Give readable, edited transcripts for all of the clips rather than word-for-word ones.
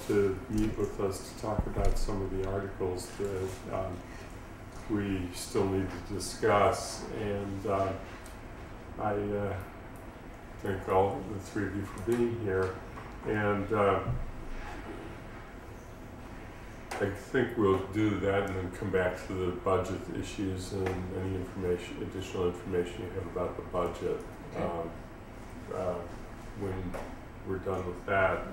to meet with us to talk about some of the articles that we still need to discuss. And I thank all the three of you for being here. And I think we'll do that and then come back to the budget issues and any additional information you have about the budget. When we're done with that,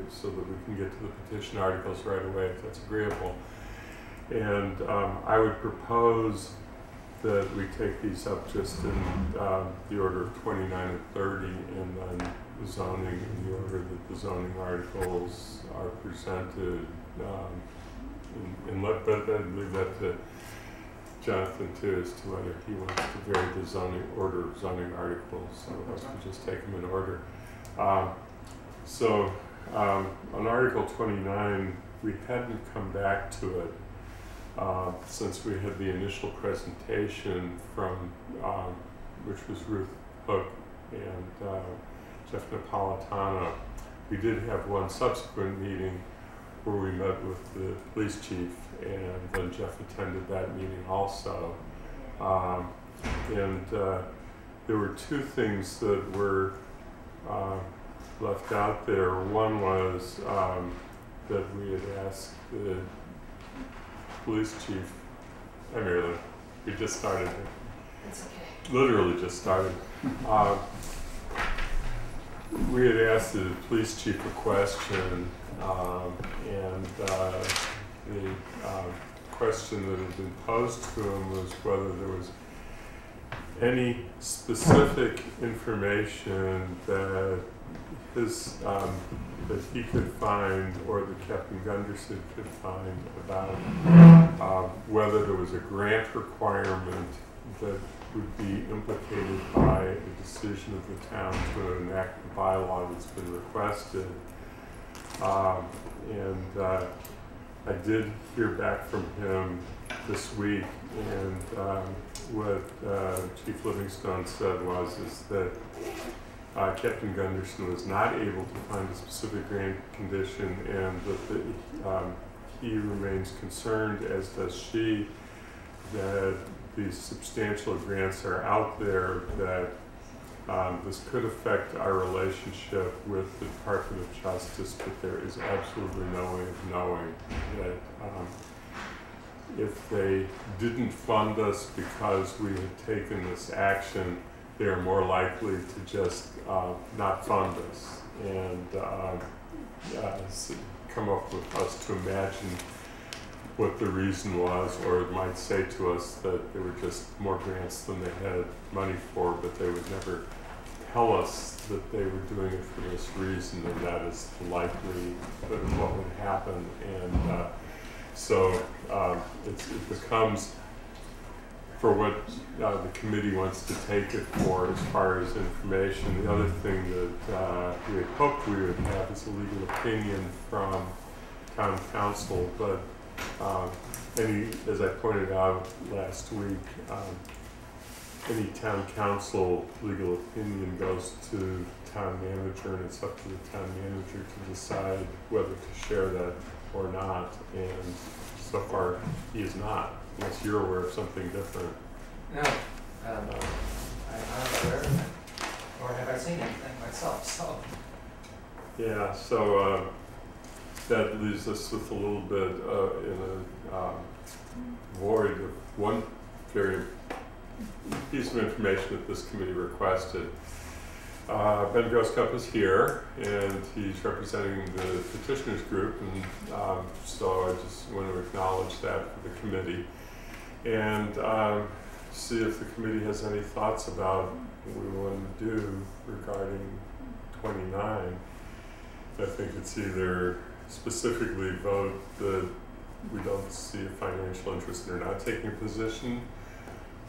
so that we can get to the petition articles right away, if that's agreeable. And I would propose that we take these up just in the order of 29 and 30, and then the zoning in the order that the zoning articles are presented. But then leave that to Jonathan too, as to whether he wants to vary the zoning order of zoning articles. Otherwise, we just take them in order. On Article 29, we hadn't come back to it since we had the initial presentation from, which was Ruth Hook and Jeff Napolitano. We did have one subsequent meeting where we met with the police chief, and then Jeff attended that meeting also. There were two things that were left out there. One was that we had asked the police chief, hi Marilyn, we just started. That's okay. Literally just started. We had asked the police chief a question, and the question that had been posed to him was whether there was any specific information that that he could find, or that Captain Gunderson could find, about whether there was a grant requirement that would be implicated by a decision of the town to enact the bylaw that's been requested. I did hear back from him this week, and what Chief Livingstone said is that Captain Gunderson was not able to find a specific grant condition, and that he remains concerned, as does she, that these substantial grants are out there, that this could affect our relationship with the Department of Justice, but there is absolutely no way of knowing that if they didn't fund us because we had taken this action, they are more likely to just not fund us and come up with us to imagine what the reason was, or it might say to us that there were just more grants than they had money for, but they would never tell us that they were doing it for this reason, and that is the likelihood of what would happen. And it becomes, for what the committee wants to take it for as far as information. The other thing that we had hoped we would have is a legal opinion from town council, but as I pointed out last week, any town council legal opinion goes to town manager, and it's up to the town manager to decide whether to share that or not. And so far, he is not, unless you're aware of something different. No, I'm not aware of it, or have I seen anything myself, so. Yeah, so that leaves us with a little bit in a void of one very piece of information that this committee requested. Ben Groskup is here, and he's representing the petitioners group, and so I just want to acknowledge that for the committee, and see if the committee has any thoughts about what we want to do regarding 29. I think it's either specifically vote that we don't see a financial interest in not taking a position,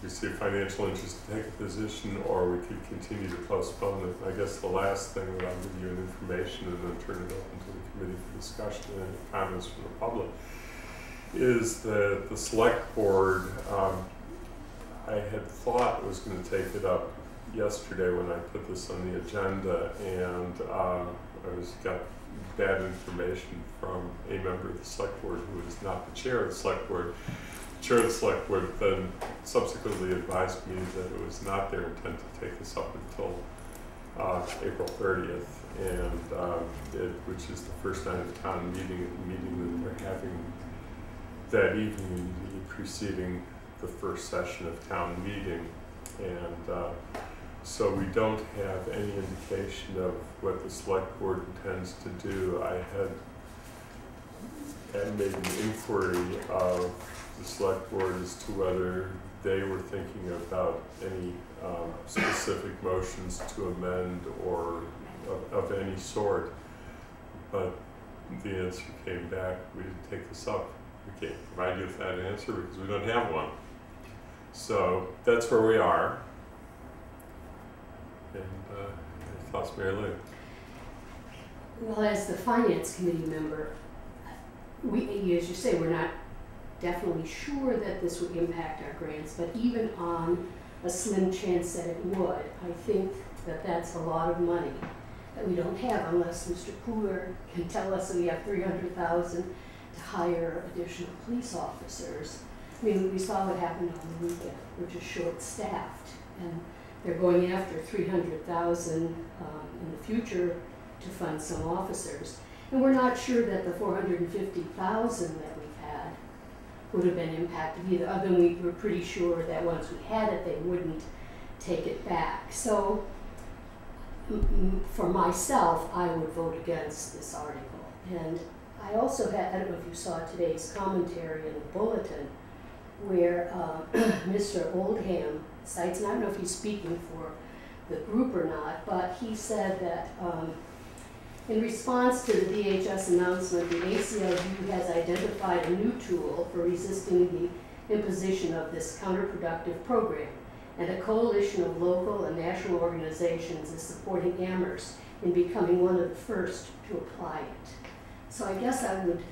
we see a financial interest to take a position, or we could continue to postpone it. I guess the last thing that I'll give you an information and then turn it open to the committee for discussion and any comments from the public is that the select board, I had thought was going to take it up yesterday when I put this on the agenda, and I got bad information from a member of the select board who is not the chair of the select board. The chair of the select board then subsequently advised me that it was not their intent to take this up until April 30th, and which is the first night of town meeting, the meeting that they're having that evening, immediately preceding the first session of town meeting. And so we don't have any indication of what the select board intends to do. I had made an inquiry of the select board as to whether they were thinking about any specific motions to amend or of any sort, but the answer came back, we didn't take this up. We can't provide you with that answer because we don't have one. So that's where we are. And any thoughts, Mary Lou? Well, as the finance committee member, we, as you say, we're not definitely sure that this would impact our grants, but even on a slim chance that it would, I think that that's a lot of money that we don't have unless Mr. Pooler can tell us that we have $300,000 to hire additional police officers. I mean, we saw what happened on the weekend. We're just short-staffed, and they're going after $300,000 in the future to fund some officers. And we're not sure that the $450,000 that we've had would have been impacted either, other than we were pretty sure that once we had it, they wouldn't take it back. So for myself, I would vote against this article. And I also had, I don't know if you saw today's commentary in the bulletin, where Mr. Oldham cites, and I don't know if he's speaking for the group or not, but he said that in response to the DHS announcement, the ACLU has identified a new tool for resisting the imposition of this counterproductive program, and a coalition of local and national organizations is supporting Amherst in becoming one of the first to apply it. So I guess I would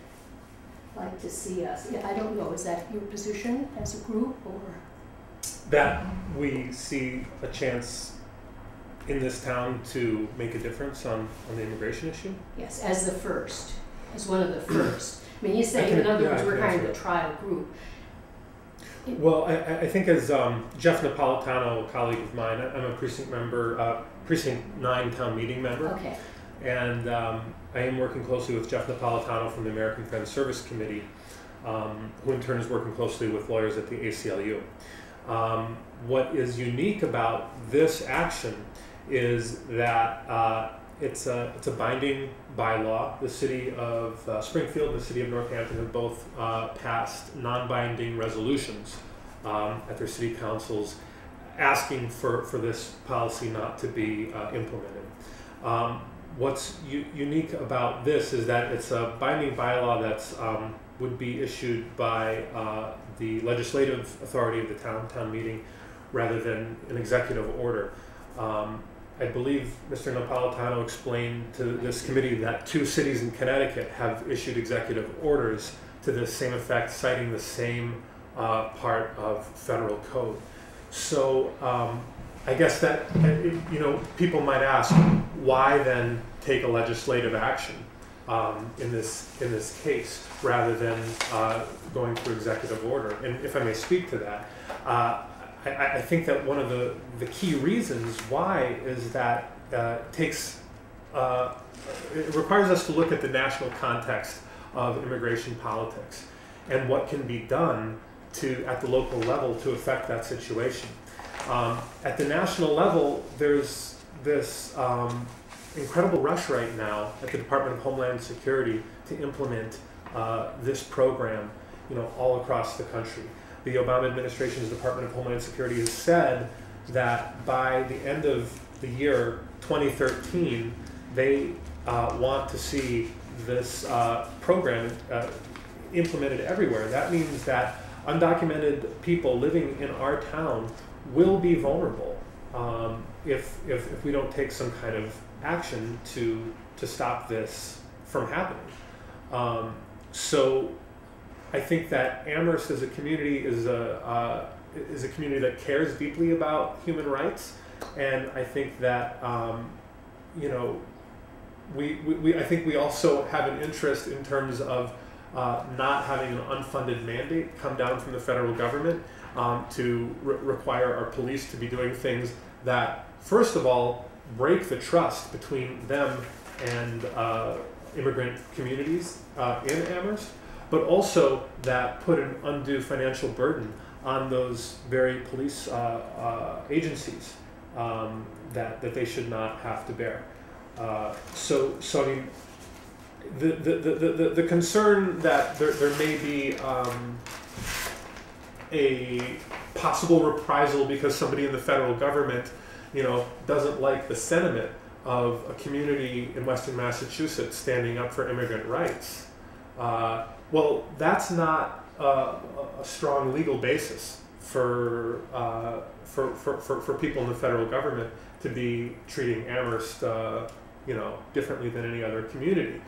like to see us, yeah, I don't know, is that your position as a group, or? That we see a chance in this town to make a difference on the immigration issue? Yes, as the first, as one of the first. I mean, he's saying, in other words, we're kind of a trial group. Well, I think as Jeff Napolitano, a colleague of mine, I'm a precinct member, precinct 9 town meeting member. Okay. And I am working closely with Jeff Napolitano from the American Friends Service Committee, who in turn is working closely with lawyers at the ACLU. What is unique about this action is that it's a binding bylaw. The city of Springfield and the city of Northampton have both passed non-binding resolutions at their city councils asking for this policy not to be implemented. What's unique about this is that it's a binding bylaw that's would be issued by the legislative authority of the town meeting rather than an executive order. I believe Mr. Napolitano explained to this committee that 2 cities in Connecticut have issued executive orders to the same effect, citing the same part of federal code. So I guess that, you know, people might ask, why then take a legislative action in this case rather than going through executive order? And if I may speak to that, I think that one of the key reasons why is that it requires us to look at the national context of immigration politics and what can be done at the local level to affect that situation. At the national level, there's this incredible rush right now at the Department of Homeland Security to implement this program, you know, all across the country. The Obama administration's Department of Homeland Security has said that by the end of the year 2013, they want to see this program implemented everywhere. That means that undocumented people living in our town will be vulnerable if we don't take some kind of action to stop this from happening. So I think that Amherst as a community is a community that cares deeply about human rights, and I think that you know, I think we also have an interest in terms of not having an unfunded mandate come down from the federal government to require our police to be doing things that, first of all, break the trust between them and immigrant communities in Amherst, but also that put an undue financial burden on those very police agencies that they should not have to bear. So I mean, the concern that there may be a possible reprisal because somebody in the federal government, doesn't like the sentiment of a community in Western Massachusetts standing up for immigrant rights. Well, that's not a strong legal basis for people in the federal government to be treating Amherst, differently than any other community.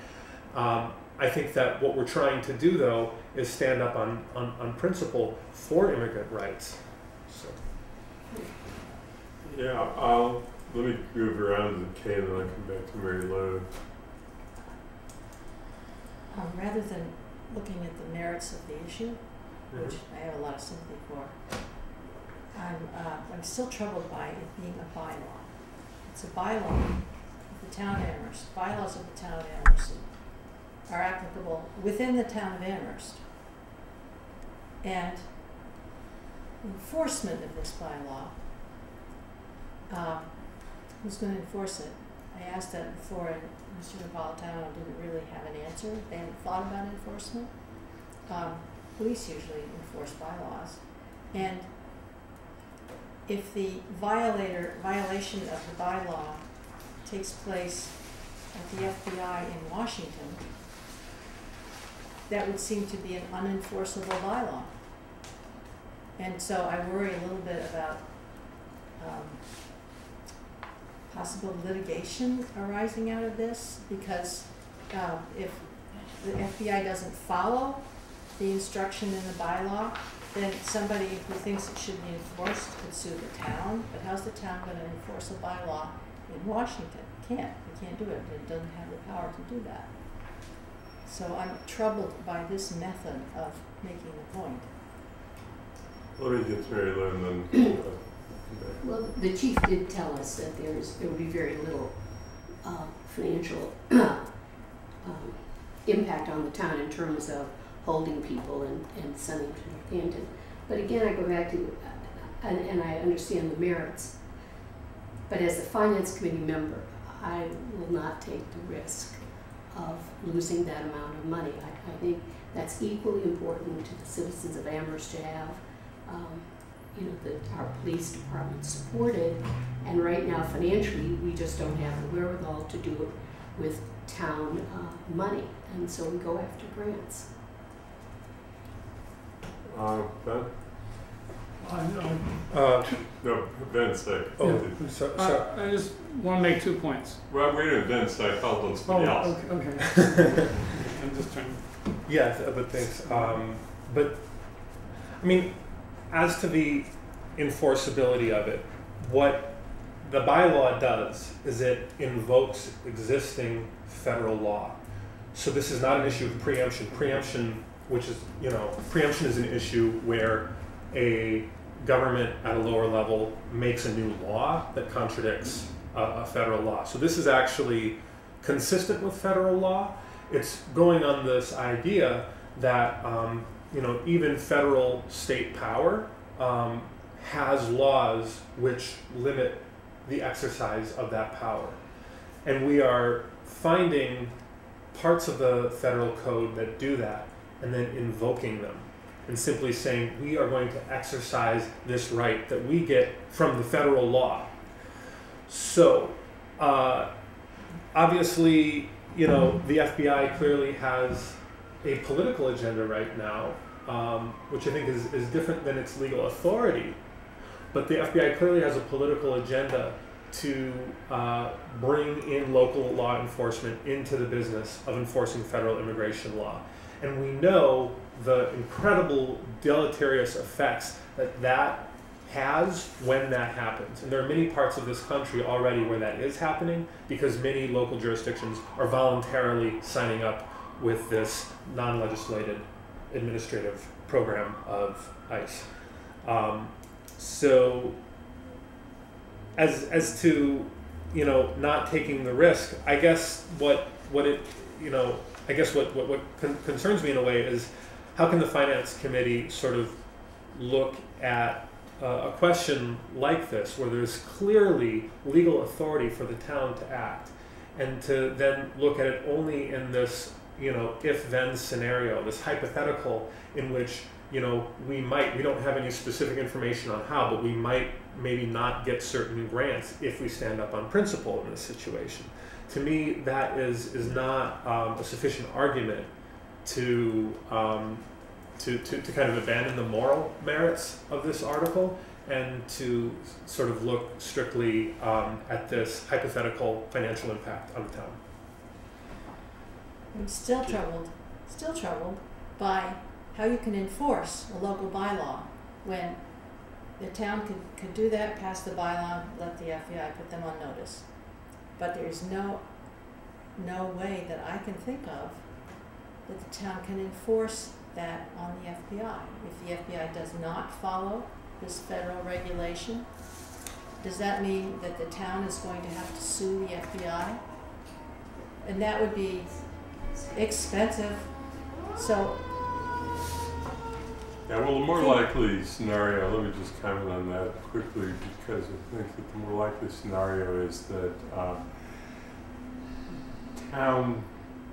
I think that what we're trying to do, though, is stand up on principle for immigrant rights. So. Yeah, let me move around to Kay and then I'll come back to Mary Lou. Rather than looking at the merits of the issue, which I have a lot of sympathy for, I'm still troubled by it being a bylaw. It's a bylaw of the town of Amherst. Bylaws of the town of Amherst are applicable within the town of Amherst. And enforcement of this bylaw, who's going to enforce it? I asked that before, and Mr. Napolitano didn't really have an answer. They hadn't thought about enforcement. Police usually enforce bylaws. And if the violation of the bylaw takes place at the FBI in Washington, that would seem to be an unenforceable bylaw. And so I worry a little bit about possible litigation arising out of this, because if the FBI doesn't follow the instruction in the bylaw, then somebody who thinks it should be enforced could sue the town. But how's the town going to enforce a bylaw in Washington? It can't do it. It doesn't have the power to do that. So I'm troubled by this method of making the point. Let me get to Mary Lou and then Well, the chief did tell us that there would be very little financial impact on the town in terms of holding people and sending them to Northampton. But again, I go back to, and I understand the merits, but as a finance committee member, I will not take the risk of losing that amount of money. I think that's equally important to the citizens of Amherst to have our police department supported, and right now financially we just don't have the wherewithal to do it with town money, and so we go after grants. Ben? No, Ben's sick. I just want to make 2 points. Well, wait a minute, Ben's sick. I'll let somebody else. Okay. I'm just trying. Yeah, but thanks. But I mean, as to the enforceability of it, what the bylaw does is it invokes existing federal law. So this is not an issue of preemption. Preemption, which is, preemption is an issue where a government at a lower level makes a new law that contradicts a federal law. So this is actually consistent with federal law. It's going on this idea that even federal state power has laws which limit the exercise of that power. And we are finding parts of the federal code that do that and then invoking them and simply saying we are going to exercise this right that we get from the federal law. So obviously, the FBI clearly has a political agenda right now, which I think is different than its legal authority. But the FBI clearly has a political agenda to bring in local law enforcement into the business of enforcing federal immigration law. And we know the incredible deleterious effects that has when that happens. And there are many parts of this country already where that is happening because many local jurisdictions are voluntarily signing up with this non-legislated administrative program of ICE. So as to, not taking the risk, I guess what concerns me in a way is how can the Finance Committee sort of look at a question like this where there's clearly legal authority for the town to act, and to then look at it only in this, if-then scenario, this hypothetical in which, we don't have any specific information on how, but we might maybe not get certain grants if we stand up on principle in this situation. To me, that is not a sufficient argument to kind of abandon the moral merits of this article and to sort of look strictly at this hypothetical financial impact on the town. I'm still troubled by how you can enforce a local bylaw when the town could do that, pass the bylaw, let the FBI put them on notice. But there's no way that I can think of that the town can enforce that on the FBI. If the FBI does not follow this federal regulation, does that mean that the town is going to have to sue the FBI? And that would be expensive. So yeah, well, the more likely scenario, let me just comment on that quickly, because I think that the more likely scenario is that town,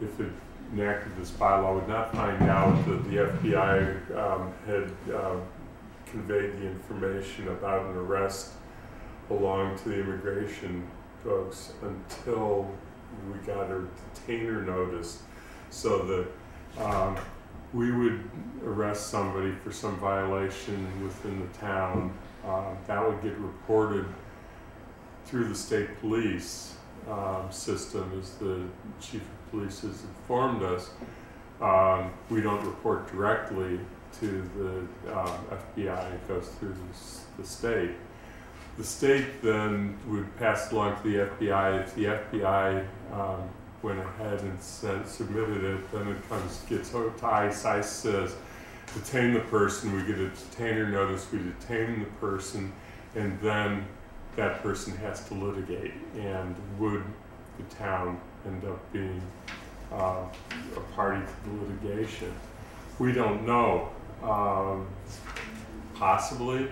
if it enacted this bylaw, would not find out that the FBI had conveyed the information about an arrest belonging to the immigration folks until we got a detainer notice, so that we would arrest somebody for some violation within the town. That would get reported through the state police system, as the chief of police has informed us. We don't report directly to the FBI, it goes through the state. The state then would pass it along to the FBI. If the FBI went ahead and submitted it, then it gets to ICE. ICE says, detain the person. We get a detainer notice, we detain the person, and then that person has to litigate. And would the town end up being a party to the litigation? We don't know. Possibly.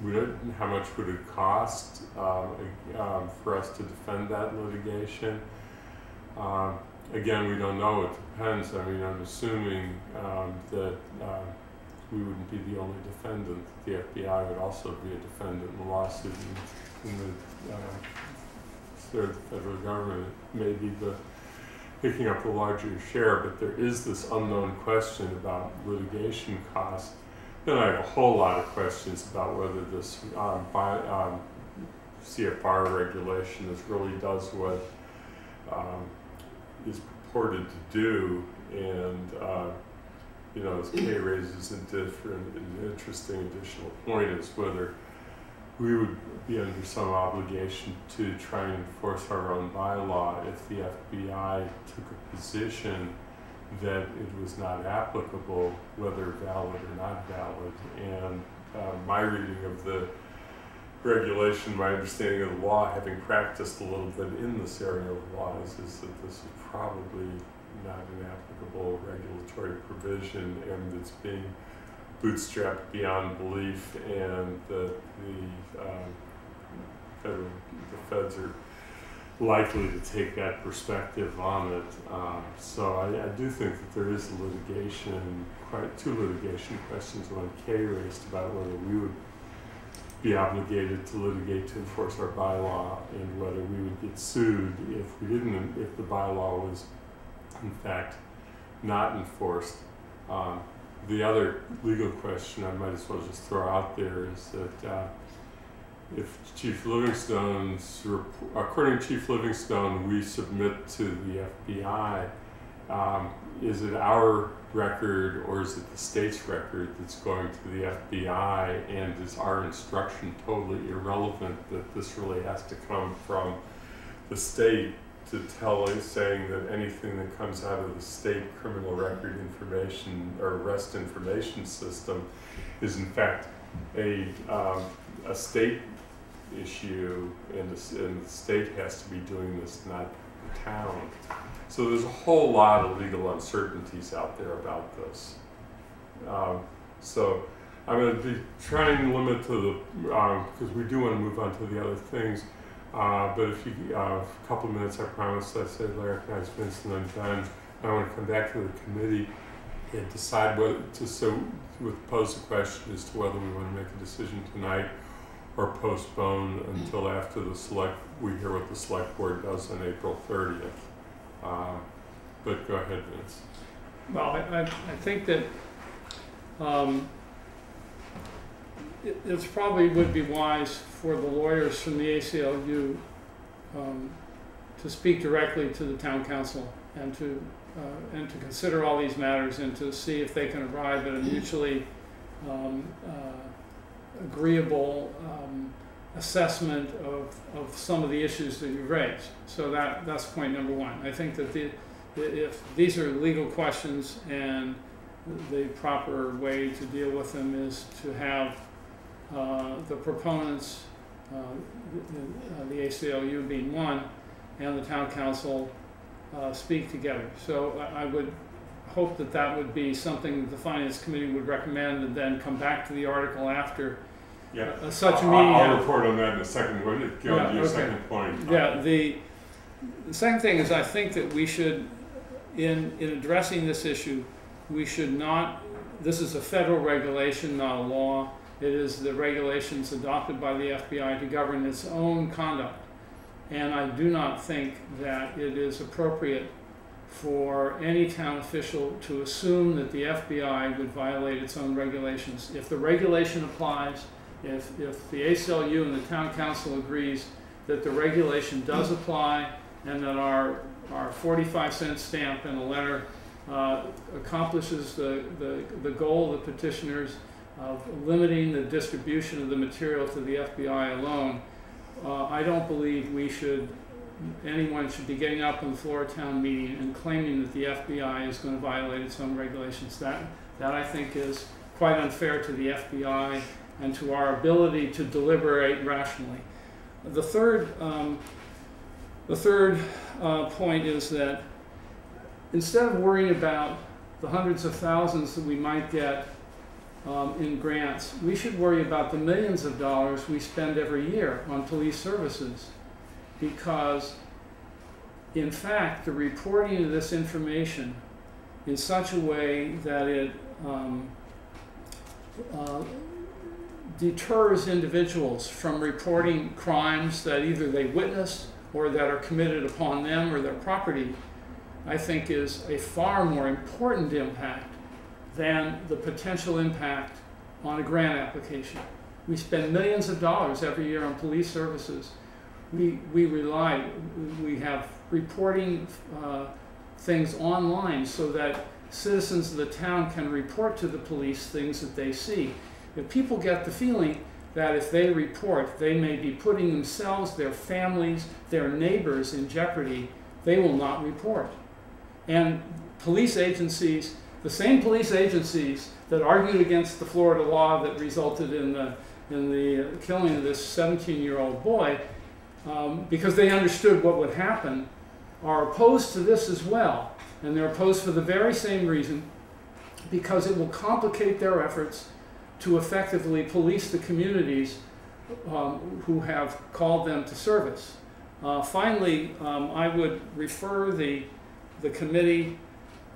We don't, how much would it cost for us to defend that litigation? Again, we don't know. It depends. I mean, I'm assuming that we wouldn't be the only defendant. The FBI would also be a defendant in the lawsuit, in the third federal government may be picking up a larger share, but there is this unknown question about litigation costs. Then I have a whole lot of questions about whether this CFR regulation really does what is purported to do, and as Kay raises an interesting additional point, is whether we would be under some obligation to try and enforce our own bylaw if the FBI took a position that it was not applicable, whether valid or not valid. And my reading of the regulation, my understanding of the law, having practiced a little bit in this area of law, is that this is probably not an applicable regulatory provision, and it's being bootstrapped beyond belief, and the feds are likely to take that perspective on it. So I do think that there is two litigation questions. One Kay raised about whether we would be obligated to litigate to enforce our bylaw, and whether we would get sued if the bylaw was in fact not enforced. The other legal question I might as well just throw out there is that if Chief Livingstone's, according to Chief Livingstone, we submit to the FBI is it our record or is it the state's record that's going to the FBI, and is our instruction totally irrelevant that this really has to come from the state to tell us, saying that anything that comes out of the state criminal record information or arrest information system is in fact a state issue, and the state has to be doing this, not the town. So there's a whole lot of legal uncertainties out there about this. So I'm going to be trying to limit to the, because we do want to move on to the other things. But if you, a couple of minutes, I promise, I said Larry, guys, Vincent, and Ben, I want to come back to the committee and decide whether to pose the question as to whether we want to make a decision tonight or postpone until after we hear what the select board does on April 30th. But go ahead, Vince. Well, I think that it probably would be wise for the lawyers from the ACLU to speak directly to the town council and to consider all these matters and to see if they can arrive at a mutually agreeable assessment of some of the issues that you've raised. So that's point number one. I think that if these are legal questions, and the proper way to deal with them is to have the proponents, the ACLU being one, and the town council speak together. So I would hope that that would be something that the finance committee would recommend, and then come back to the article after such a meeting. I'll report on that in a second. Go to your second point. Yeah, the second thing is, I think that we should, in addressing this issue, we should not, this is a federal regulation, not a law. It is the regulations adopted by the FBI to govern its own conduct. And I do not think that it is appropriate for any town official to assume that the FBI would violate its own regulations. If the regulation applies, if the ACLU and the town council agrees that the regulation does apply, and that our 45-cent stamp and a letter accomplishes the goal of the petitioners of limiting the distribution of the material to the FBI alone, I don't believe anyone should be getting up on the floor of town meeting and claiming that the FBI is going to violate its own regulations. That I think is quite unfair to the FBI and to our ability to deliberate rationally. The third point is that instead of worrying about the hundreds of thousands that we might get in grants, we should worry about the millions of dollars we spend every year on police services, because in fact the reporting of this information in such a way that it deters individuals from reporting crimes that either they witnessed or that are committed upon them or their property, I think is a far more important impact than the potential impact on a grant application. We spend millions of dollars every year on police services. We have reporting things online so that citizens of the town can report to the police things that they see. If people get the feeling that if they report, they may be putting themselves, their families, their neighbors in jeopardy, they will not report. And police agencies, the same police agencies that argued against the Florida law that resulted in the killing of this 17-year-old boy, because they understood what would happen, are opposed to this as well. And they're opposed for the very same reason, because it will complicate their efforts to effectively police the communities who have called them to service. Finally, I would refer the committee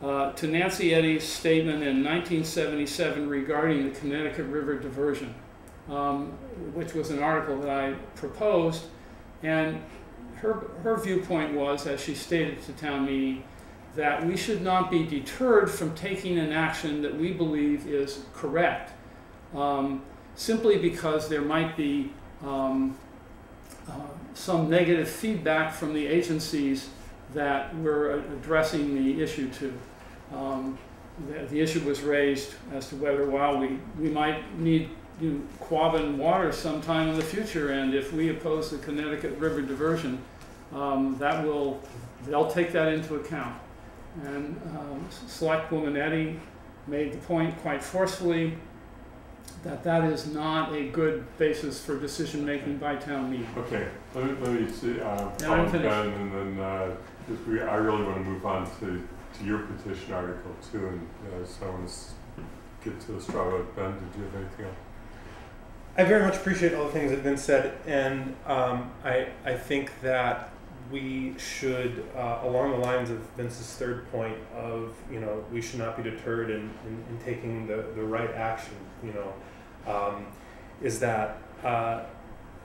to Nancy Eddy's statement in 1977 regarding the Connecticut River diversion, which was an article that I proposed. And her viewpoint was, as she stated to town meeting, that we should not be deterred from taking an action that we believe is correct, simply because there might be some negative feedback from the agencies that we're addressing the issue to. The issue was raised as to whether, well, we might need Quabbin water sometime in the future, and if we oppose the Connecticut River diversion, they'll take that into account. And Selectwoman Eddy made the point quite forcefully that is not a good basis for decision making by town meeting. Okay, let me see, I'm finished. Ben, and then I really want to move on to your petition article too, and so I want to get to the straw vote. Ben, did you have anything else? I very much appreciate all the things that have been said, and I think that we should, along the lines of Vince's third point of, we should not be deterred in taking the right action, is that,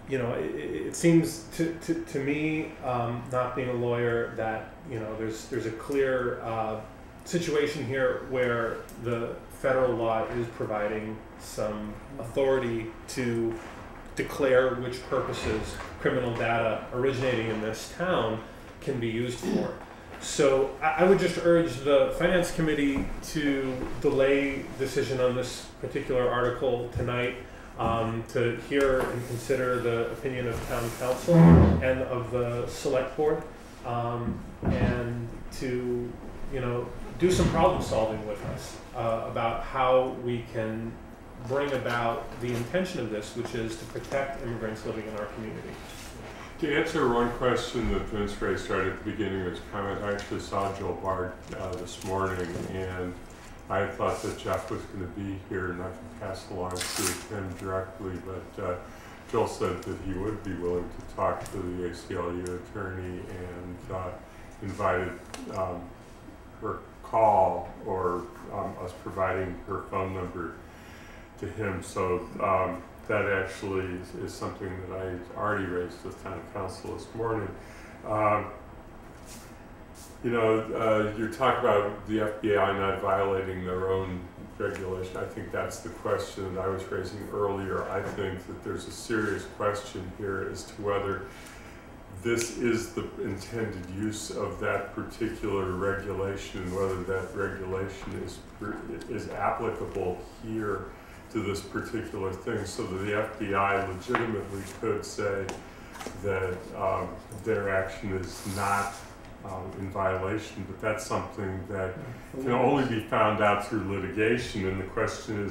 it seems to me, not being a lawyer, that, there's a clear situation here where the federal law is providing some authority to declare which purposes criminal data originating in this town can be used for. So I would just urge the Finance Committee to delay decision on this particular article tonight, to hear and consider the opinion of Town Council and of the Select Board, and to do some problem solving with us about how we can bring about the intention of this, which is to protect immigrants living in our community. To answer one question that Vince raised right at the beginning of his comment, I actually saw Joel Bard this morning, and I thought that Jeff was going to be here, and I can pass along to him directly, but Joel said that he would be willing to talk to the ACLU attorney, and invited her call or us providing her phone number to him. So that actually is something that I already raised with Town Council this morning. You're talking about the FBI not violating their own regulation. I think that's the question that I was raising earlier. I think that there's a serious question here as to whether this is the intended use of that particular regulation, and whether that regulation is applicable here to this particular thing, so that the FBI legitimately could say that their action is not in violation, but that's something that can only be found out through litigation. And the question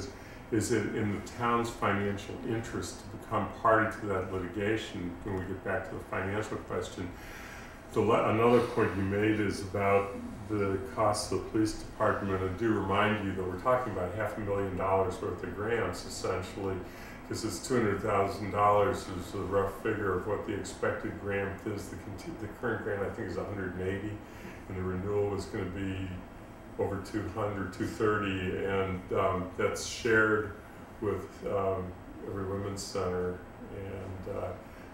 is it in the town's financial interest to become party to that litigation? When we get back to the financial question, another point you made is about the cost of the police department. I do remind you that we're talking about $500,000 worth of grants, essentially, because it's $200,000 is a rough figure of what the expected grant is. The current grant, I think, is 180, and the renewal is going to be over 200, 230, and that's shared with every women's center, and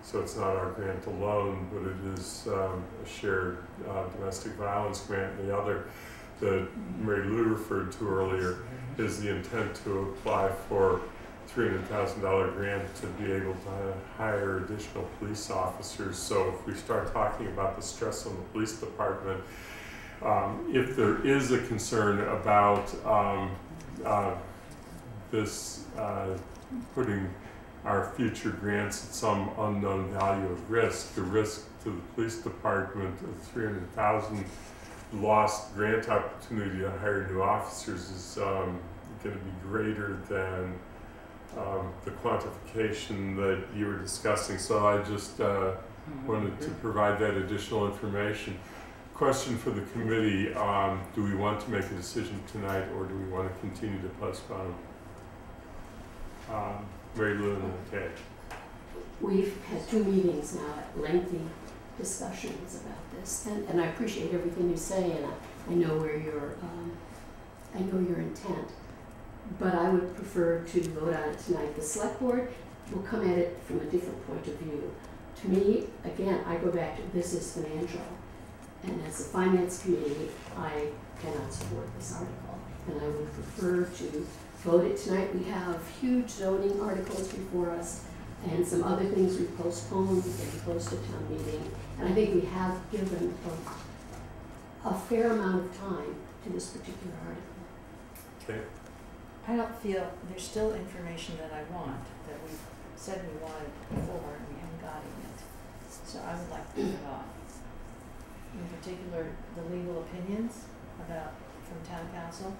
so it's not our grant alone, but it is a shared domestic violence grant. And the other that Mary Lou referred to earlier is the intent to apply for $300,000 grant to be able to hire additional police officers. So if we start talking about the stress on the police department, if there is a concern about this putting our future grants at some unknown value of risk, the risk to the police department of $300,000 lost grant opportunity to hire new officers is going to be greater than the quantification that you were discussing. So I just wanted to provide that additional information. Question for the committee, do we want to make a decision tonight, or do we want to continue to postpone? Mary Lou and Kay. We've had 2 meetings now, lengthy discussions about this, and I appreciate everything you say, and I know where I know your intent, but I would prefer to vote on it tonight. The Select Board will come at it from a different point of view. To me, again, I go back to this is financial, and as a Finance Committee, I cannot support this article, and I would prefer to vote it tonight. We have huge zoning articles before us, and some other things we've postponed, getting close to town meeting, and I think we have given a fair amount of time to this particular article. Okay. I don't feel, there's still information that I want, that we said we wanted before and we haven't got it yet. So I would like to put it off. In particular, the legal opinions from town council.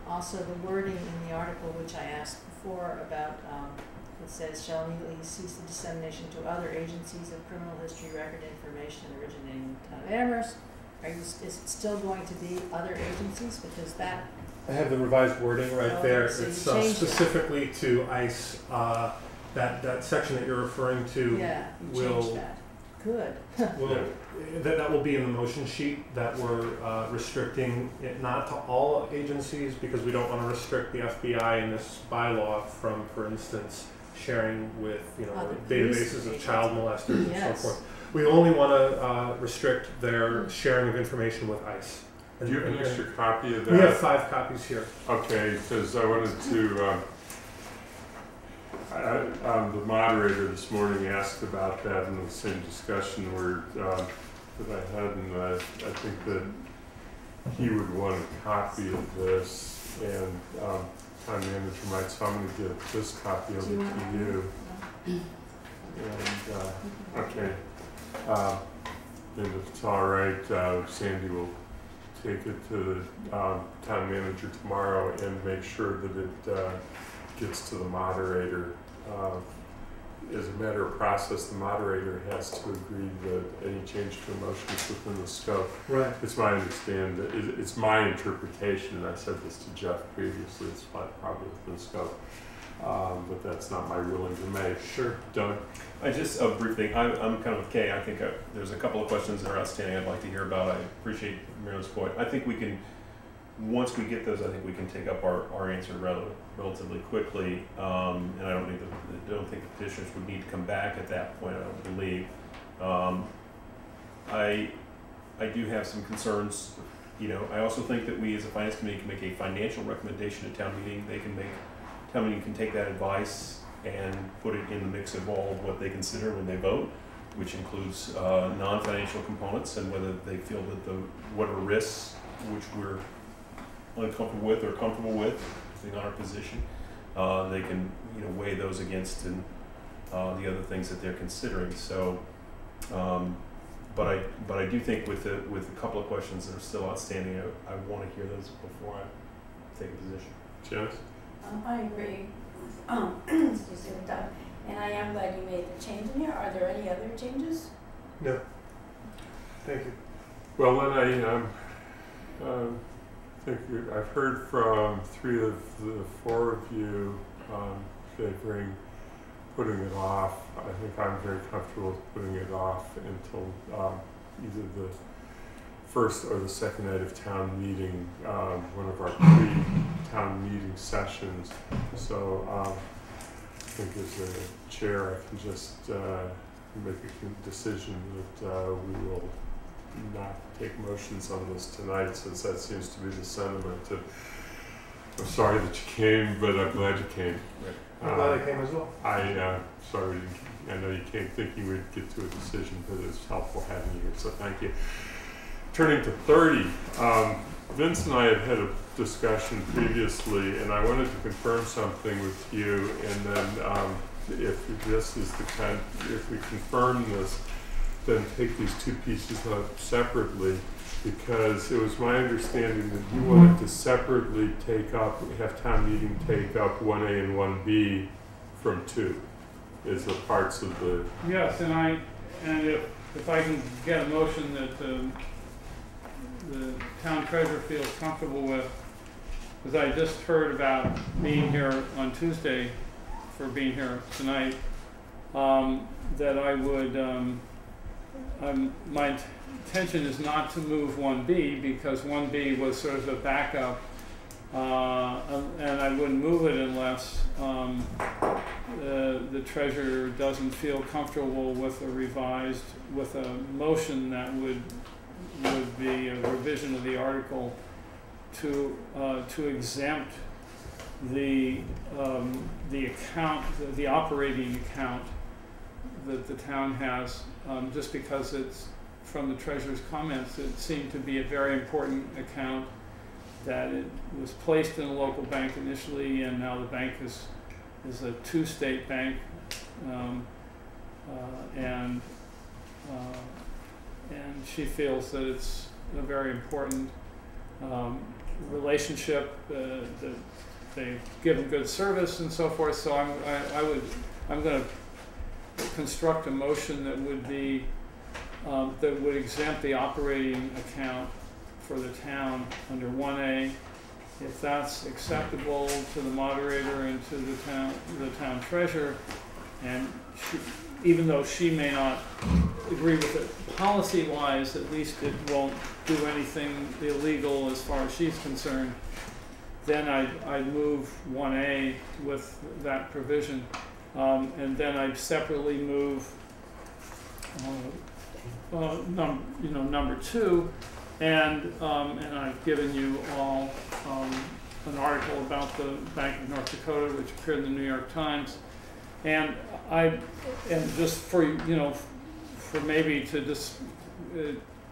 Also the wording in the article, which I asked before about, it says, shall immediately cease the dissemination to other agencies of criminal history record information originating in the town of Amherst. Is it still going to be other agencies? Because that, I have the revised wording right Oh, there. so you It's changed it. specifically to ICE. That section that you're referring to yeah, you will changed that. Good. will that will be in the motion sheet that we're restricting it not to all agencies, because we don't want to restrict the FBI in this bylaw from, for instance, sharing with Other databases police of child molesters and Yes. so forth. We only want to restrict their sharing of information with ICE. Do you have an extra copy of that? We have 5 copies here. Okay, because I wanted to, the moderator this morning asked about that in the same discussion that I had, and I think that he would want a copy of this, and town manager might, so I'm going to get this copy over Do you to want you. No. And, okay. And if it's all right, Sandy will take it to the town manager tomorrow and make sure that it gets to the moderator. As a matter of process, the moderator has to agree that any change to a motion is within the scope. Right. It's my understanding, it's my interpretation, and I said this to Jeff previously, it's probably within scope. But that's not my ruling to make. Sure. Doug? I just, a brief thing, I'm kind of with Kay. I think there's a couple of questions that are outstanding I'd like to hear about. I appreciate Marilyn's point. I think we can, once we get those, I think we can take up our answer relatively quickly. And I don't think the petitioners would need to come back at that point, I don't believe. I do have some concerns. I also think that we as a finance committee can make a financial recommendation at town meeting. Town meeting can take that advice and put it in the mix of all of what they consider when they vote, which includes non-financial components and whether they feel that whatever risks which we're uncomfortable with or comfortable with, depending on our position, they can weigh those against and the other things that they're considering. So, but I do think with a couple of questions that are still outstanding, I want to hear those before I take a position. Janice? I agree with, excuse me, Doug, and I am glad you made the change in here. Are there any other changes? No. Thank you. Well, then I think I've heard from 3 of the 4 of you favoring putting it off. I think I'm very comfortable with putting it off until either the first or the second night of town meeting, one of our pre-town meeting sessions. So I think as a chair, I can just make a decision that we will not take motions on this tonight, since that seems to be the sentiment. I'm sorry that you came, but I'm glad you came. I'm glad I came as well. Sorry, I know you came thinking we'd get to a decision, but it's helpful having you here, so thank you. Turning to 30, Vince and I had a discussion previously, and I wanted to confirm something with you, and then if this is the kind, if we confirm this, then take these 2 pieces up separately, because it was my understanding that you wanted to separately have town meeting take up 1A and 1B from 2 as the parts of the. Yes, and if I can get a motion that the town treasurer feels comfortable with, because I just heard about being here on Tuesday for being here tonight, that I would, my intention is not to move 1B, because 1B was sort of a backup, and I wouldn't move it unless the treasurer doesn't feel comfortable with a motion that would be a revision of the article to exempt the account, the operating account that the town has, just because it's from the treasurer's comments, it seemed to be a very important account, that it was placed in a local bank initially, and now the bank is a two-state bank, and she feels that it's a very important relationship, that they've given good service and so forth. So I'm going to construct a motion that would be that would exempt the operating account for the town under 1A, if that's acceptable to the moderator and to the town treasurer. And even though she may not agree with it policy-wise, at least it won't do anything illegal as far as she's concerned. Then I'd move 1A with that provision, and then I'd separately move number 2, and I've given you all an article about the Bank of North Dakota, which appeared in the New York Times, and just for maybe to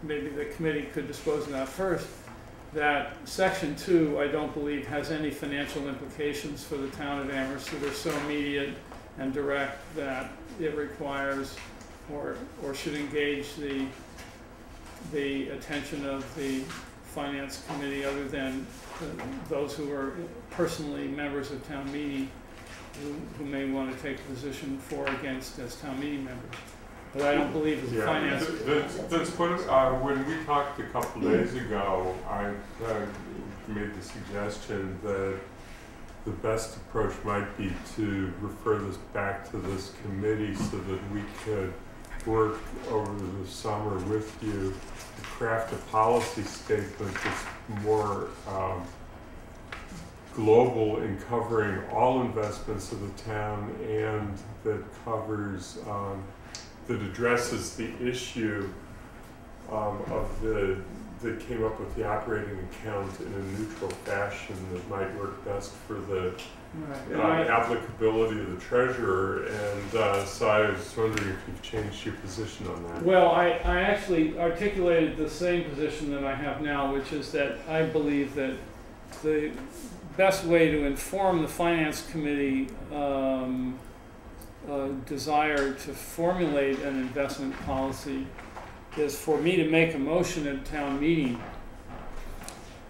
maybe the committee could dispose of that first. That Section 2, I don't believe, has any financial implications for the town of Amherst that are so immediate and direct that it requires or should engage the attention of the Finance Committee, other than those who are personally members of town meeting who may want to take a position for or against as town meeting members. But I don't believe as a finance. When we talked a couple days ago, I made the suggestion that the best approach might be to refer this back to this committee so that we could work over the summer with you to craft a policy statement that's more global in covering all investments of the town, and that covers that addresses the issue that came up with the operating account in a neutral fashion that might work best for the applicability of the treasurer. And so I was wondering if you've changed your position on that. Well, I actually articulated the same position that I have now, which is that I believe that the best way to inform the Finance Committee desire to formulate an investment policy is for me to make a motion at a town meeting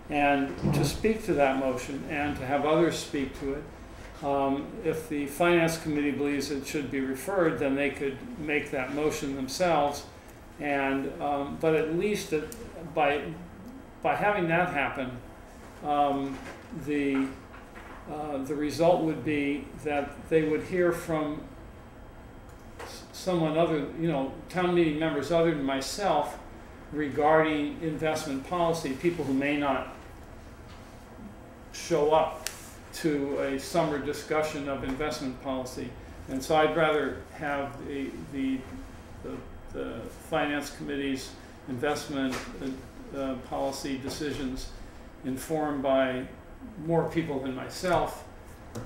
and to speak to that motion and to have others speak to it. If the Finance Committee believes it should be referred, then they could make that motion themselves. And but at least by having that happen, the result would be that they would hear from someone other, town meeting members other than myself regarding investment policy, people who may not show up to a summer discussion of investment policy. And so I'd rather have the Finance Committee's investment policy decisions informed by more people than myself.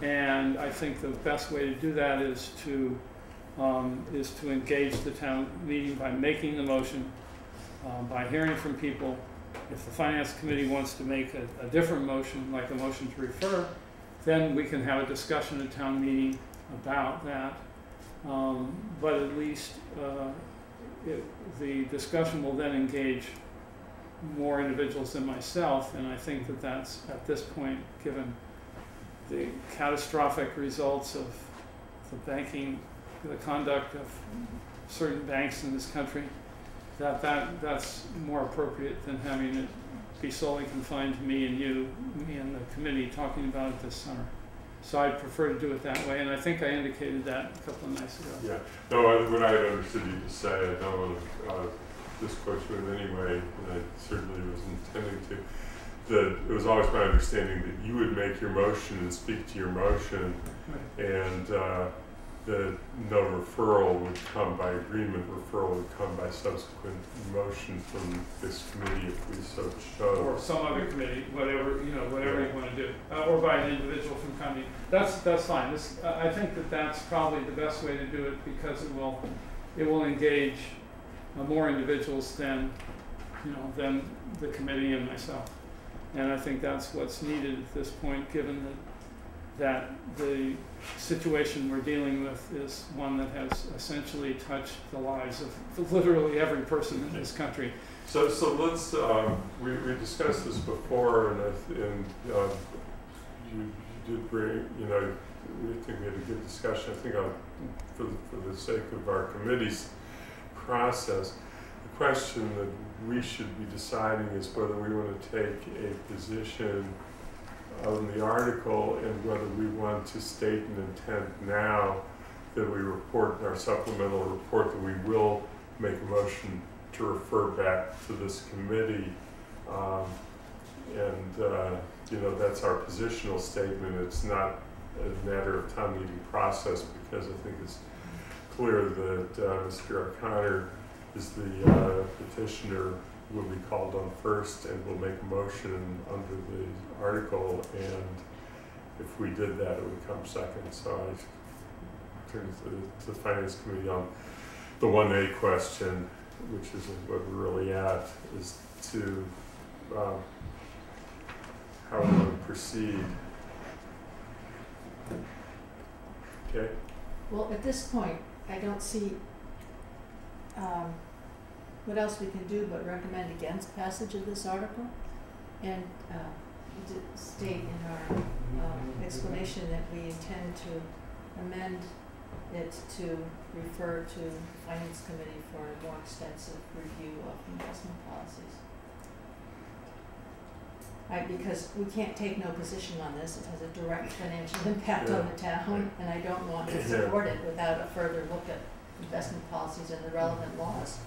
And I think the best way to do that is to engage the town meeting by making the motion, by hearing from people. If the Finance Committee wants to make a different motion, like a motion to refer, then we can have a discussion at town meeting about that. But at least the discussion will then engage more individuals than myself, and I think that that's, at this point, given the catastrophic results of the conduct of certain banks in this country, that's more appropriate than having it be solely confined to me and the committee talking about it this summer. So I'd prefer to do it that way, and I think I indicated that a couple of nights ago. Yeah. No, what I had understood you to say, I don't want to disquote you in any way, and I certainly was intending to, that it was always my understanding that you would make your motion and speak to your motion, right, and that no referral would come by agreement, referral would come by subsequent motion from this committee if we so chose. Or some other committee, whatever you want to do, or by an individual from company. That's fine. I think that's probably the best way to do it, because it will engage more individuals than, than the committee and myself. And I think that's what's needed at this point, given that the situation we're dealing with is one that has essentially touched the lives of literally every person in this country. So let's, we discussed this before, and you did bring, we think we had a good discussion. I think for the sake of our committee's process, the question that we should be deciding is whether we want to take a position on the article and whether we want to state an intent now that we report in our supplemental report that we will make a motion to refer back to this committee. That's our positional statement. It's not a matter of town meeting process, because I think it's clear that Mr. O'Connor is the petitioner, will be called on first and will make a motion under the article, and if we did that, it would come second. So I turn to the Finance Committee on the 1A question, which is what we're really at, is to how we want to proceed. Okay. Well, at this point, I don't see what else we can do but recommend against passage of this article, and state in our explanation that we intend to amend it to refer to the Finance Committee for a more extensive review of investment policies. Because we can't take no position on this. It has a direct financial impact on the town, and I don't want to support it without a further look at investment policies and the relevant laws.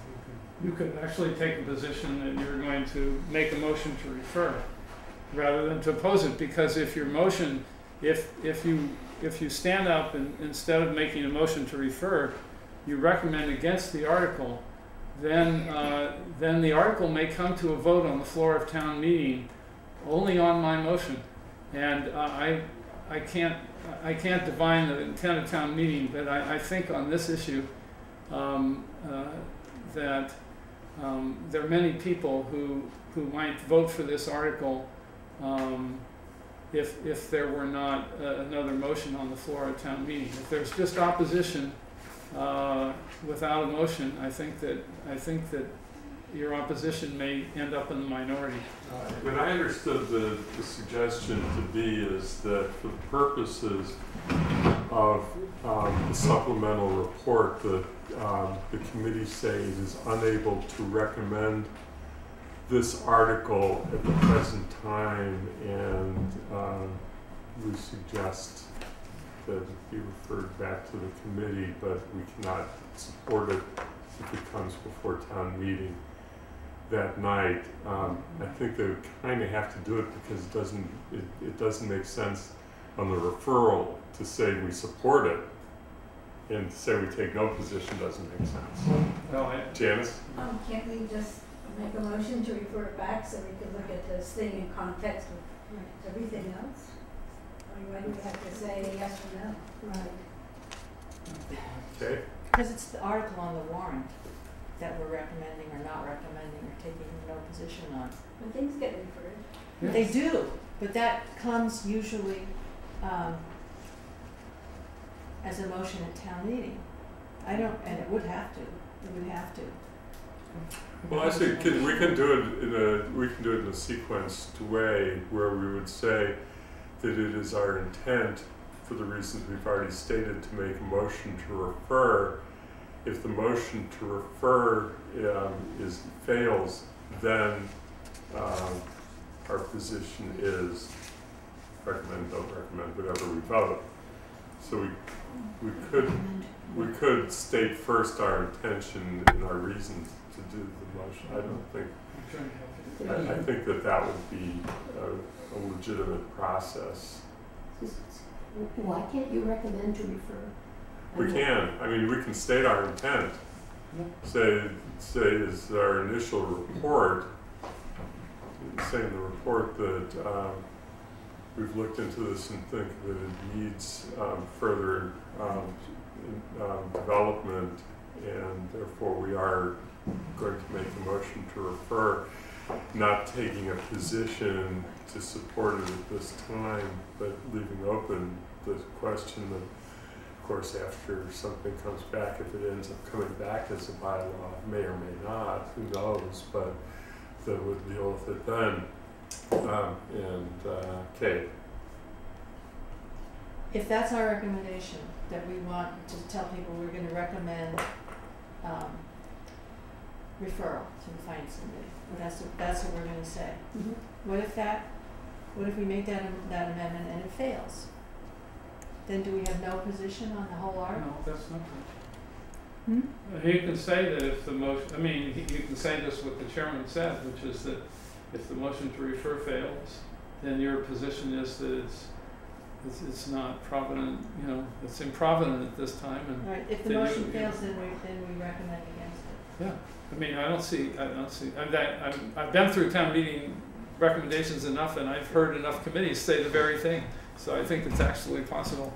You could actually take a position that you're going to make a motion to refer rather than to oppose it, because if your motion, if you stand up and instead of making a motion to refer, you recommend against the article, then the article may come to a vote on the floor of town meeting only on my motion, and I can't divine the intent of town meeting, but I think on this issue that there are many people who might vote for this article if there were not another motion on the floor of town meeting. If there's just opposition without a motion, I think that your opposition may end up in the minority. What I understood the suggestion to be is that for the purposes of the supplemental report, that the committee say it is unable to recommend this article at the present time, and we suggest that it be referred back to the committee, but we cannot support it if it comes before town meeting that night. I think they would kind of have to do it because it doesn't make sense on the referral to say we support it, and to say we take no position doesn't make sense. Janice? Can't we just make a motion to refer it back so we can look at this thing in context with everything else? I mean, why do we have to say yes or no? Right. Okay. Because it's the article on the warrant that we're recommending or not recommending or taking no position on. But things get referred. Yes. They do, but that comes usually as a motion at town meeting. And it would have to. It would have to. Well, I think we can do it in a sequenced way where we would say that it is our intent, for the reasons we've already stated, to make a motion to refer. If the motion to refer fails, then our position is recommend, don't recommend, whatever we vote. So we could state first our intention and our reasons to do the motion. I don't think. I think that would be a legitimate process. Why can't you recommend to refer? We can. I mean, we can state our intent. Say is our initial report. Say in the report that we've looked into this and think that it needs further development, and therefore we are going to make a motion to refer, not taking a position to support it at this time, but leaving open the question of course, after something comes back, if it ends up coming back as a bylaw, may or may not, who knows, but that would deal with it then. Kate. If that's our recommendation, that we want to tell people we're gonna recommend, referral to the finance committee, that's what we're gonna say. Mm-hmm. What if we make that amendment and it fails? Then do we have no position on the whole article? No, that's not good. You can say that if the motion, I mean, you can say this what the chairman said, which is that if the motion to refer fails, then your position is that it's not provident, you know, it's improvident at this time. And right, if the motion fails, then we recommend against it. Yeah, I mean, I've been through town meeting recommendations enough, and I've heard enough committees say the very thing. So I think it's actually possible.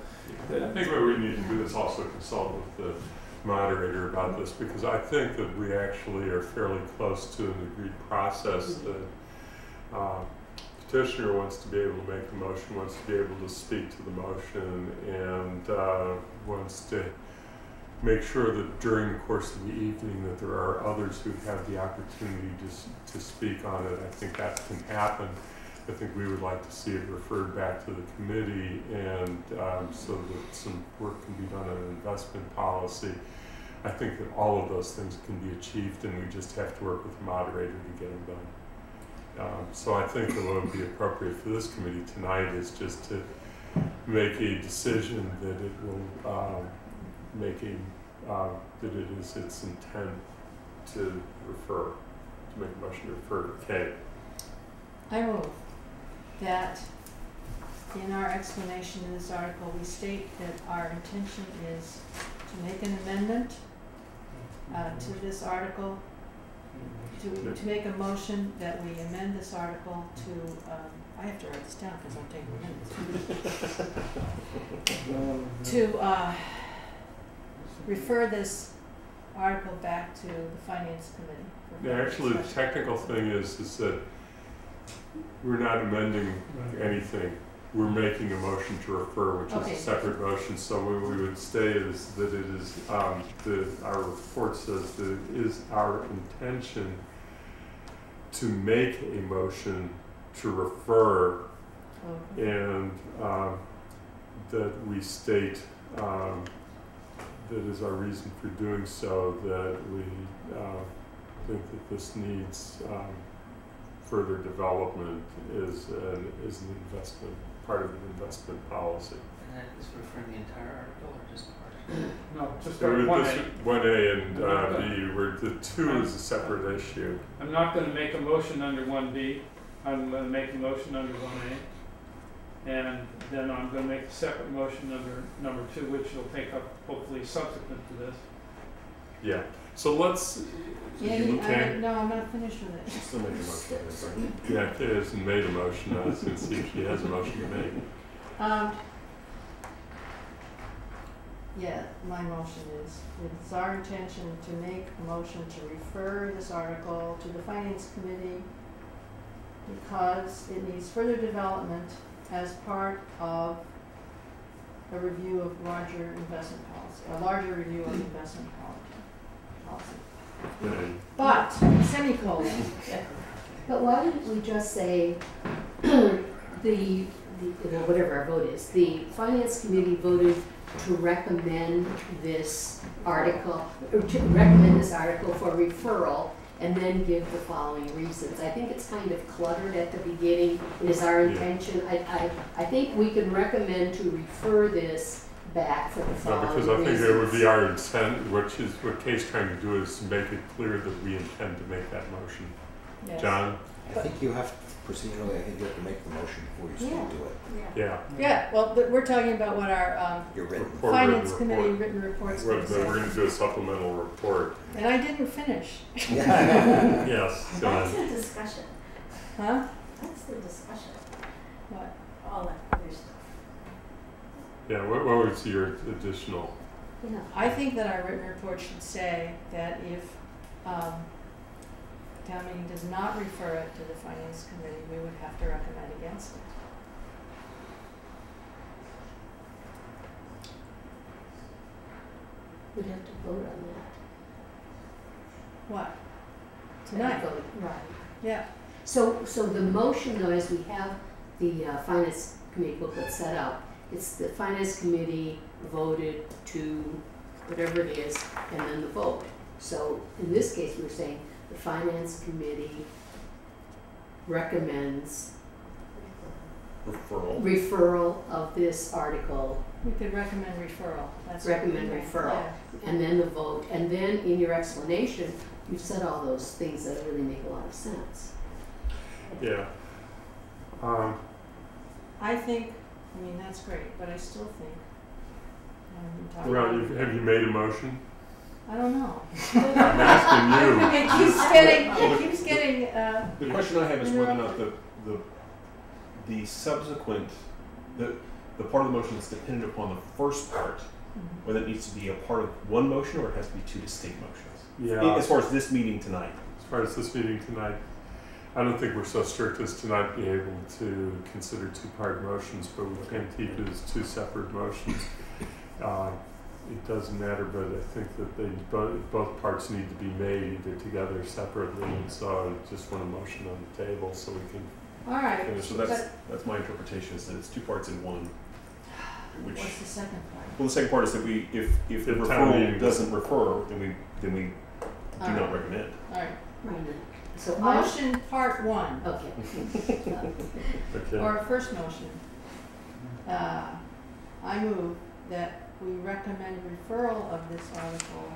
I think what we need to do is also consult with the moderator about this, because I think that we actually are fairly close to an agreed process. That petitioner wants to be able to make the motion, wants to be able to speak to the motion, and wants to make sure that during the course of the evening that there are others who have the opportunity to speak on it. I think that can happen. I think we would like to see it referred back to the committee, and so that some work can be done on an investment policy. I think that all of those things can be achieved, and we just have to work with the moderator to get them done. So I think that what would be appropriate for this committee tonight is just to make a decision that it will that it is its intent to refer, to make a motion to refer. Okay. I move that in our explanation in this article, we state that our intention is to make an amendment to this article, to make a motion that we amend this article to, I have to write this down because I'm taking minutes, to refer this article back to the finance committee. Yeah, actually, the technical thing is that we're not amending anything. We're making a motion to refer, which is a separate motion. So what we would say is that it is, our report says that it is our intention to make a motion to refer, and that we state that is our reason for doing so, that we think that this needs further development is an investment, part of an investment policy. And that is referring the entire article or just part? No, just So 1A. 1A and B, where the 2 is a separate issue. I'm not going to make a motion under 1B. I'm going to make a motion under 1A. And then I'm going to make a separate motion under number 2, which will take up hopefully subsequent to this. Yeah. So let's. No, I'm not finished with it. Still make a motion. Yeah, Kate hasn't made a motion. I was going to see if she has a motion to make. Yeah, my motion is, it's our intention to make a motion to refer this article to the finance committee because it needs further development as part of a review of larger investment policy, a larger review of investment policy. But, semicolon. But why didn't we just say whatever our vote is, the finance committee voted to recommend this article, or to recommend this article for referral, and then give the following reasons. I think it's kind of cluttered at the beginning. It is our intention. I think we can recommend to refer this back for the following reasons. Because I think it would be our intent, which is what Kate's trying to do, is to make it clear that we intend to make that motion. Yes. John? I think you have, procedurally, I think you have to make the motion before you still do it. Yeah. Yeah, well, we're talking about what our Your written. finance committee written report's going to We're say. going to do a supplemental report. And I didn't finish. Yes, go That's on. the discussion. Huh? That's the discussion. What? All that other stuff. Yeah, what was your additional? Yeah. I think that our written report should say that if town meeting does not refer it to the finance committee, we would have to recommend against it. We'd have to vote on What? that. Tonight? Vote, right. Yeah. So the motion though, as we have the finance committee booklet set up, it's the finance committee voted to whatever it is, and then the vote. So in this case, we're saying the finance committee recommends referral of this article, We could recommend referral, that's. recommend yeah, referral, yeah. and then the vote. And then in your explanation, you've said all those things that really make a lot of sense. Yeah. I think, I mean, that's great, but I still think, we're talking Well, about- have you made a motion? I don't know. I'm asking It keeps getting, The question I have is whether or not the subsequent, the part of the motion that's dependent upon the first part, whether it needs to be a part of one motion or it has to be two distinct motions. Yeah. As far as this meeting tonight. As far as this meeting tonight, I don't think we're so strict as to not be able to consider two-part motions, but we can keep it as two separate motions. It doesn't matter, but I think that they both parts need to be made either together or separately, and so I just want a motion on the table so we can all right, finish. So that's my interpretation, is that it's two parts in one. Which, what's the second part? well, the second part is that if the If town meeting referral doesn't refer, then we do All not right. recommend. All right, Right. So motion part one, Okay. Okay. or first motion. I move that we recommend referral of this article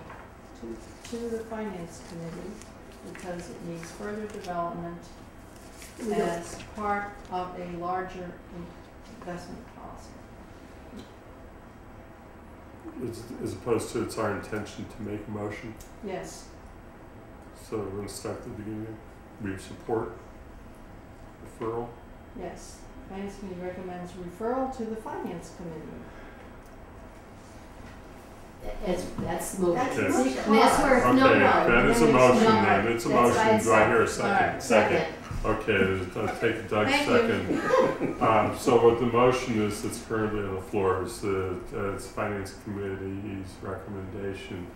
to the finance committee because it needs further development We don't- as part of a larger investment policy. As opposed to it's our intention to make a motion, Yes, so we're going to start at the beginning. We support referral. yes. Finance committee recommends referral to the finance committee. That's the motion. That's Okay. the motion. And that's where, Okay, no, that is a no, motion no, then, it's a that's motion, why it's do I hear a second. Alright. second? Second. Okay, I'll take Doug's Thank you. second. So what the motion is that's currently on the floor is it's Finance Committee's recommendation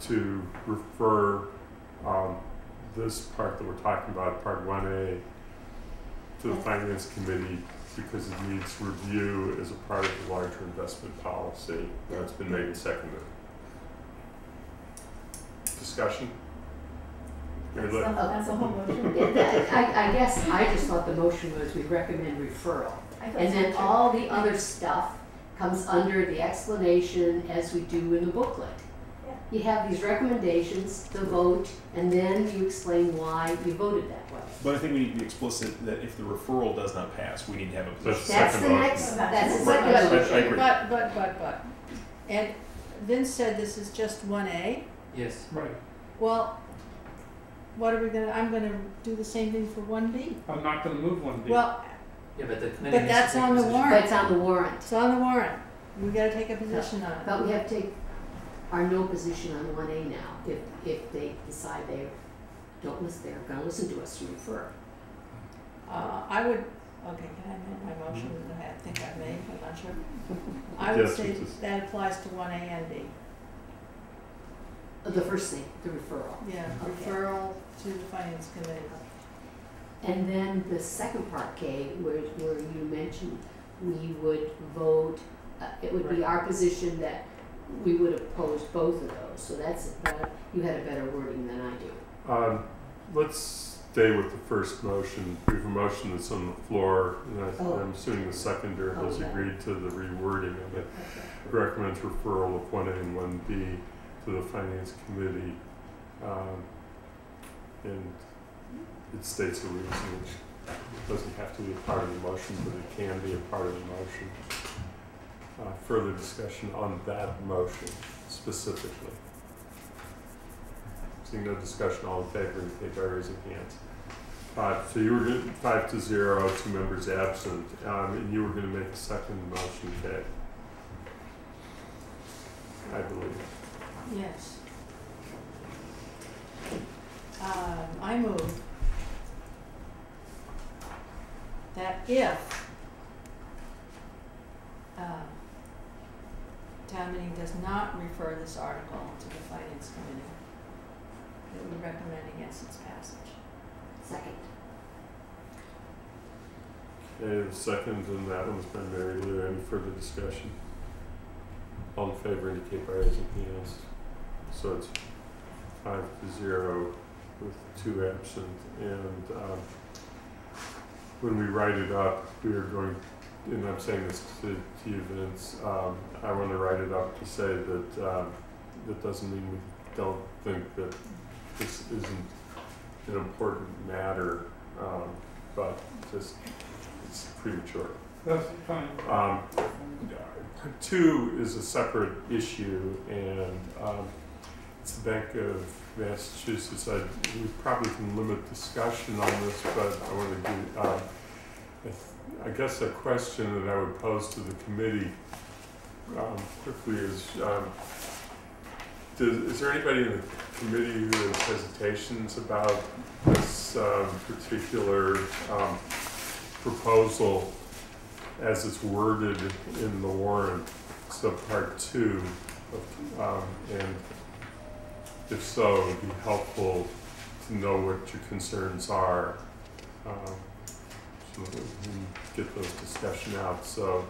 to refer this part that we're talking about, Part 1A, to the Finance Committee because it needs review as a part of the larger investment policy. That's been made and seconded. Discussion? That's the whole motion. I guess I just thought the motion was we recommend referral. And then all the other stuff comes under the explanation as we do in the booklet. Yeah. You have these recommendations, the vote, and then you explain why you voted that way. But I think we need to be explicit that if the referral does not pass, we need to have a That's position. That's second the motion. next, that's the Right, second I motion. agree. But. And Vince said this is just 1A. Yes. Right. Well, what are we gonna, I'm gonna do the same thing for 1B. I'm not gonna move one B. Well, Yeah, but the committee but needs to that's take on the position. warrant. But it's on the warrant. It's on the warrant. We gotta take a position on it. But we have to take our no position on 1A now, if they decide they're gonna listen to us to refer. I would, okay, can I make my motion that I think I've made, I'm not sure. I would Yes, say it is. that applies to 1A and B. The first thing, the referral. Yeah, Okay. referral to the finance committee. And then the second part, Kay, where you mentioned we would vote, it would be our position that we would oppose both of those. So that's, you had a better wording than I do. Let's stay with the first motion. We have a motion that's on the floor, and Oh. I'm assuming the seconder has yeah. agreed to the rewording of it. Okay. Recommends referral of 1A and 1B to the Finance Committee. And it states a reason. It doesn't have to be a part of the motion, but it can be a part of the motion. Further discussion on that motion specifically. Seeing no discussion, all in favor indicate by raising hands. So you were good, 5-0, 2 members absent, and you were going to make a second motion, Kay, I believe. Yes. I move that if town meeting does not refer this article to the finance committee, that we recommend against its passage. Second. Okay, the second, and that one's by Mary Lou. Any further discussion? All in favor indicate by raising hands. So it's 5-0 with 2 absent. And when we write it up, we are going, and I'm saying this to you, Vince, I want to write it up to say that that doesn't mean we don't think that this isn't an important matter, but just it's premature. That's fine. 2 is a separate issue, and it's the Bank of Massachusetts. We probably can limit discussion on this, but I want to do, I guess a question that I would pose to the committee quickly is, is there anybody in the committee who has hesitations about this particular proposal as it's worded in the warrant, subpart 2, and if so, it'd be helpful to know what your concerns are, so that we can get those discussion out. So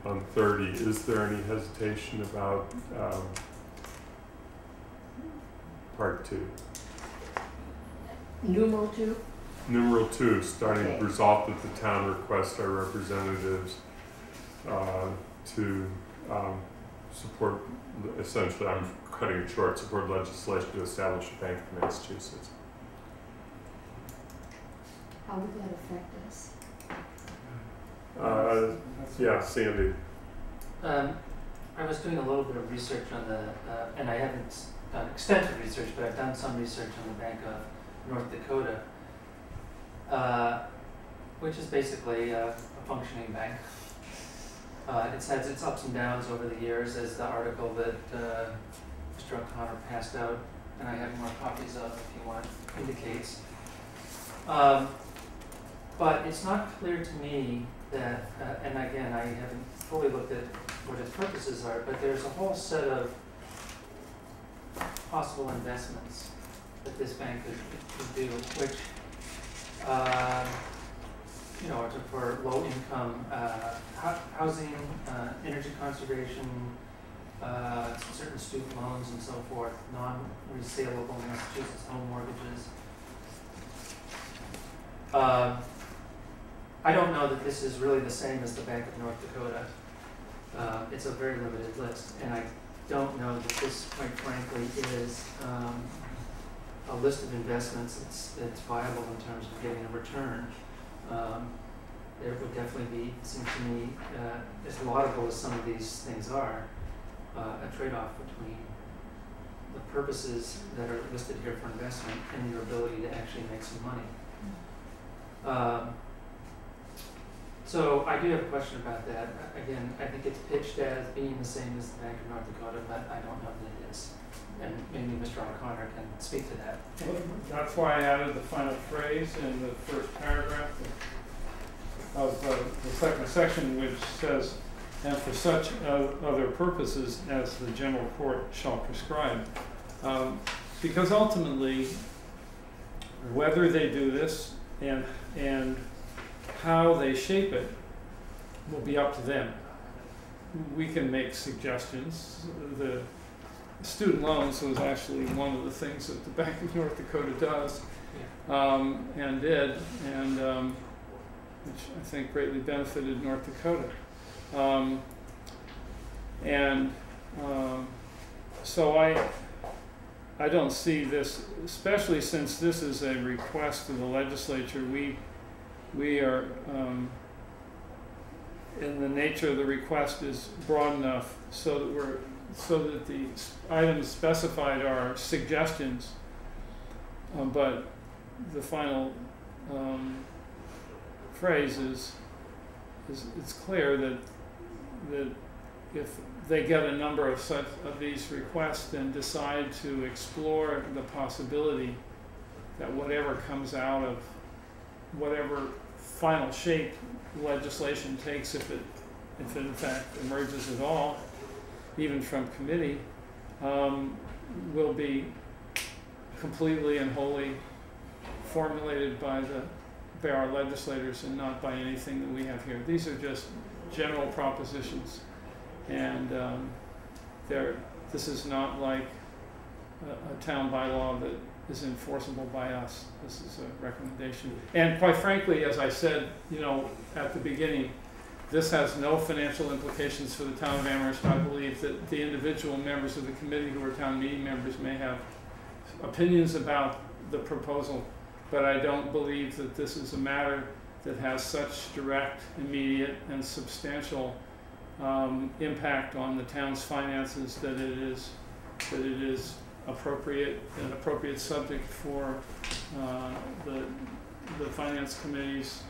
on 30, is there any hesitation about part 2? Numeral 2? Numeral 2, starting Okay. resolved that the town request our representatives to support, essentially, I'm cutting it short, support legislation to establish a Bank of Massachusetts. How would that affect us? Yeah, Sandy. I was doing a little bit of research on the, and I haven't done extensive research, but I've done some research on the Bank of North Dakota, which is basically a functioning bank. It's had its ups and downs over the years, as the article that Mr. O'Connor passed out, and I have more copies of if you want, indicates. But it's not clear to me that, and again, I haven't fully looked at what its purposes are, but there's a whole set of possible investments that this bank could do, which, you know, for low income housing, energy conservation, certain student loans and so forth, non-resaleable Massachusetts home mortgages. I don't know that this is really the same as the Bank of North Dakota. It's a very limited list, and I don't know that this, quite frankly, is a list of investments that's viable in terms of getting a return. There would definitely be, it seems to me, as laudable as some of these things are, a trade-off between the purposes that are listed here for investment and your ability to actually make some money. So I do have a question about that. Again, I think it's pitched as being the same as the Bank of North Dakota, but I don't know that it is. And maybe Mr. O'Connor can speak to that. Well, that's why I added the final phrase in the first paragraph of the second section, which says, and for such other purposes as the general court shall prescribe. Because ultimately, whether they do this and how they shape it will be up to them. We can make suggestions. The student loans was actually one of the things that the Bank of North Dakota does, and did, and which I think greatly benefited North Dakota. So I don't see this, especially since this is a request to the legislature. We are, in the nature of the request is broad enough so that the items specified are suggestions, but the final phrase is it's clear that if they get a number of these requests and decide to explore the possibility that whatever comes out of whatever final shape legislation takes, if it in fact emerges at all, even from committee, will be completely and wholly formulated by our legislators and not by anything that we have here. These are just general propositions, and this is not like a town bylaw that is enforceable by us. This is a recommendation. And quite frankly, as I said, at the beginning, this has no financial implications for the town of Amherst. I believe that the individual members of the committee who are town meeting members may have opinions about the proposal, but I don't believe that this is a matter that has such direct, immediate, and substantial impact on the town's finances that it is an appropriate subject for the finance committee's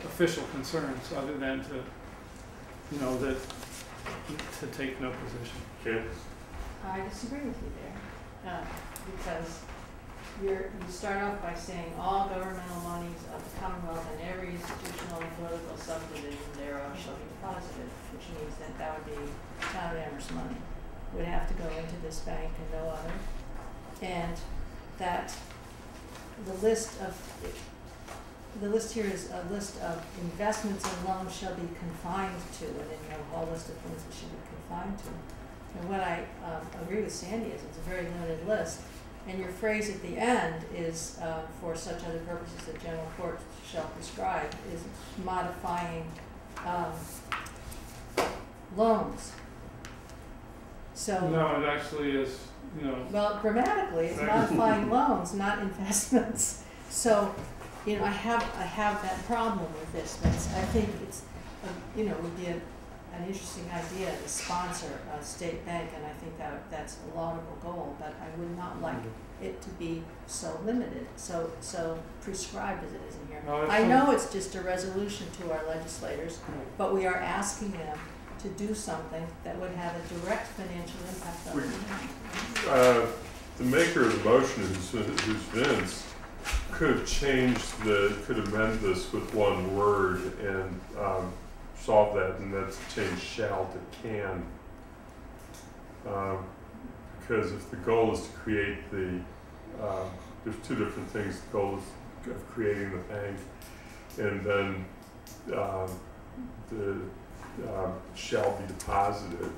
official concerns, other than to take no position. Okay. I disagree with you there, because you start off by saying all governmental monies of the Commonwealth and every institutional and political subdivision thereof shall be deposited, which means that would be town of Amherst money, would have to go into this bank and no other, and that the list here is a list of investments and loans shall be confined to, and then you have a whole list of things that should be confined to. And what I agree with Sandy is it's a very limited list, and your phrase at the end is for such other purposes that general court shall prescribe is modifying loans. So no, it actually is, well, grammatically, it's modifying loans, not investments. So, I have that problem with this. I think it's, would be an interesting idea to sponsor a state bank, and I think that's a laudable goal. But I would not like it to be so limited, so prescribed as it is in here. No, I know it's just a resolution to our legislators, but we are asking them to do something that would have a direct financial impact on them. The maker of the motion, who's Vince, could amend this with one word and solve that, and that's change shall to can. Because if the goal is to create there's two different things. The goal is of creating the bank, and then the shall be deposited,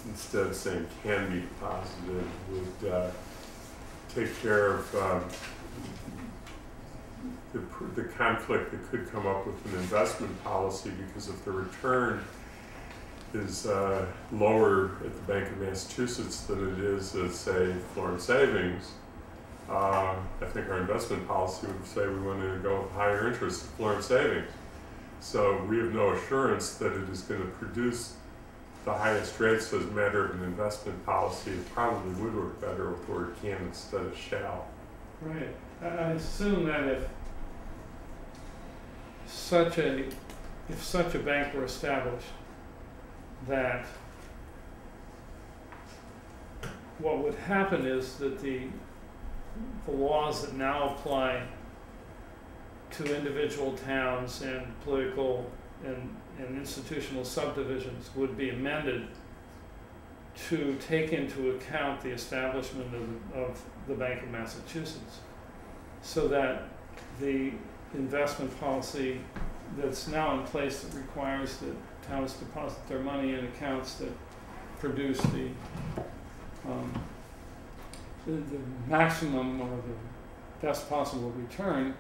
instead of saying can be deposited, would take care of the conflict that could come up with an investment policy, because if the return is lower at the Bank of Massachusetts than it is at, say, Florence Savings, I think our investment policy would say we want to go with higher interest at Florence Savings. So we have no assurance that it is going to produce the highest rates. So as a matter of an investment policy, it probably would work better with the word can instead of shall. Right. I assume that if such a bank were established, that what would happen is that the laws that now apply to individual towns and political and institutional subdivisions would be amended to take into account the establishment of the Bank of Massachusetts, so that the investment policy that's now in place that requires that towns deposit their money in accounts that produce the maximum or the best possible return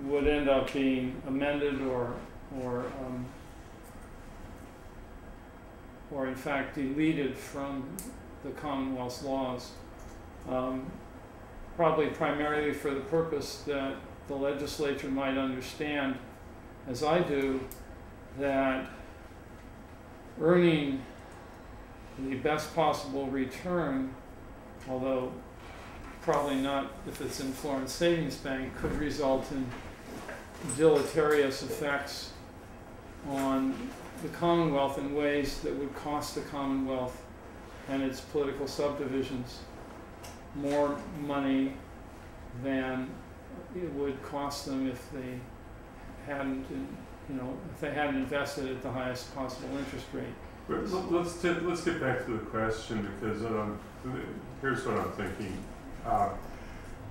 would end up being amended or in fact deleted from the Commonwealth's laws, probably primarily for the purpose that the legislature might understand, as I do, that earning the best possible return, although probably not if it's in Florence Savings Bank, could result in deleterious effects on the Commonwealth in ways that would cost the Commonwealth and its political subdivisions more money than it would cost them if they hadn't, if they hadn't invested at the highest possible interest rate. But let's get back to the question, because here's what I'm thinking.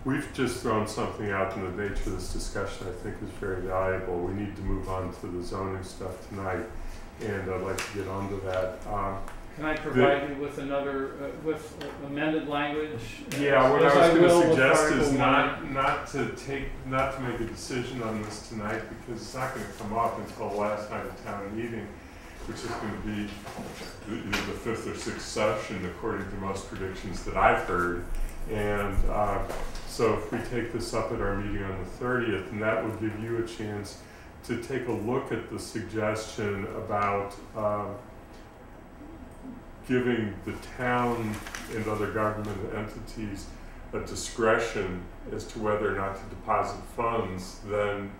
We've just thrown something out, and the nature of this discussion I think is very valuable. We need to move on to the zoning stuff tonight, and I'd like to get onto that. Can I provide you with another, with amended language? Yeah, what I was going to suggest is Article not to make a decision on this tonight, because it's not going to come up until the last night of town meeting, which is going to be the fifth or sixth session, according to most predictions that I've heard. And so if we take this up at our meeting on the 30th, and that would give you a chance to take a look at the suggestion about giving the town and other government entities a discretion as to whether or not to deposit funds,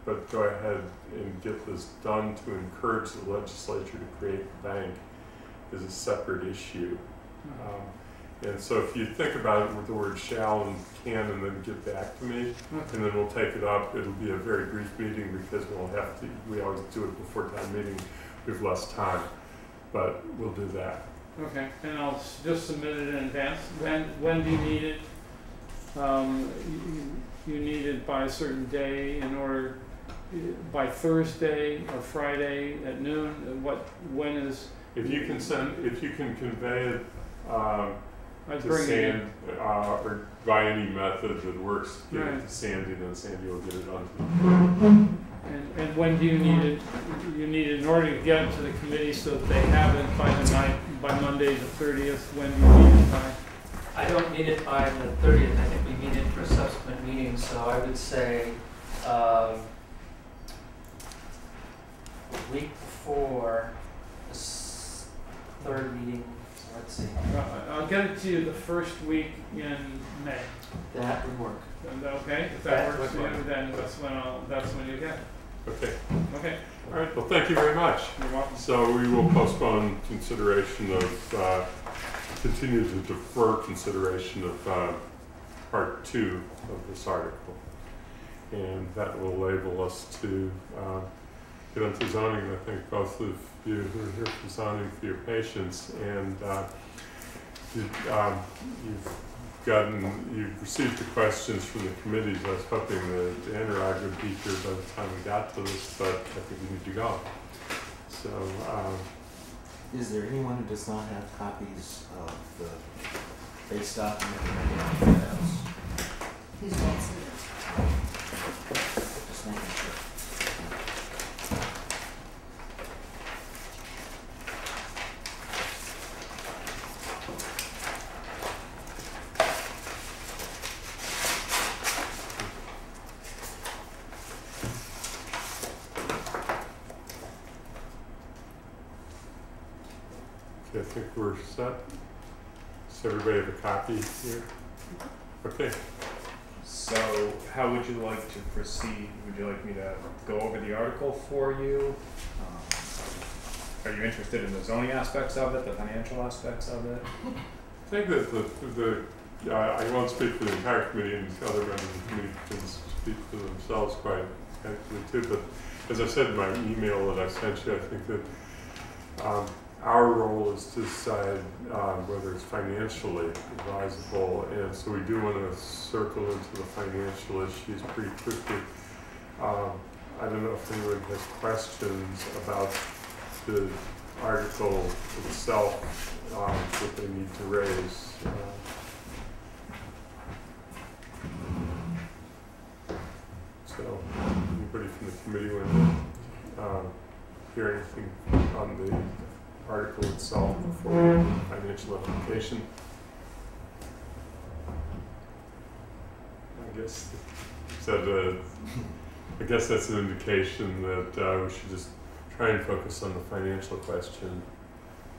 but go ahead and get this done to encourage the legislature to create the bank is a separate issue. And so if you think about it with the word shall and can, and then get back to me, and then we'll take it up. It'll be a very brief meeting, because we always do it before town meeting. We have less time, but we'll do that. Okay, and I'll just submit it in advance. When do you need it? You need it by a certain day in order, by Thursday or Friday at noon? When is? If you can convey it I'd to bring it in. or by any method that works, give Right. it to Sandy, then Sandy will get it on. And when do you need it? You need it in order to get it to the committee so that they have it by Monday the 30th. When do you need it by? I don't need it by the 30th. I think we need it for a subsequent meeting, so I would say a week before the third meeting. So let's see. I'll get it to you the first week in May. That would work. Is that okay? If That that works would for you, work. then that's when you get it. Okay. Okay. All right. Well, thank you very much. You're welcome. So we will postpone consideration of, continue to defer consideration of part 2 of this article. And that will enable us to get into zoning. I thank both of you who are here for zoning for your patience. And you've received the questions from the committees. I was hoping that Anurag would be here by the time we got to this, but I think we need to go. So, Is there anyone who does not have copies of the base document? Who's wants it? Just making sure. I think we're set. Does everybody have a copy here? Okay. So how would you like to proceed? Would you like me to go over the article for you? Are you interested in the zoning aspects of it, the financial aspects of it? I think that I won't speak for the entire committee, and other members of the committee can speak for themselves quite actively too, but as I said in my email that I sent you, I think that our role is to decide whether it's financially advisable, and so we do want to circle into the financial issues pretty quickly. I don't know if anyone has questions about the article itself that they need to raise. So, anybody from the committee want to hear anything on the article itself before financial implication? I guess that's an indication that we should just try and focus on the financial question.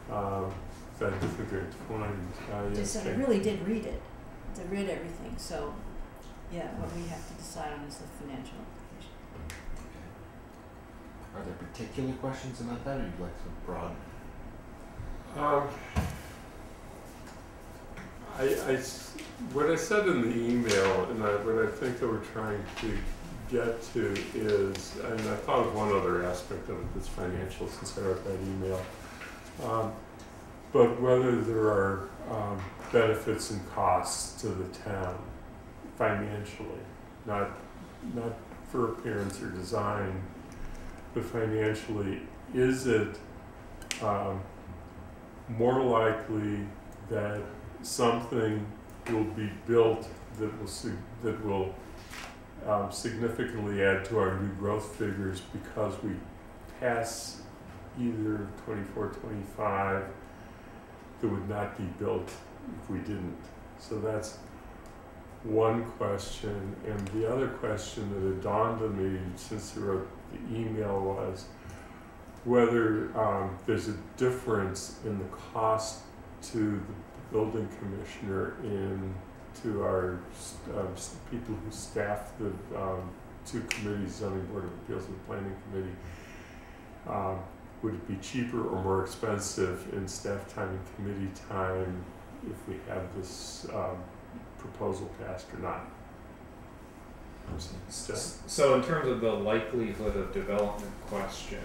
That's a great point. Just said I really did read it. I read everything, so yeah, what we have to decide on is the financial implication. Are there particular questions about that, or you'd like to broaden? what I said in the email, and what I think that we're trying to get to is, and I thought of one other aspect of it that's financial since I wrote that email, but whether there are benefits and costs to the town financially, not for appearance or design, but financially, is it more likely that something will be built that will significantly add to our new growth figures because we pass either 24, 25 that would not be built if we didn't? So that's one question. And the other question that had dawned on me since I wrote the email was whether there's a difference in the cost to the building commissioner and to our people who staff the two committees, zoning board of appeals and planning committee. Would it be cheaper or more expensive in staff time and committee time if we have this proposal passed or not? So in terms of the likelihood of development question,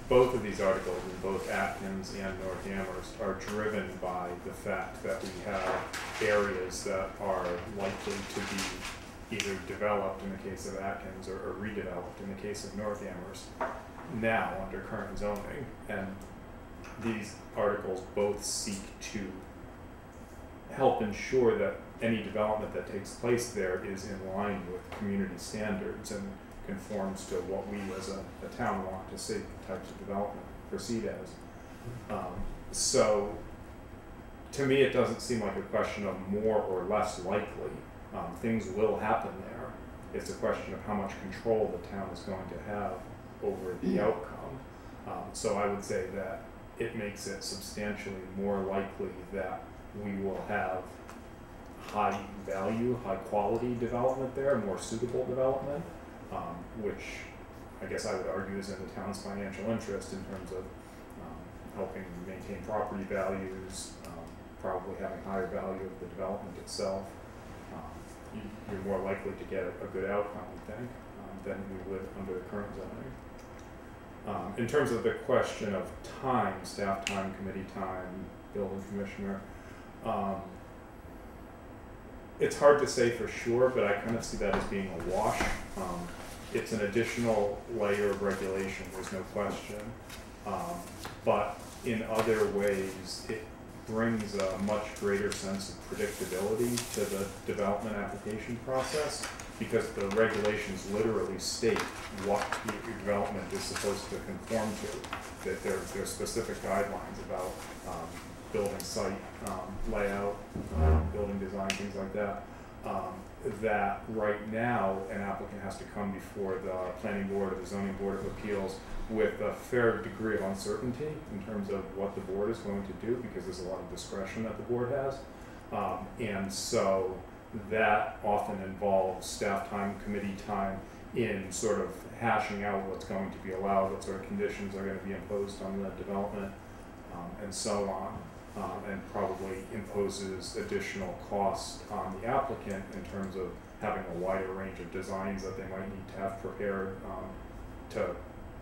both of these articles in both Atkins and North Amherst are driven by the fact that we have areas that are likely to be either developed in the case of Atkins or redeveloped in the case of North Amherst now under current zoning. And these articles both seek to help ensure that any development that takes place there is in line with community standards and conforms to what we as a town want to see types of development proceed as. So to me, it doesn't seem like a question of more or less likely. Things will happen there. It's a question of how much control the town is going to have over the outcome. So I would say that it makes it substantially more likely that we will have high value, high quality development there, more suitable development, which I guess I would argue is in the town's financial interest in terms of helping maintain property values, probably having higher value of the development itself. You're more likely to get a good outcome, I think, than we would under the current zoning. In terms of the question of time, staff time, committee time, building commissioner, it's hard to say for sure, but I kind of see that as being a wash. It's an additional layer of regulation, there's no question. But in other ways, it brings a much greater sense of predictability to the development application process, because the regulations literally state what your development is supposed to conform to. That there's specific guidelines about building site layout, building design, things like that. That right now an applicant has to come before the planning board or the zoning board of appeals with a fair degree of uncertainty in terms of what the board is going to do, because there's a lot of discretion that the board has. And so that often involves staff time, committee time in sort of hashing out what's going to be allowed, what sort of conditions are going to be imposed on the development, and so on. And probably imposes additional cost on the applicant in terms of having a wider range of designs that they might need to have prepared to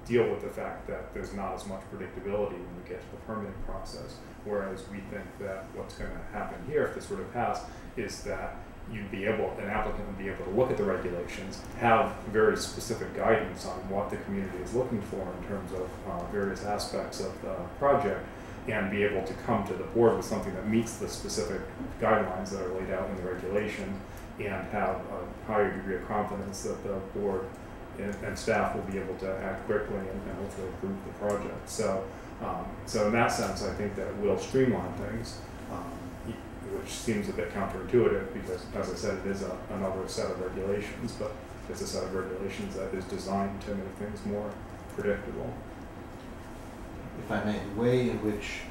deal with the fact that there's not as much predictability when we get to the permitting process. Whereas we think that what's going to happen here, if this were to pass, is that an applicant would be able to look at the regulations, have very specific guidance on what the community is looking for in terms of various aspects of the project, and be able to come to the board with something that meets the specific guidelines that are laid out in the regulation, and have a higher degree of confidence that the board and staff will be able to act quickly and hopefully approve the project. So in that sense, I think that it will streamline things, which seems a bit counterintuitive because, as I said, it is another set of regulations, but it's a set of regulations that is designed to make things more predictable. If I may, the way in which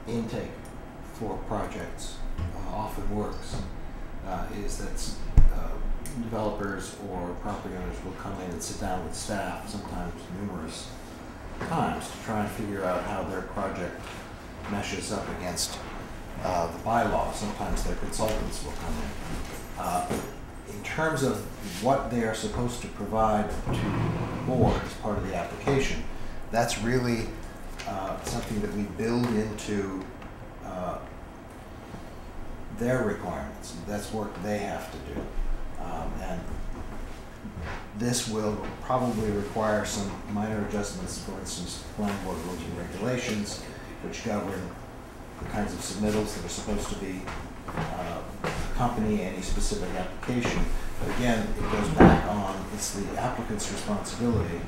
intake for projects often works is that developers or property owners will come in and sit down with staff, sometimes numerous times, to try and figure out how their project meshes up against the bylaw. Sometimes their consultants will come in. In terms of what they are supposed to provide to the board as part of the application, that's really something that we build into their requirements. That's work they have to do. And this will probably require some minor adjustments, for instance, planning board rules and regulations, which govern the kinds of submittals that are supposed to be accompany any specific application. But again, it goes back on, it's the applicant's responsibility.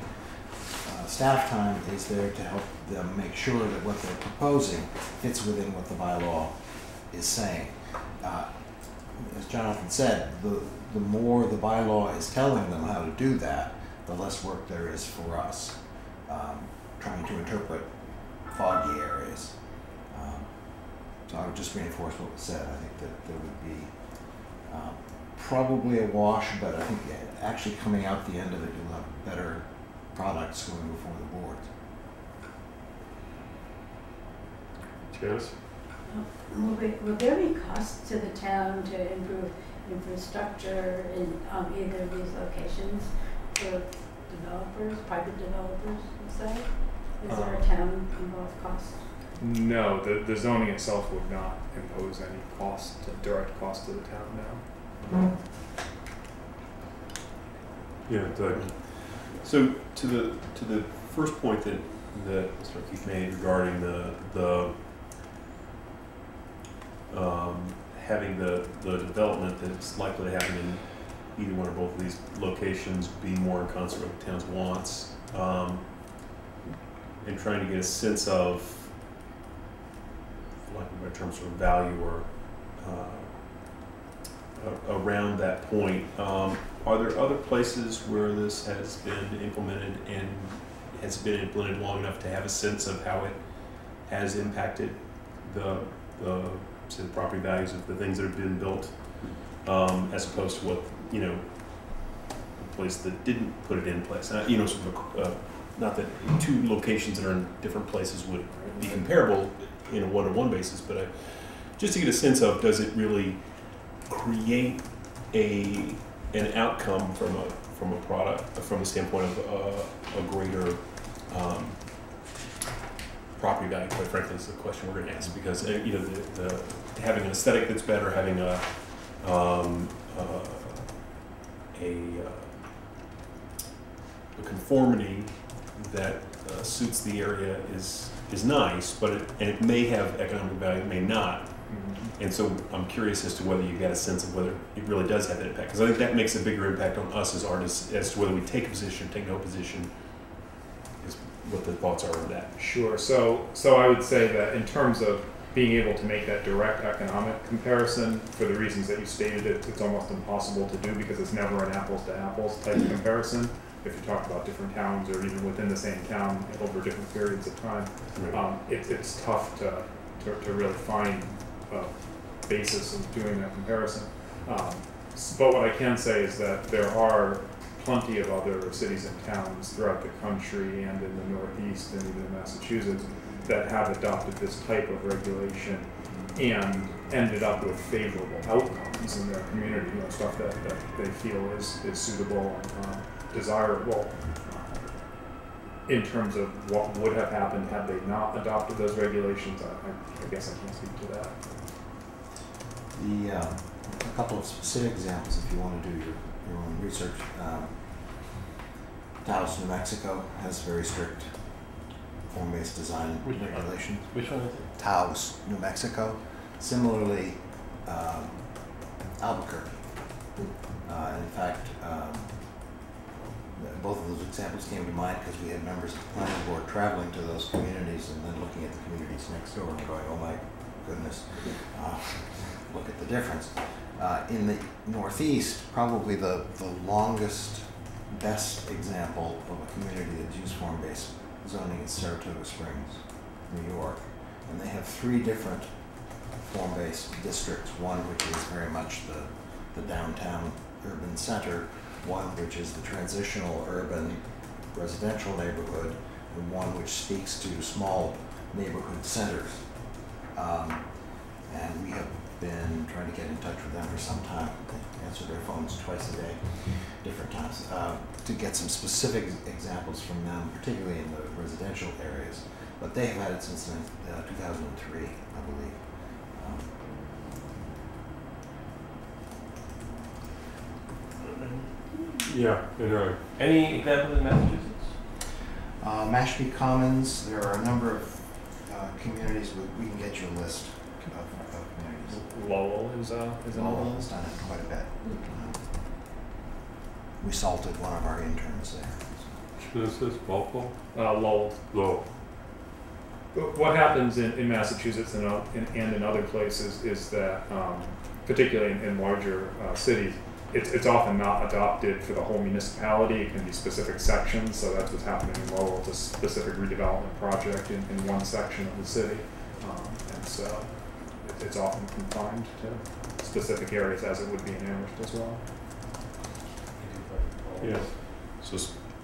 Staff time is there to help them make sure that what they're proposing fits within what the bylaw is saying. As Jonathan said, the more the bylaw is telling them how to do that, the less work there is for us trying to interpret foggy areas. So I would just reinforce what was said. I think that there would be probably a wash, but I think actually coming out the end of it, you'll have better products going before the board. Janice? Will there be costs to the town to improve infrastructure in either of these locations for developers, private developers, let's say? Is there a town involved cost? No, the zoning itself would not impose any cost, direct cost to the town now. Yeah, Doug. So to the first point that Mr. Keith made regarding the having the development that's likely to happen in either one or both of these locations be more in concert with the town's wants, and trying to get a sense of, for lack of a better term, sort of value or around that point. Are there other places where this has been implemented and has been implemented long enough to have a sense of how it has impacted the property values of the things that have been built, as opposed to what, a place that didn't put it in place? Sort of not that two locations that are in different places would be comparable in a one-to-one basis, but just to get a sense of, does it really create an outcome from a product, from the standpoint of a greater property value? Quite frankly, is the question we're going to ask, because the having an aesthetic that's better, having a conformity that suits the area is nice, but it may have economic value, it may not. And so I'm curious as to whether you get a sense of whether it really does have that impact, because I think that makes a bigger impact on us as artists as to whether we take a position or take no position, is what the thoughts are on that. Sure. So I would say that in terms of being able to make that direct economic comparison, for the reasons that you stated, it's almost impossible to do, because it's never an apples to apples type of comparison. If you talk about different towns or even within the same town over different periods of time, it's tough to really find a basis of doing that comparison. But what I can say is that there are plenty of other cities and towns throughout the country and in the Northeast and even in Massachusetts that have adopted this type of regulation and ended up with favorable outcomes in their community, stuff that they feel is suitable and desirable. In terms of what would have happened had they not adopted those regulations, I guess I can't speak to that. A couple of specific examples, if you want to do your own research. Taos, New Mexico has very strict form-based design regulations. Which one is it? Taos, New Mexico. Similarly, Albuquerque. In fact, both of those examples came to mind because we had members of the planning board traveling to those communities and then looking at the communities next door and going, oh my goodness, look at the difference. In the Northeast, probably the longest, best example of a community that's used form-based zoning is Saratoga Springs, New York. And they have 3 different form-based districts, one which is very much the downtown urban center, one which is the transitional urban residential neighborhood, and one which speaks to small neighborhood centers. and we have been trying to get in touch with them for some time. They answer their phones twice a day, different times, to get some specific examples from them, particularly in the residential areas. But they have had it since 2003, I believe. Yeah, and Any examples in Massachusetts? Mashpee Commons, there are a number of communities, we can get you a list of communities. Lowell is another Lowell one. has done it quite a bit. We salted one of our interns there. which is this, Walpole? Lowell. Low. What happens in Massachusetts and in other places is that, particularly in larger cities, it's often not adopted for the whole municipality. It can be specific sections, so that's what's happening in Lowell. It's a specific redevelopment project in one section of the city, and so it's often confined to specific areas, as it would be in Amherst as well. Yes. So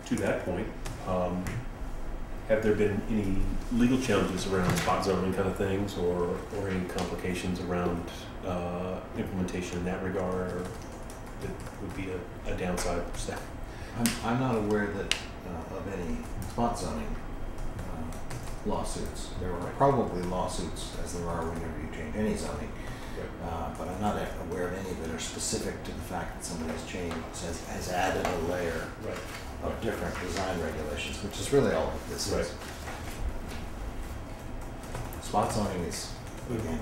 to that point, have there been any legal challenges around spot zoning kind of things, or any complications around implementation in that regard, or that would be a downside step? I'm not aware that of any spot zoning lawsuits. There are probably lawsuits, as there are whenever you change any zoning, but I'm not aware of any that are specific to the fact that somebody has added a layer of different design regulations, which is really all of this is. Spot zoning is, again,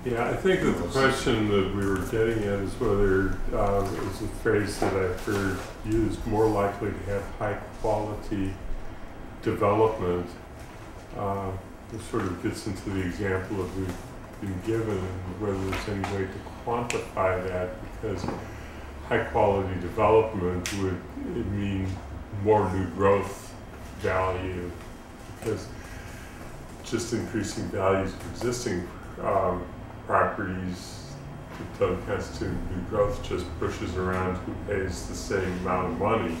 Yeah, I think that the question that we were getting at is whether is a phrase that I've heard used, more likely to have high quality development. It sort of gets into the example that we've been given, and whether there's any way to quantify that, because high quality development would mean more new growth value, because just increasing values of existing properties that don't constitute new growth just pushes around who pays the same amount of money.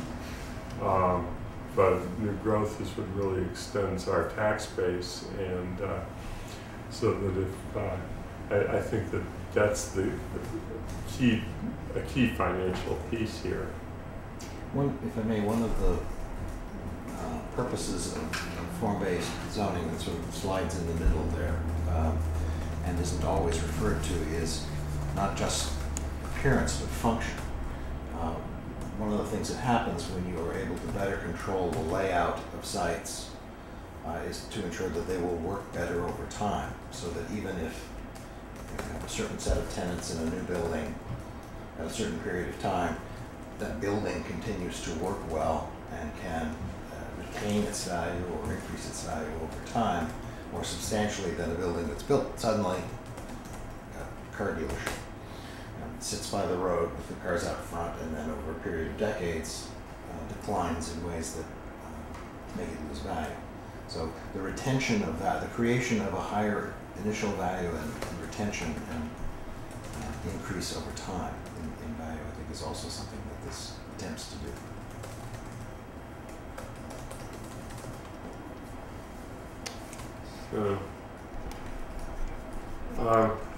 But new growth is what really extends our tax base, and so that if I think that that's the key financial piece here. If I may, one of the purposes of form-based zoning that sort of slides in the middle there and isn't always referred to is not just appearance but function. One of the things that happens when you are able to better control the layout of sites is to ensure that they will work better over time, so that even if you have a certain set of tenants in a new building at a certain period of time, that building continues to work well and can retain its value or increase its value over time more substantially than a building that's built suddenly, a car dealership. Sits by the road with the cars out front, and then over a period of decades declines in ways that make it lose value. So the retention of that, the creation of a higher initial value and retention and increase over time in value, I think, is also something that this attempts to do.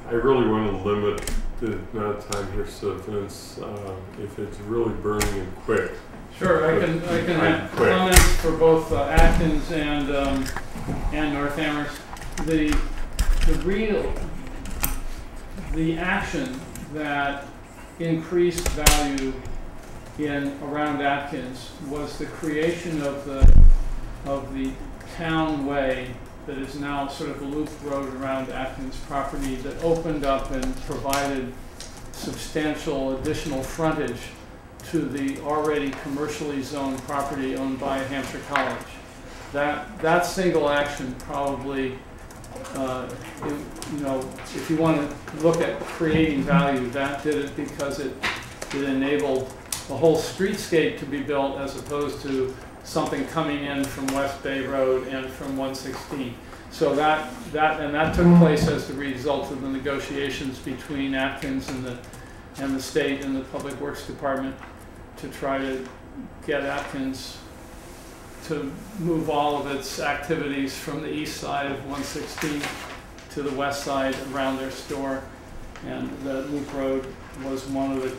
I really want to limit the amount of time here, so if it's really burning and quick. Sure, I can have comments for both Atkins and North Amherst. The action that increased value around Atkins was the creation of the town way that is now sort of a loop road around Atkins property that opened up and provided substantial additional frontage to the already commercially zoned property owned by Hampshire College. That single action probably, if you want to look at creating value, that did it because it enabled a whole streetscape to be built as opposed to something coming in from West Bay Road and from 116. So that took place as the result of the negotiations between Atkins and the state and the Public Works Department to try to get Atkins to move all of its activities from the east side of 116 to the west side around their store, and the loop road was one of the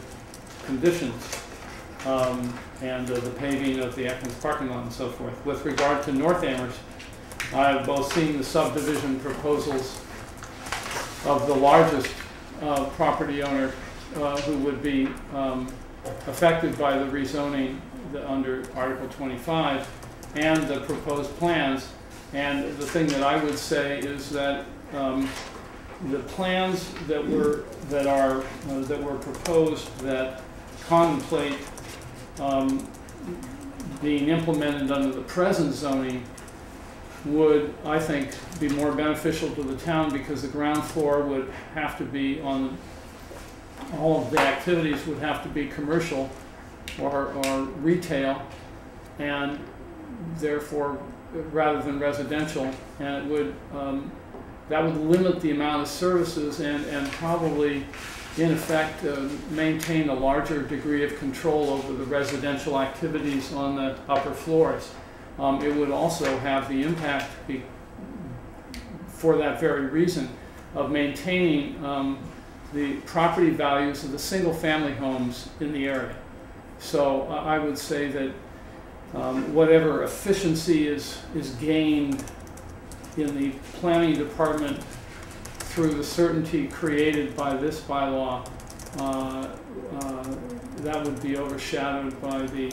conditions, and the paving of the Atkins parking lot and so forth. With regard to North Amherst, I've both seen the subdivision proposals of the largest property owner who would be affected by the rezoning under Article 25, and the proposed plans. And the thing that I would say is that the plans that were proposed that contemplate being implemented under the present zoning would, I think, be more beneficial to the town, because the ground floor would have to be on, all of the activities would have to be commercial or retail, and therefore rather than residential, and it would that would limit the amount of services and probably in effect maintain a larger degree of control over the residential activities on the upper floors. It would also have the impact, for that very reason, of maintaining the property values of the single-family homes in the area. So I would say that whatever efficiency is gained in the planning department through the certainty created by this bylaw, that would be overshadowed by the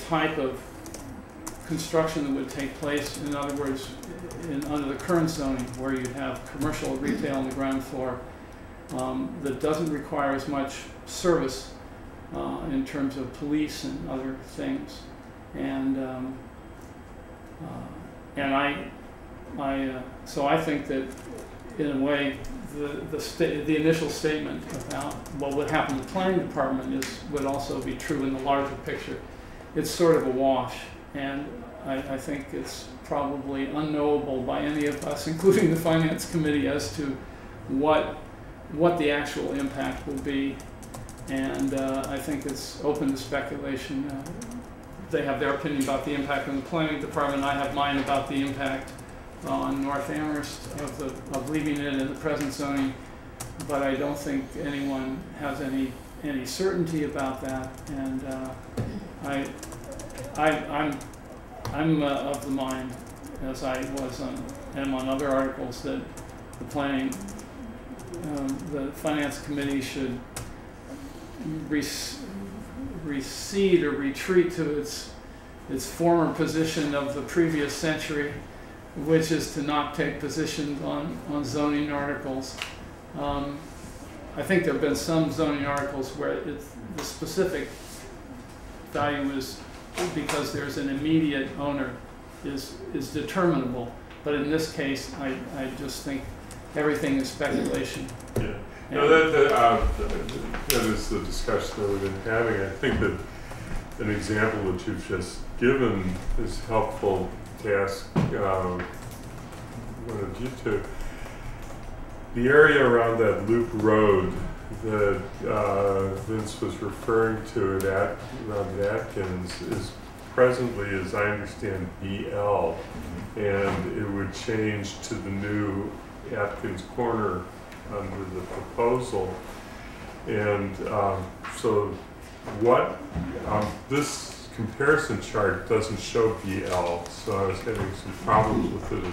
type of construction that would take place. In other words, under the current zoning, where you'd have commercial retail on the ground floor, that doesn't require as much service in terms of police and other things, and so I think that in a way the initial statement about what would happen to the planning department would also be true in the larger picture. It's sort of a wash, and I think it's probably unknowable by any of us, including the Finance Committee, as to what the actual impact will be, and I think it's open to speculation. They have their opinion about the impact on the planning department. I have mine about the impact on North Amherst of leaving it in the present zoning, but I don't think anyone has any certainty about that. And I'm of the mind, as I was am on other articles, that the Finance Committee should recede or retreat to its former position of the previous century, which is to not take positions on zoning articles. I think there have been some zoning articles where the specific value is because there's an immediate owner is determinable, but in this case I just think everything is speculation. Yeah. No, that is the discussion that we've been having. I think that an example that you've just given is helpful to ask one of you two. The area around that loop road that Vince was referring to around Atkins is presently, as I understand, BL, and it would change to the new Atkins Corner under the proposal. And so what this comparison chart doesn't show BL, so I was having some problems with it.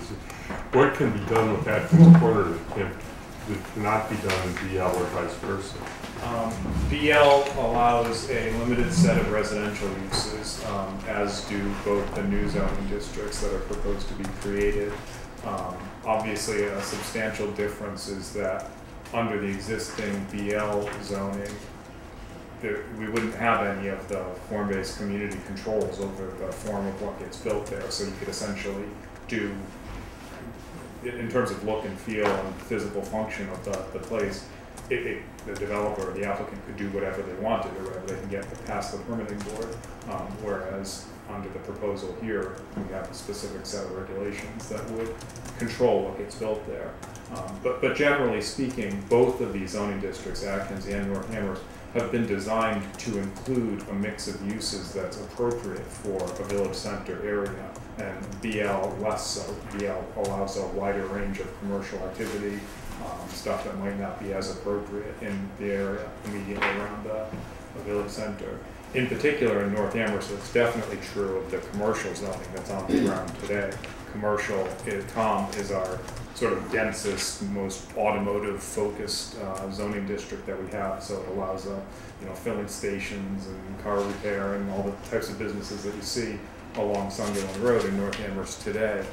What can be done with Atkins Corner that cannot be done in BL or vice versa? BL allows a limited set of residential uses, as do both the new zoning districts that are proposed to be created. Obviously, a substantial difference is that under the existing BL zoning, we wouldn't have any of the form-based community controls over the form of what gets built there. So you could essentially do, in terms of look and feel and physical function of the place, the developer or the applicant could do whatever they wanted or whatever they can get past the permitting board. Whereas under the proposal here, we have a specific set of regulations that would control what gets built there. But generally speaking, both of these zoning districts, Atkins and North Amherst, have been designed to include a mix of uses that's appropriate for a village center area, and BL less so. BL allows a wider range of commercial activity, stuff that might not be as appropriate in the area immediately around a village center. In particular, in North Amherst, it's definitely true of the commercial zoning that's on the ground today. Commercial, Tom, is our sort of densest, most automotive-focused zoning district that we have. So it allows, filling stations and car repair and all the types of businesses that you see along Sunderland Road in North Amherst today.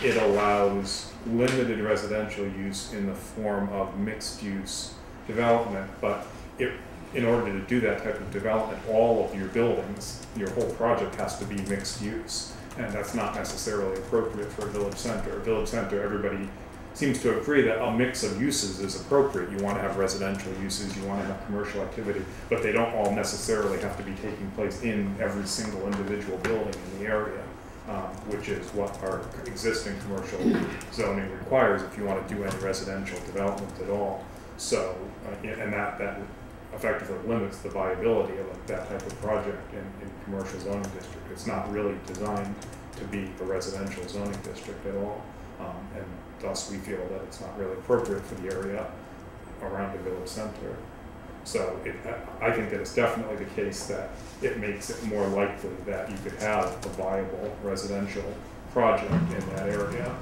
It allows limited residential use in the form of mixed-use development, but in order to do that type of development, all of your buildings, your whole project has to be mixed use. And that's not necessarily appropriate for a village center. A village center, everybody seems to agree that a mix of uses is appropriate. You want to have residential uses, you want to have commercial activity, but they don't all necessarily have to be taking place in every single individual building in the area, which is what our existing commercial zoning requires if you want to do any residential development at all. So, and that effectively limits the viability of that type of project in commercial zoning district. It's not really designed to be a residential zoning district at all, and thus we feel that it's not really appropriate for the area around the village center. So I think that it's definitely the case that it makes it more likely that you could have a viable residential project in that area.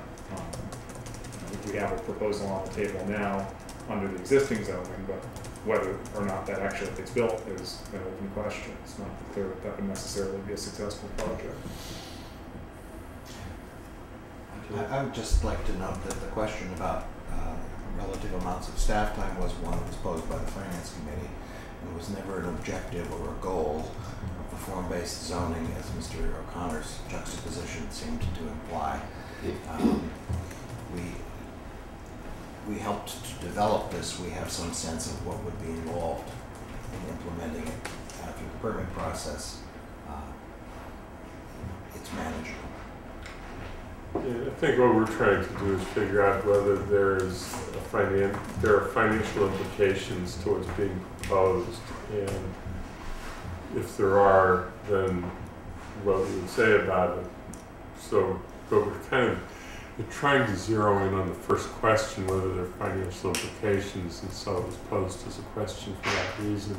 We have a proposal on the table now under the existing zoning, but whether or not that actually gets built is an open question. It's not clear that that would necessarily be a successful project. I would just like to note that the question about relative amounts of staff time was one that was posed by the Finance Committee, and was never an objective or a goal of the form-based zoning, as Mr. O'Connor's juxtaposition seemed to imply. We helped to develop this. We have some sense of what would be involved in implementing it after the permit process. It's manageable. Yeah, I think what we're trying to do is figure out whether there are financial implications to what's being proposed, and if there are, then what we would say about it. So, but we're kind of trying to zero in on the first question, whether there are financial implications, and so it was posed as a question for that reason.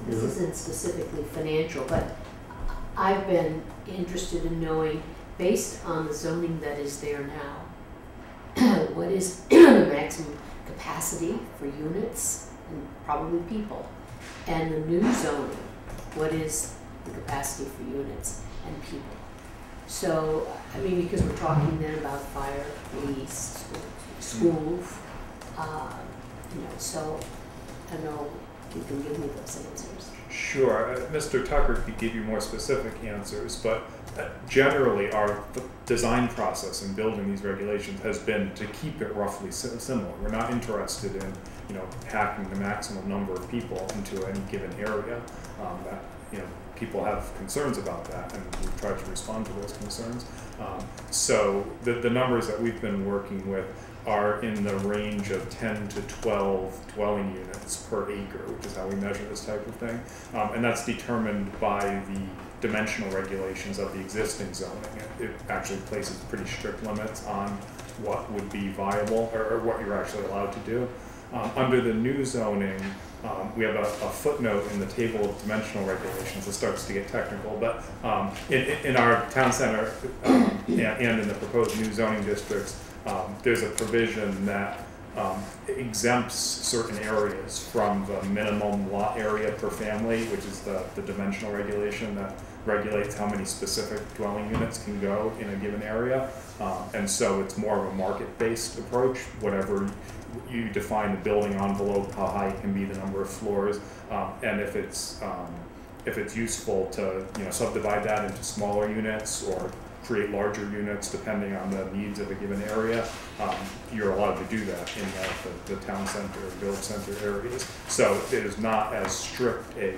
This isn't specifically financial, but I've been interested in knowing, based on the zoning that is there now, what is the maximum capacity for units and probably people, and the new zoning, what is the capacity for units and people. So, I mean, because we're talking then about fire, police, schools, so I don't know if you can give me those answers. Sure. Mr. Tucker could give you more specific answers, but generally our design process in building these regulations has been to keep it roughly similar. We're not interested in, packing the maximum number of people into any given area. People have concerns about that, and we've tried to respond to those concerns. So the numbers that we've been working with are in the range of 10 to 12 dwelling units per acre, which is how we measure this type of thing. And that's determined by the dimensional regulations of the existing zoning. It actually places pretty strict limits on what would be viable or what you're actually allowed to do. Under the new zoning, we have a footnote in the table of dimensional regulations. It starts to get technical, but in our town center and in the proposed new zoning districts, there's a provision that exempts certain areas from the minimum lot area per family, which is the dimensional regulation that regulates how many specific dwelling units can go in a given area. And so it's more of a market-based approach. Whatever you define the building envelope, how high it can be, the number of floors, and if it's useful to subdivide that into smaller units or create larger units depending on the needs of a given area, you're allowed to do that in the town center or village center areas. So it is not as strict a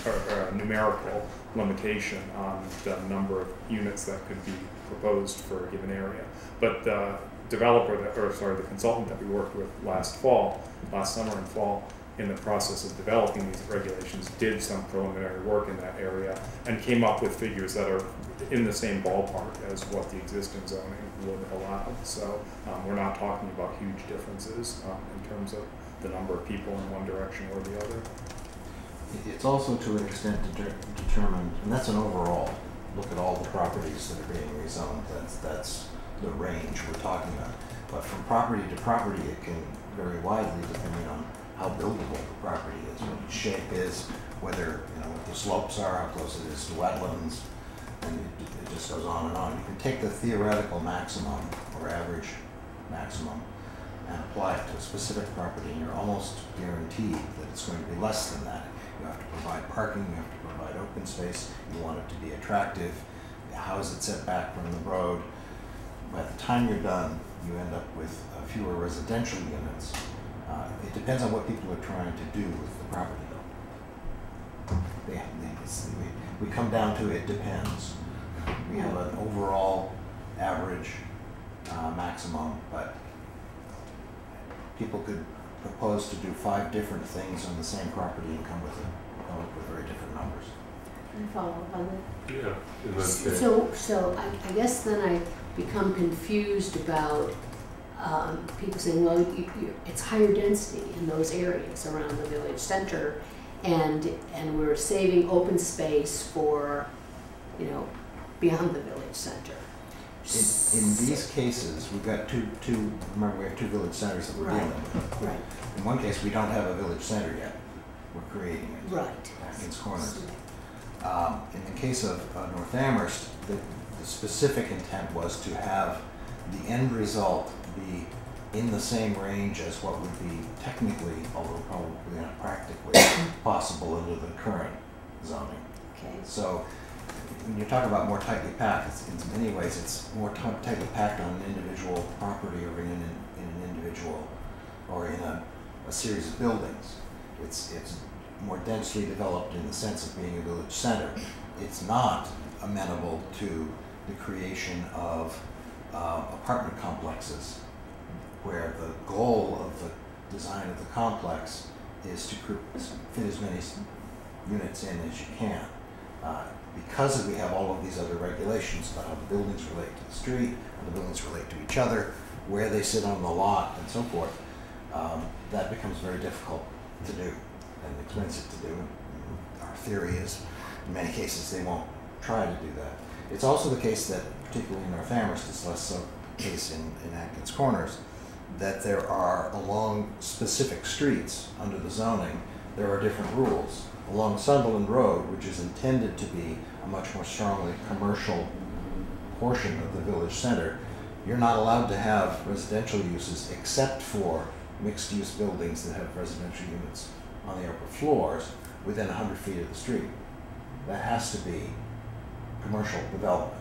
or a numerical limitation on the number of units that could be proposed for a given area. But the developer the consultant that we worked with last summer and fall, in the process of developing these regulations, did some preliminary work in that area and came up with figures that are in the same ballpark as what the existing zoning would allow. So we're not talking about huge differences in terms of the number of people in one direction or the other. It's also to an extent determined, and that's an overall look at all the properties that are being rezoned. That's the range we're talking about. But from property to property, it can vary widely depending on how buildable the property is, what its shape is, whether, what the slopes are, how close it is to wetlands, and it just goes on and on. You can take the theoretical maximum or average maximum and apply it to a specific property, and you're almost guaranteed that it's going to be less than that. You have to provide parking, you have to provide open space, you want it to be attractive, how is it set back from the road. By the time you're done, you end up with fewer residential units. It depends on what people are trying to do with the property, though. We come down to it depends. We have an overall average maximum, but people could propose to do 5 different things on the same property and come up with very different numbers. Can I follow up on that? Yeah. And then So I guess then I become confused about people saying, well, it's higher density in those areas around the village center, and we're saving open space for, beyond the village center. In these cases, we've got two. Remember, we have 2 village centers that we're dealing with. Right. In one case, we don't have a village center yet. We're creating it. Right. Atkins Corners. In the case of North Amherst, the specific intent was to have the end result be in the same range as what would be technically, although probably not practically, possible under the current zoning. Okay. So when you talk about more tightly packed, in many ways it's more tightly packed on an individual property or in an individual or in a series of buildings. It's more densely developed in the sense of being a village center. It's not amenable to the creation of apartment complexes, where the goal of the design of the complex is to fit as many units in as you can. Because we have all of these other regulations about how the buildings relate to the street, how the buildings relate to each other, where they sit on the lot, and so forth, that becomes very difficult to do and expensive to do. Our theory is, in many cases, they won't try to do that. It's also the case that, particularly in North Amherst, it's less so the case in Atkins Corners, that there are, along specific streets under the zoning, there are different rules. Along Sunderland Road, which is intended to be a much more strongly commercial portion of the village center, you're not allowed to have residential uses except for mixed-use buildings that have residential units on the upper floors within 100 feet of the street. That has to be commercial development.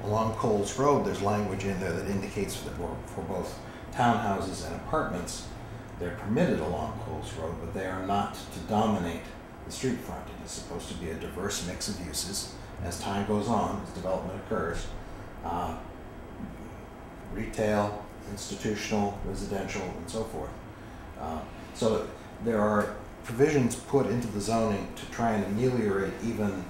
Along Coles Road, there's language in there that indicates that for both townhouses and apartments, they're permitted along Coles Road, but they are not to dominate the street front. It is supposed to be a diverse mix of uses as time goes on, as development occurs. Retail, institutional, residential, and so forth. So there are provisions put into the zoning to try and ameliorate even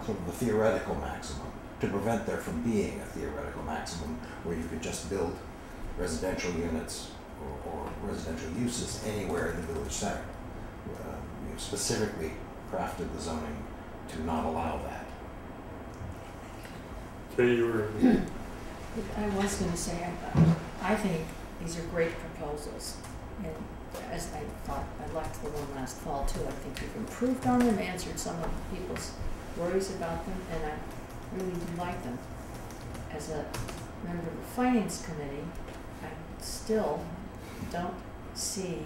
sort of a theoretical maximum, to prevent there from being a theoretical maximum where you could just build residential units or residential uses anywhere in the village center. We have specifically crafted the zoning to not allow that. Okay, you were. I was going to say, I think these are great proposals. And as I thought, I liked the one last fall too. I think you've improved on them, answered some of people's worries about them, and I really do like them. As a member of the Finance Committee, I still don't see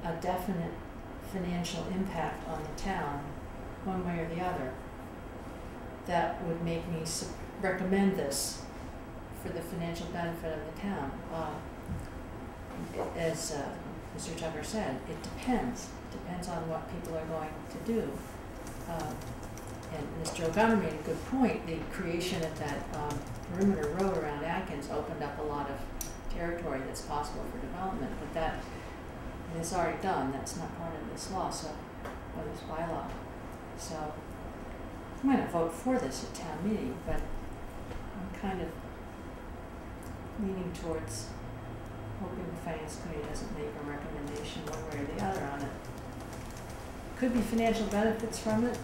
a definite financial impact on the town one way or the other. that would make me recommend this for the financial benefit of the town. As Mr. Tucker said, it depends. It depends on what people are going to do. And Mr. O'Connor made a good point. The creation of that perimeter road around Atkins opened up a lot of territory that's possible for development, but that is already done. That's not part of this law, so, or this bylaw. So I'm going to vote for this at town meeting, but I'm kind of leaning towards hoping the finance committee doesn't make a recommendation one way or the other on it. Could be financial benefits from it.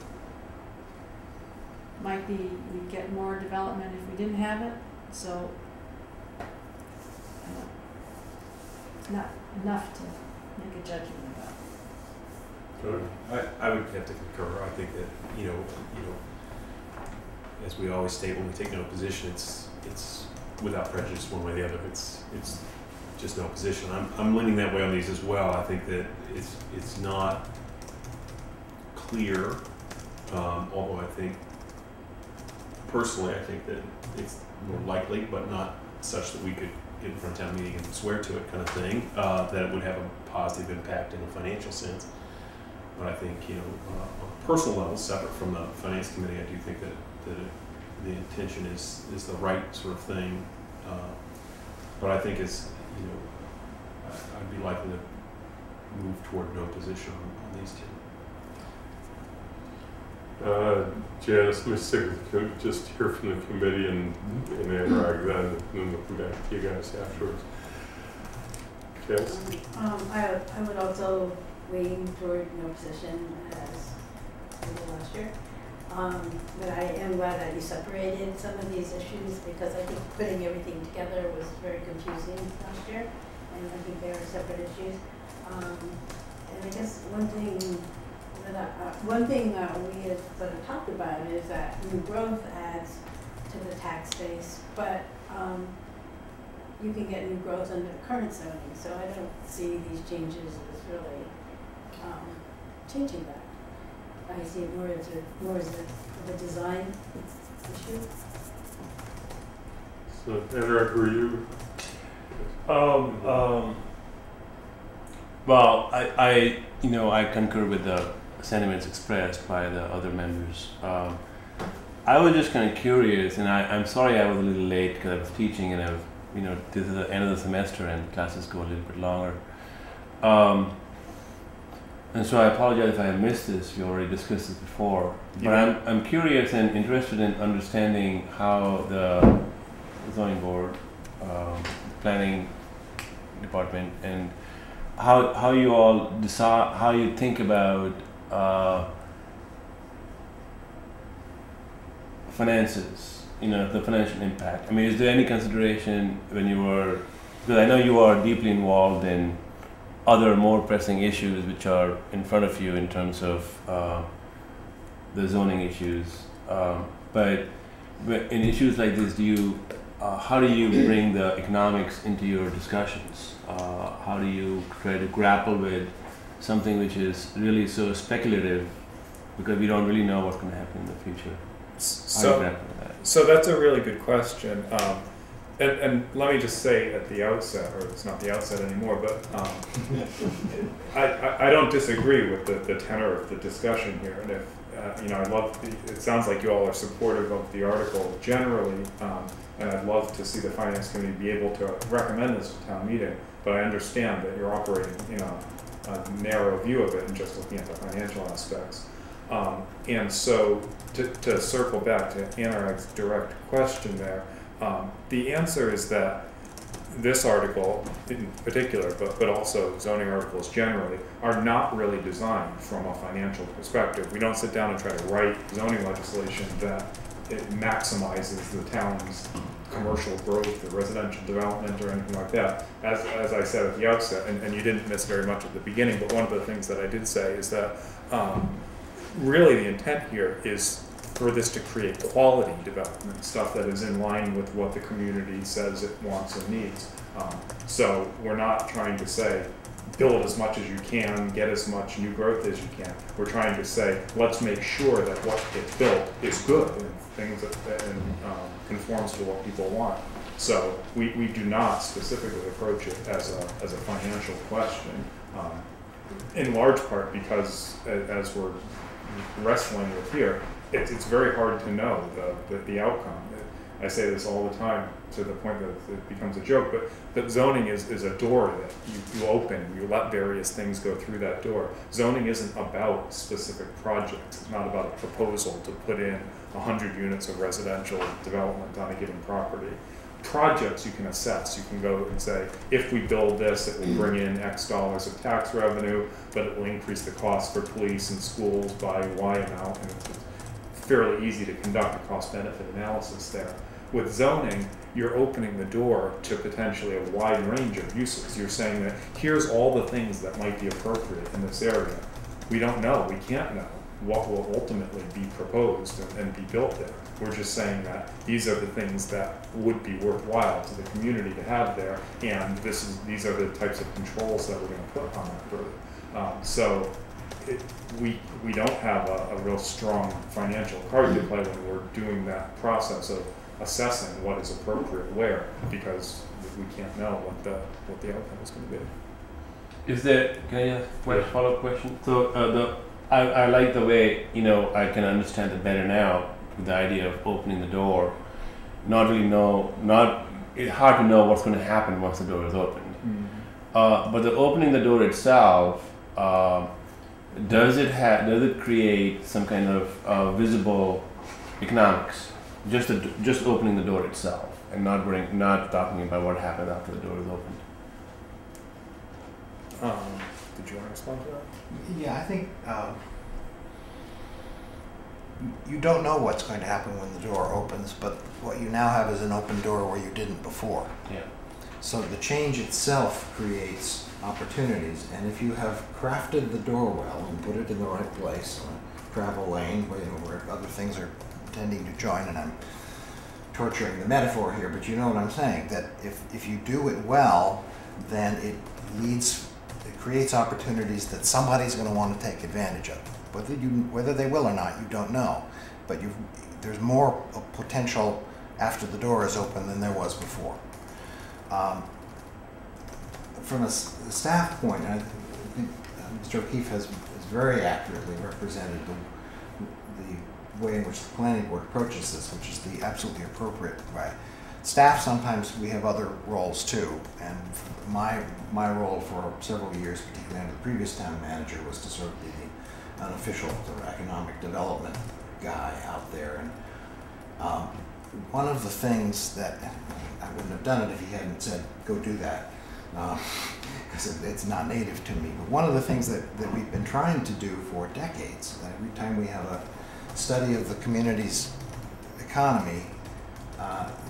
Might be we'd get more development if we didn't have it. So not enough to make a judgment about. I would have to concur. I think that you know, as we always state when we take no position, it's without prejudice one way or the other. It's just no position. I'm leaning that way on these as well. I think that it's not clear, although I think personally I think that it's more likely, but not such that we could get in front of town meeting and swear to it kind of thing, that it would have a positive impact in a financial sense. But I think, on a personal level, separate from the finance committee, I do think that the intention is the right sort of thing. But I think I'd be likely to move toward no position on these two. Janice, let me stick with just hear from the committee and interact then, and then we'll come back to you guys afterwards. Janice? I would also lean toward no position as we did last year. But I am glad that you separated some of these issues because I think putting everything together was very confusing last year, and I think they are separate issues. And I guess one thing that we had sort of talked about is that new growth adds to the tax base, but you can get new growth under the current zoning, so I don't see these changes as really changing that. I see it more as a design issue. So, Edward, were you? Well, I concur with the sentiments expressed by the other members. I was just kind of curious, and I'm sorry I was a little late because I was teaching, and this is the end of the semester and classes go a little bit longer. And so I apologize if I have missed this. We already discussed this before. But I'm curious and interested in understanding how the zoning board, planning department, and how you all decide, how you think about finances, the financial impact. I mean, is there any consideration when you were, because I know you are deeply involved in other more pressing issues which are in front of you in terms of the zoning issues, but in issues like this, how do you bring the economics into your discussions? How do you try to grapple with something which is really so speculative because we don't really know what's going to happen in the future? How do you grapple with that? So that's a really good question. And let me just say at the outset, or it's not the outset anymore, but I don't disagree with the tenor of the discussion here. And if it sounds like you all are supportive of the article generally, and I'd love to see the finance committee be able to recommend this to town meeting. But I understand that you're operating a narrow view of it and just looking at the financial aspects. And so to circle back to Anurag's direct question there, the answer is that this article in particular, but also zoning articles generally, are not really designed from a financial perspective. We don't sit down and try to write zoning legislation that it maximizes the town's commercial growth or residential development or anything like that. As I said at the outset, and you didn't miss very much at the beginning, but one of the things that I did say is that really the intent here is for this to create quality development, stuff that is in line with what the community says it wants and needs. So we're not trying to say build as much as you can, get as much new growth as you can. We're trying to say, let's make sure that what gets built is good and things that conforms to what people want. So we do not specifically approach it as a financial question, in large part because as we're wrestling with here, it's very hard to know the outcome. I say this all the time to the point that it becomes a joke, but zoning is a door that you open, you let various things go through that door. Zoning isn't about specific projects. It's not about a proposal to put in 100 units of residential development on a given property. Projects you can assess. You can go and say, if we build this, it will bring in X dollars of tax revenue, but it will increase the cost for police and schools by Y amount, and it's fairly easy to conduct a cost-benefit analysis there. With zoning, you're opening the door to potentially a wide range of uses. You're saying that here's all the things that might be appropriate in this area. We don't know, we can't know what will ultimately be proposed and be built there. We're just saying that these are the things that would be worthwhile to the community to have there, and these are the types of controls that we're going to put on that road. So we don't have a real strong financial card to play when we're doing that process of assessing what is appropriate where, because we can't know what the outcome is going to be. Is there, can I ask a follow-up question? So I like the way, I can understand it better now with the idea of opening the door. It's hard to know what's going to happen once the door is opened. Mm-hmm. But the opening the door itself, does it create some kind of visible economics? Just opening the door itself, and not talking about what happens after the door is opened. Did you want to respond to that? Yeah, I think you don't know what's going to happen when the door opens, but what you now have is an open door where you didn't before. Yeah. So the change itself creates opportunities, and if you have crafted the door well and put it in the right place, on a travel lane where other things are tending to join, and I'm torturing the metaphor here, but you know what I'm saying, that if you do it well, then it creates opportunities that somebody's going to want to take advantage of. Whether they will or not, you don't know, but there's more potential after the door is open than there was before. From a staff point, I think Mr. O'Keefe has very accurately represented the way in which the planning board approaches this, which is the absolutely appropriate way. Staff, sometimes we have other roles too, and my role for several years, particularly under the previous town manager, was to sort of be the unofficial sort of economic development guy out there. And one of the things that I wouldn't have done it if he hadn't said, go do that, because it's not native to me. But one of the things that we've been trying to do for decades, every time we have a study of the community's economy,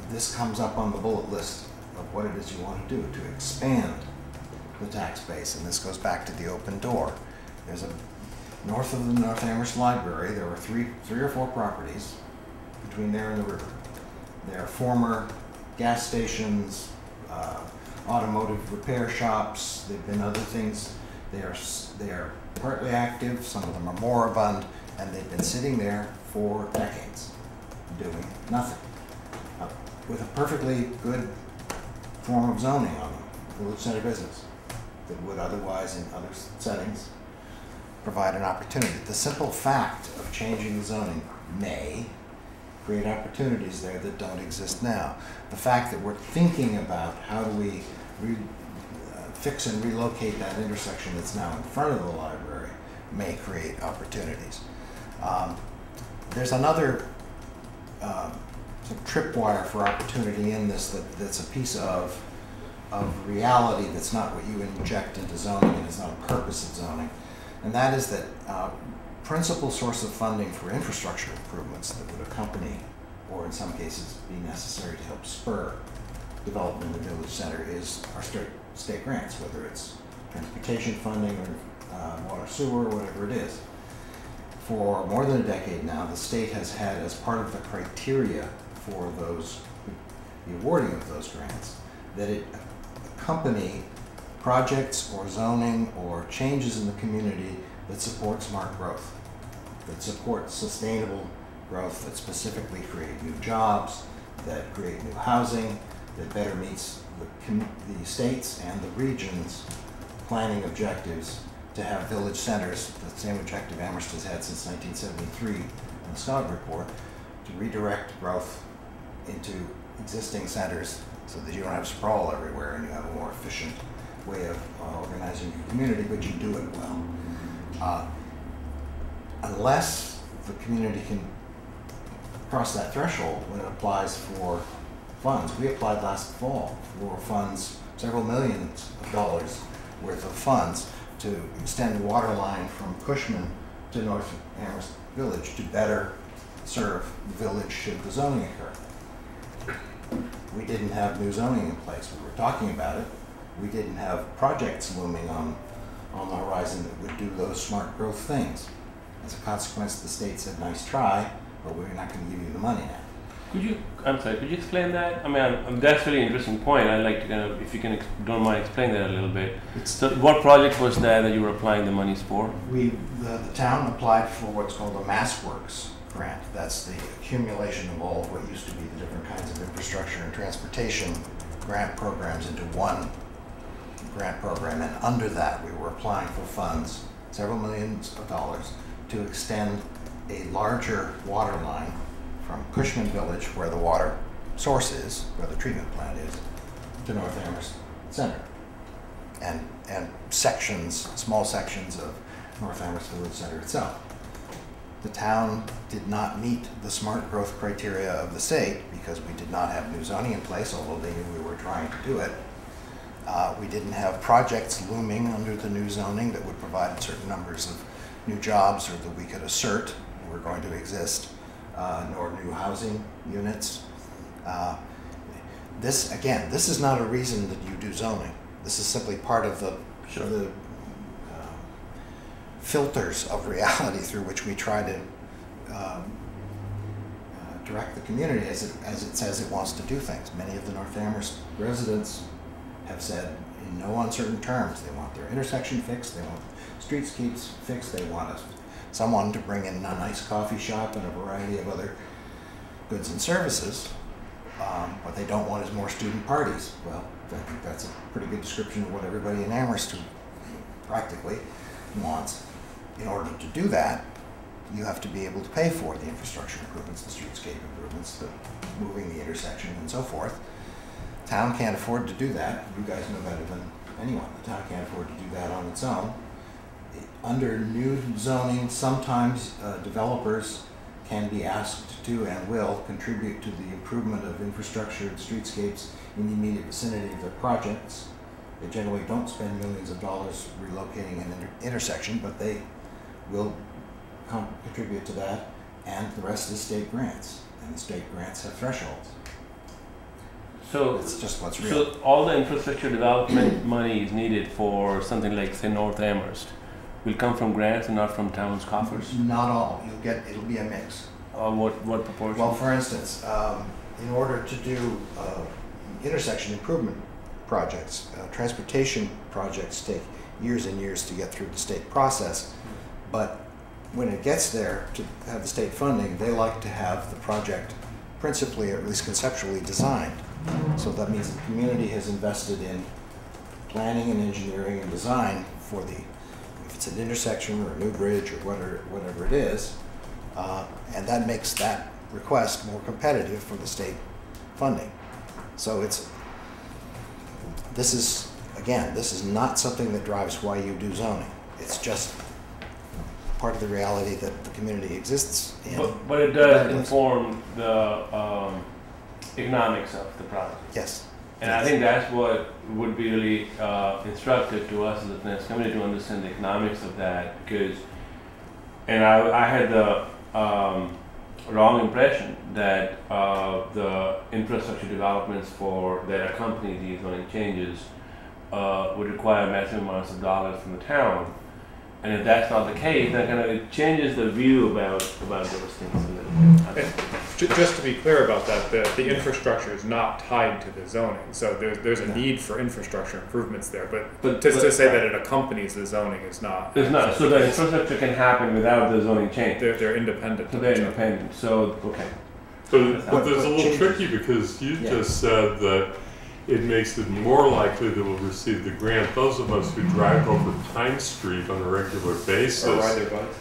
this comes up on the bullet list of what it is you want to do to expand the tax base. And this goes back to the open door. There's north of the North Amherst Library, there were three or four properties between there and the river. There are former gas stations, automotive repair shops. They've been other things. They are partly active. Some of them are moribund, and they've been sitting there for decades, doing nothing, with a perfectly good form of zoning on them, village center business, that would otherwise, in other settings, provide an opportunity. The simple fact of changing the zoning may create opportunities there that don't exist now. The fact that we're thinking about how do we fix and relocate that intersection that's now in front of the library may create opportunities. There's another sort of tripwire for opportunity in this that's a piece of reality that's not what you inject into zoning and is not a purpose of zoning, and that is that principal source of funding for infrastructure improvements that would accompany, or in some cases be necessary to help spur development in the village center, are state grants, whether it's transportation funding or water, sewer, whatever it is. For more than a decade now, the state has had, as part of the criteria for the awarding of those grants, that it accompany projects or zoning or changes in the community that support smart growth, that support sustainable growth, that specifically create new jobs, that create new housing, that better meets the states and the region's planning objectives to have village centers, the same objective Amherst has had since 1973 in the Scott report, to redirect growth into existing centers so that you don't have sprawl everywhere and you have a more efficient way of organizing your community, but you do it well. Unless the community can cross that threshold when it applies for funds. We applied last fall for funds, several millions of dollars worth of funds to extend the water line from Cushman to North Amherst Village to better serve the village should the zoning occur. We didn't have new zoning in place. We were talking about it. We didn't have projects looming on the horizon that would do those smart growth things. As a consequence, the state said, nice try, but we're not going to give you the money now. Could you explain that? I mean, that's a really interesting point. I'd like to kind of, if you don't mind explaining that a little bit. So what project was that you were applying the monies for? The town applied for what's called a MassWorks grant. That's the accumulation of all of what used to be the different kinds of infrastructure and transportation grant programs into one grant program. And under that, we were applying for funds, several millions of dollars, to extend a larger water line from Cushman Village, where the water source is, where the treatment plant is, to North Amherst Center. And small sections of North Amherst Village Center itself. The town did not meet the smart growth criteria of the state because we did not have new zoning in place, although they knew we were trying to do it. We didn't have projects looming under the new zoning that would provide certain numbers of new jobs or that we could assert were going to exist, nor new housing units. This is not a reason that you do zoning. This is simply part of the filters of reality through which we try to direct the community as it says it wants to do things. Many of the North Amherst residents have said in no uncertain terms they want their intersection fixed, they want streetscapes fixed, they want someone to bring in a nice coffee shop and a variety of other goods and services. What they don't want is more student parties. Well, I think that's a pretty good description of what everybody in Amherst practically wants. In order to do that, you have to be able to pay for the infrastructure improvements, the streetscape improvements, the moving the intersection and so forth. Town can't afford to do that. You guys know better than anyone. The town can't afford to do that on its own. Under new zoning, sometimes developers can be asked to and will contribute to the improvement of infrastructure and streetscapes in the immediate vicinity of their projects. They generally don't spend millions of dollars relocating an intersection, but they will contribute to that, and the rest is state grants, and the state grants have thresholds. So it's just what's real. So all the infrastructure development money is needed for something like, say, North Amherst will come from grants and not from town's coffers? Not all. It'll be a mix. What proportion? Well, for instance, in order to do intersection improvement projects, transportation projects take years and years to get through the state process, but when it gets there to have the state funding, they like to have the project principally, or at least conceptually, designed. So that means the community has invested in planning and engineering and design for if it's an intersection or a new bridge or whatever it is, and that makes that request more competitive for the state funding. So this is not something that drives why you do zoning. It's just part of the reality that the community exists in. But it does inform the economics of the project. Yes. And I think that's what would be really instructive to us as a finance committee to understand the economics of that, because, and I had the wrong impression that the infrastructure developments that accompany these zoning changes would require massive amounts of dollars from the town. And if that's not the case, then kind of it changes the view about those things a little bit. Just to be clear about that, the infrastructure is not tied to the zoning, so there's a need for infrastructure improvements there, but to say that it accompanies the zoning is not. It's not. So the infrastructure can happen without the zoning change. They're independent. So they're independent. So okay. But there's a little tricky because you just said that it makes it more likely that we'll receive the grant. Those of us who drive over Pine Street on a regular basis, Or ride their bikes.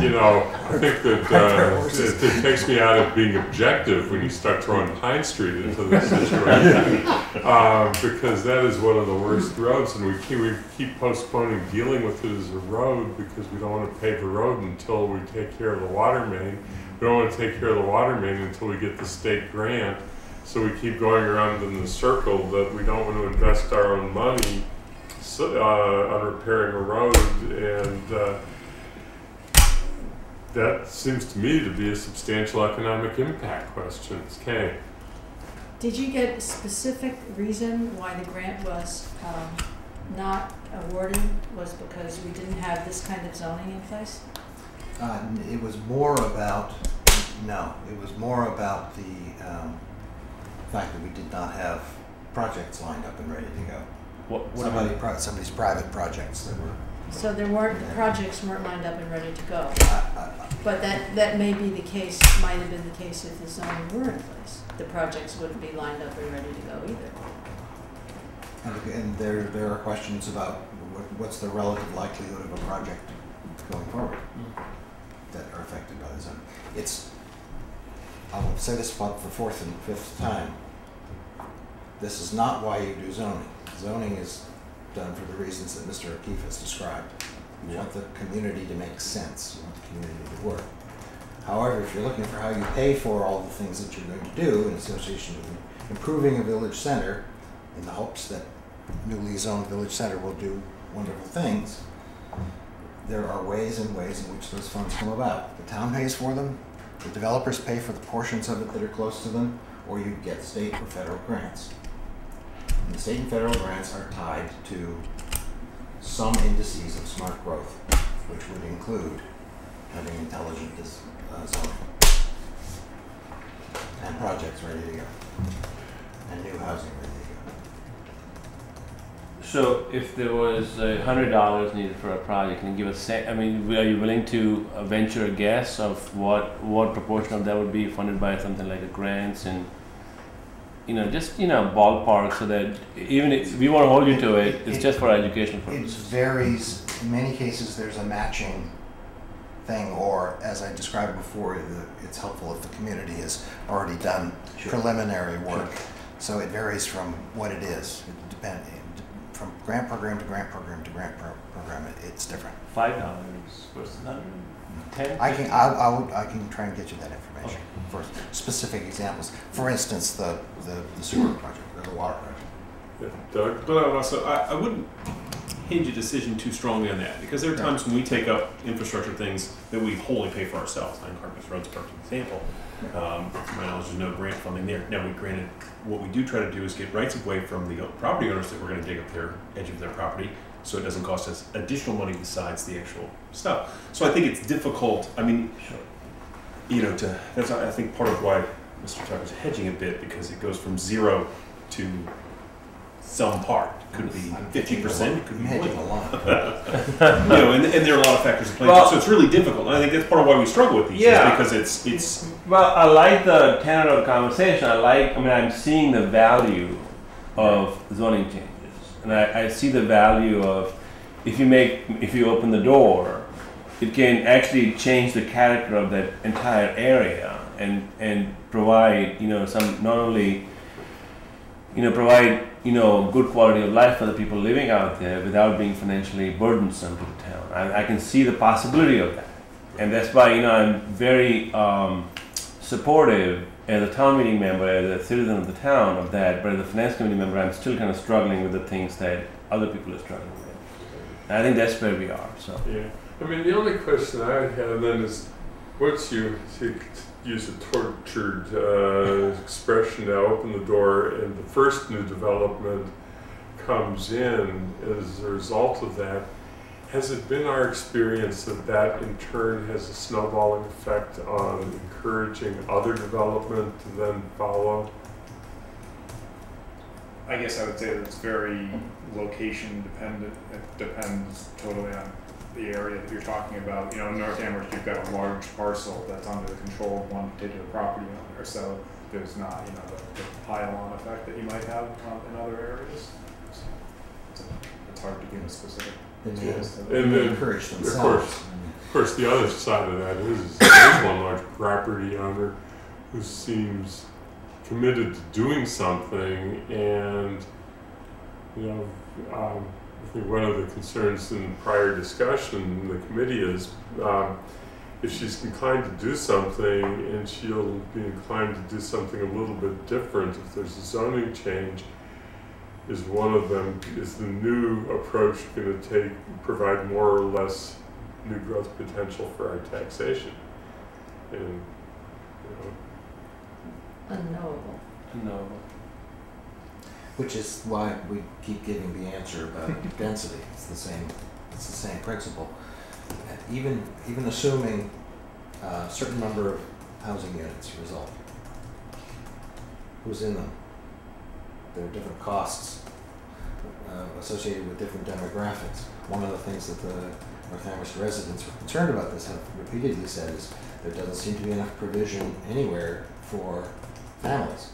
you know, I think that it takes me out of being objective when you start throwing Pine Street into this situation, because that is one of the worst roads, and we keep postponing dealing with it as a road because we don't want to pave the road until we take care of the water main. We don't want to take care of the water main until we get the state grant. So we keep going around in the circle that we don't want to invest our own money on repairing a road, and that seems to me to be a substantial economic impact question. Okay. Did you get a specific reason why the grant was not awarded? Was because we didn't have this kind of zoning in place? It was more about the fact that we did not have projects lined up and ready to go. Somebody's private projects that were. So the projects weren't lined up and ready to go. But that may be the case, might have been the case if the zoning were in place. The projects wouldn't be lined up and ready to go either. And there are questions about what's the relative likelihood of a project going forward that are affected by the zoning. I will say this for the fourth and fifth time. This is not why you do zoning. Zoning is done for the reasons that Mr. O'Keefe has described. You want the community to make sense. You want the community to work. However, if you're looking for how you pay for all the things that you're going to do in association with improving a village center in the hopes that newly zoned village center will do wonderful things, there are ways and ways in which those funds come about. The town pays for them, the developers pay for the portions of it that are close to them, or you get state or federal grants. And the state and federal grants are tied to some indices of smart growth, which would include having intelligent zoning and projects ready to go and new housing ready to go. So if there was $100 needed for a project, can you give us? I mean, are you willing to venture a guess of what proportion of that would be funded by something like a grants and just ballpark, so that even if we won't hold you to it, it's just for education purposes. It varies. In many cases, there's a matching thing, or as I described before, it's helpful if the community has already done preliminary work. So it varies from what it is. It depends. From grant program to grant program to grant program, it's different. $5 versus 100. 10. I can try and get you that information for specific examples. For instance, the sewer project or the water project. Yeah, Doug, but I wouldn't hinge a decision too strongly on that, because there are times when we take up infrastructure things that we wholly pay for ourselves. Carpus Road's a perfect example. To my knowledge, there's no grant funding there. Now, what we do try to do is get rights of way from the property owners that we're going to dig up their edge of their property, so it doesn't cost us additional money besides the actual stuff. So I think it's difficult. I mean, that's I think part of why Mr. Tucker's hedging a bit, because it goes from 0 to some part. Could be 50%. It could be hedging a lot. And there are a lot of factors at play. So it's really difficult. And I think that's part of why we struggle with these. Yeah. Is because it's. Well, I like the tenor of the conversation. I'm seeing the value of zoning changes. And I see the value of if you open the door, it can actually change the character of that entire area and provide some not only provide good quality of life for the people living out there without being financially burdensome to the town. I can see the possibility of that, and that's why I'm very supportive as a town meeting member, as a citizen of the town of that. But as a finance committee member, I'm still kind of struggling with the things that other people are struggling with. And I think that's where we are. So yeah, I mean, the only question I have then is, once you use a tortured expression to open the door and the first new development comes in, as a result of that, has it been our experience that that in turn has a snowballing effect on encouraging other development to then follow? I guess I would say that it's very location dependent. It depends totally on the area that you're talking about. You know, in North Amherst, you've got a large parcel that's under the control of one particular property owner, so there's not, you know, the pile-on effect that you might have in other areas. So it's hard to give a specific. They And then, encourage themselves. Of course, the other side of that is there's one large property owner who seems committed to doing something, and you know, I think one of the concerns in prior discussion in the committee is if she's inclined to do something, and she'll be inclined to do something a little bit different if there's a zoning change. Is one of them, is the new approach going to provide more or less new growth potential for our taxation? And, you know, Unknowable. No. Which is why we keep giving the answer about density. It's the same principle. Even assuming a certain number of housing units result, who's in them? There are different costs associated with different demographics. One of the things that the North Amherst residents who are concerned about this have repeatedly said is there doesn't seem to be enough provision anywhere for families.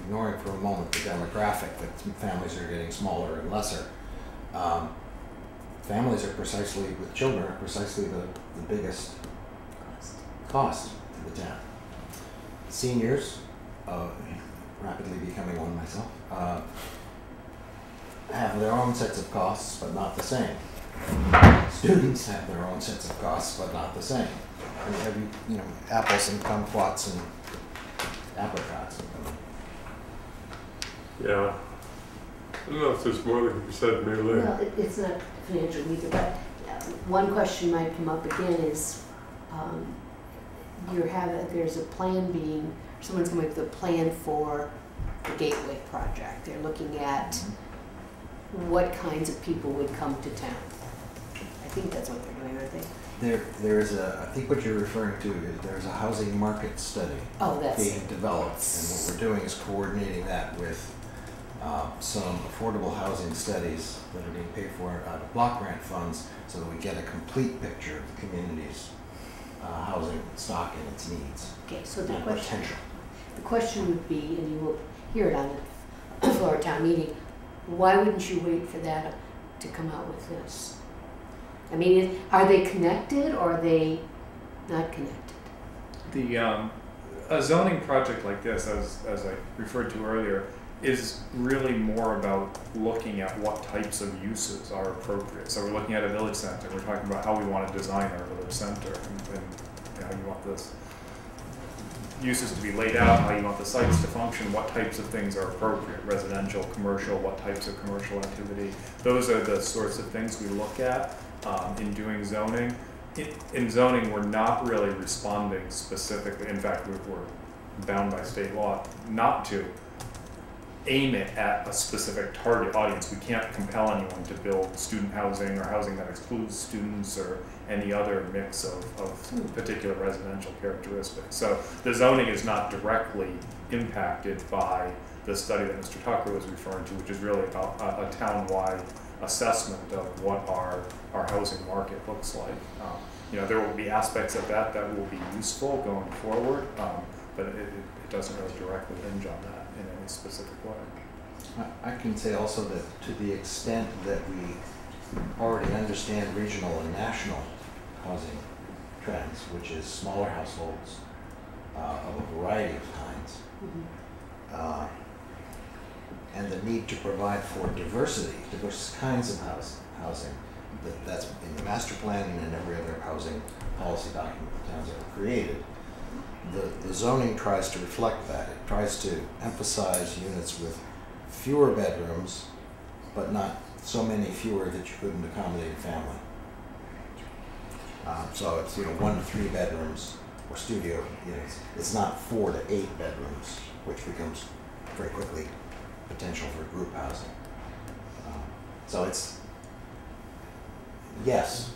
Ignoring for a moment the demographic that families are getting smaller and lesser, families are precisely, with children, are precisely the biggest cost to the town. Seniors, rapidly becoming one myself, have their own sets of costs, but not the same. Students have their own sets of costs, but not the same. And you have, you know, apples and kumquats and apricots. yeah. I don't know if there's more that can be said, Mary Lou. Well, it's not financial either, but one question might come up again is there's a plan someone's coming up with a plan for the Gateway project. They're looking at what kinds of people would come to town. I think that's what they're doing, aren't they? There is I think what you're referring to is there's a housing market study being developed, and what we're doing is coordinating that with some affordable housing studies that are being paid for out of block grant funds, so that we get a complete picture of the community's housing stock and its needs. Okay, so and potential. The question would be, and you will hear it on the floor town meeting, why wouldn't you wait for that to come out with this? I mean, are they connected or are they not connected? A zoning project like this, as I referred to earlier, is really more about looking at what types of uses are appropriate. So we're looking at a village center. We're talking about how we want to design our village center and how you want this uses to be laid out, how you want the sites to function, what types of things are appropriate, residential, commercial, what types of commercial activity. Those are the sorts of things we look at in doing zoning. In zoning, we're not really responding specifically. In fact, we're bound by state law not to aim it at a specific target audience. We can't compel anyone to build student housing or housing that excludes students or any other mix of particular residential characteristics. So the zoning is not directly impacted by the study that Mr. Tucker was referring to, which is really about a town-wide assessment of what our housing market looks like. You know, there will be aspects of that will be useful going forward, but it doesn't really directly hinge on that in any specific way. I can say also that to the extent that we already understand regional and national housing trends, which is smaller households of a variety of kinds, and the need to provide for diverse kinds of housing, that's in the master plan and in every other housing policy document the towns ever created. The zoning tries to reflect that. It tries to emphasize units with fewer bedrooms, but not so many fewer that you couldn't accommodate a family. So it's 1 to 3 bedrooms or studio units. It's not 4 to 8 bedrooms, which becomes very quickly potential for group housing. So yes,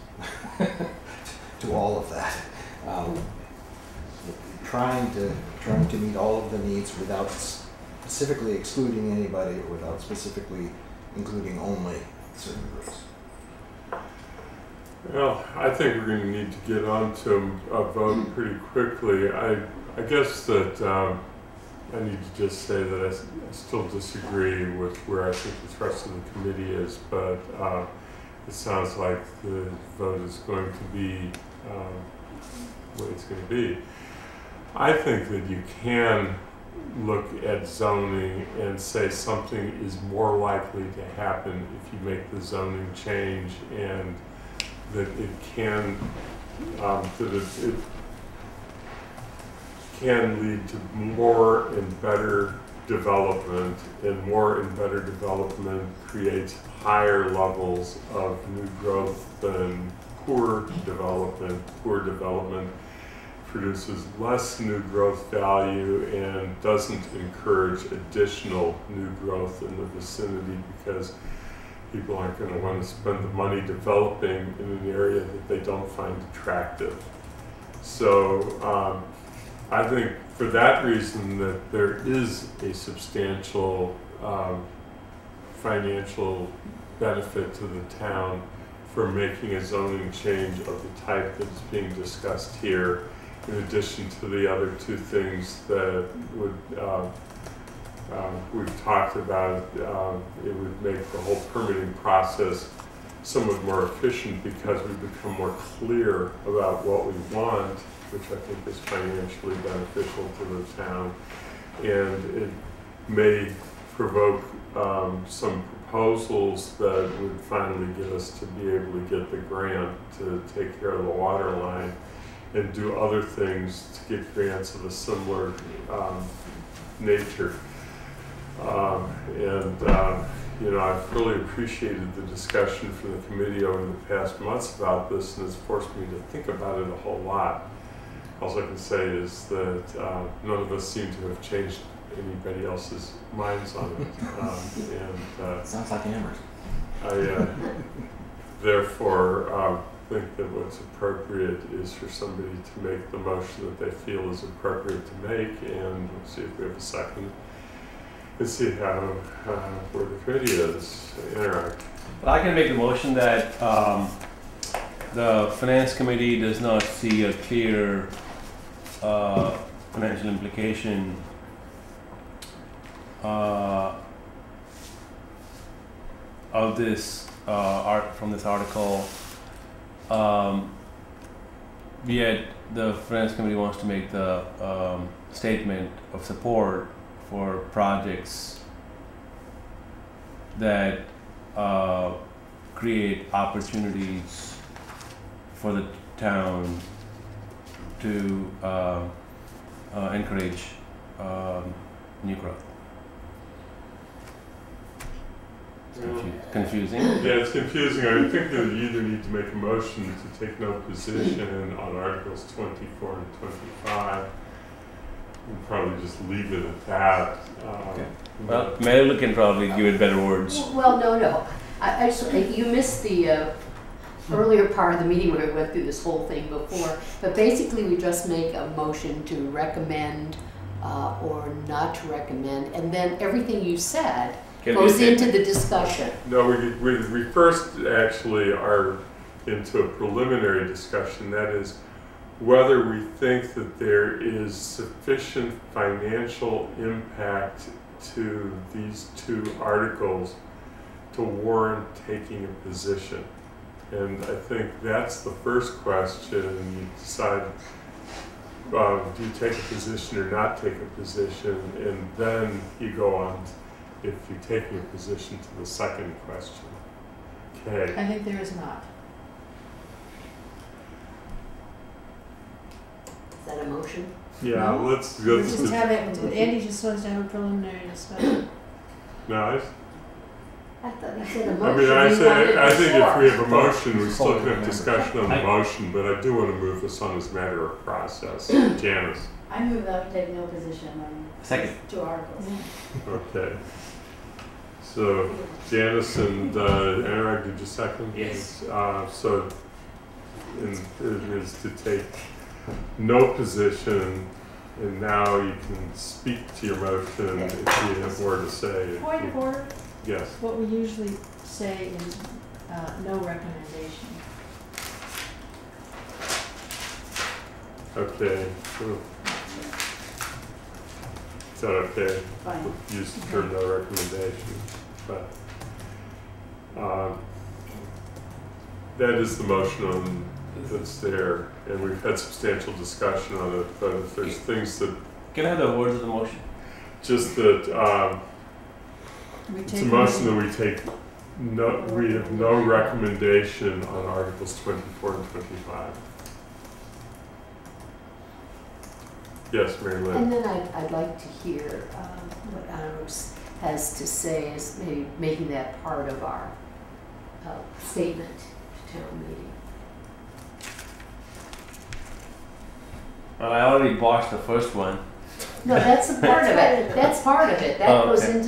to all of that. Trying to meet all of the needs without specifically excluding anybody or without specifically including only certain groups. Well, I think we're going to need to get on to a vote pretty quickly. I guess that I need to just say that I still disagree with where I think the rest of the committee is, but it sounds like the vote is going to be what it's going to be. I think that you can look at zoning and say something is more likely to happen if you make the zoning change, and that it can it can lead to more and better development, and more and better development creates higher levels of new growth than poor development. Poor development produces less new growth value and doesn't encourage additional new growth in the vicinity, because people aren't going to want to spend the money developing in an area that they don't find attractive. So I think for that reason that there is a substantial financial benefit to the town for making a zoning change of the type that is being discussed here, in addition to the other two things that would we've talked about. It would make the whole permitting process somewhat more efficient because we become more clear about what we want, which I think is financially beneficial to the town. And it may provoke some proposals that would finally get us to be able to get the grant to take care of the water line and do other things to get grants of a similar nature. You know, I've really appreciated the discussion from the committee over the past months about this, and it's forced me to think about it a whole lot. All I can say is that none of us seem to have changed anybody else's minds on it. Sounds like Amherst. I therefore think that what's appropriate is for somebody to make the motion that they feel is appropriate to make, and we'll see if we have a second. Let's see how where the committee is interact. Well, I can make the motion that the finance committee does not see a clear financial implication of this from this article. Yet the finance committee wants to make the statement of support for projects that create opportunities for the town to encourage new growth. It's confusing. Yeah, it's confusing. I think that you either need to make a motion to take no position on Articles 24 and 25, and probably just leave it at that. Okay. Well, Mary can probably give it better words. Well, no. You missed the earlier part of the meeting where we went through this whole thing before. But basically, we just make a motion to recommend or not to recommend, and then everything you said goes into the discussion. No, we first actually are into a preliminary discussion. That is, whether we think that there is sufficient financial impact to these two articles to warrant taking a position. And I think that's the first question. You decide, do you take a position or not take a position, and then you go on if you're taking a position to the second question. Okay. I think there is not. Is that a motion? Yeah, No. let's go. Let's just have it, Andy just wants to have a preliminary discussion. No, I thought you said a I motion. mean, I think if we have a Before. motion, we still can have Before. discussion on the motion, but I do want to move this on as a matter of process. Janice. I move that we take no position on Second. two articles. Okay. So Janice and Anurag, did you second? Yes. So it is to take no position, and now you can speak to your motion if you have more to say. Point of order, Yes. what we usually say is no recommendation. Okay. Cool. Is that okay? Fine. Use the term no recommendation, but that is the motion that's there, and we've had substantial discussion on it. But if there's things that Can I have the words of the motion? just that We it's a take motion that we take no, we have no recommendation on Articles 24 and 25. Yes, Mary Lynn. And then I'd like to hear what Amherst has to say as maybe making that part of our statement to town meeting. Well, I already botched the first one. No, that's a part of it. That's part of it. That Oh, goes okay.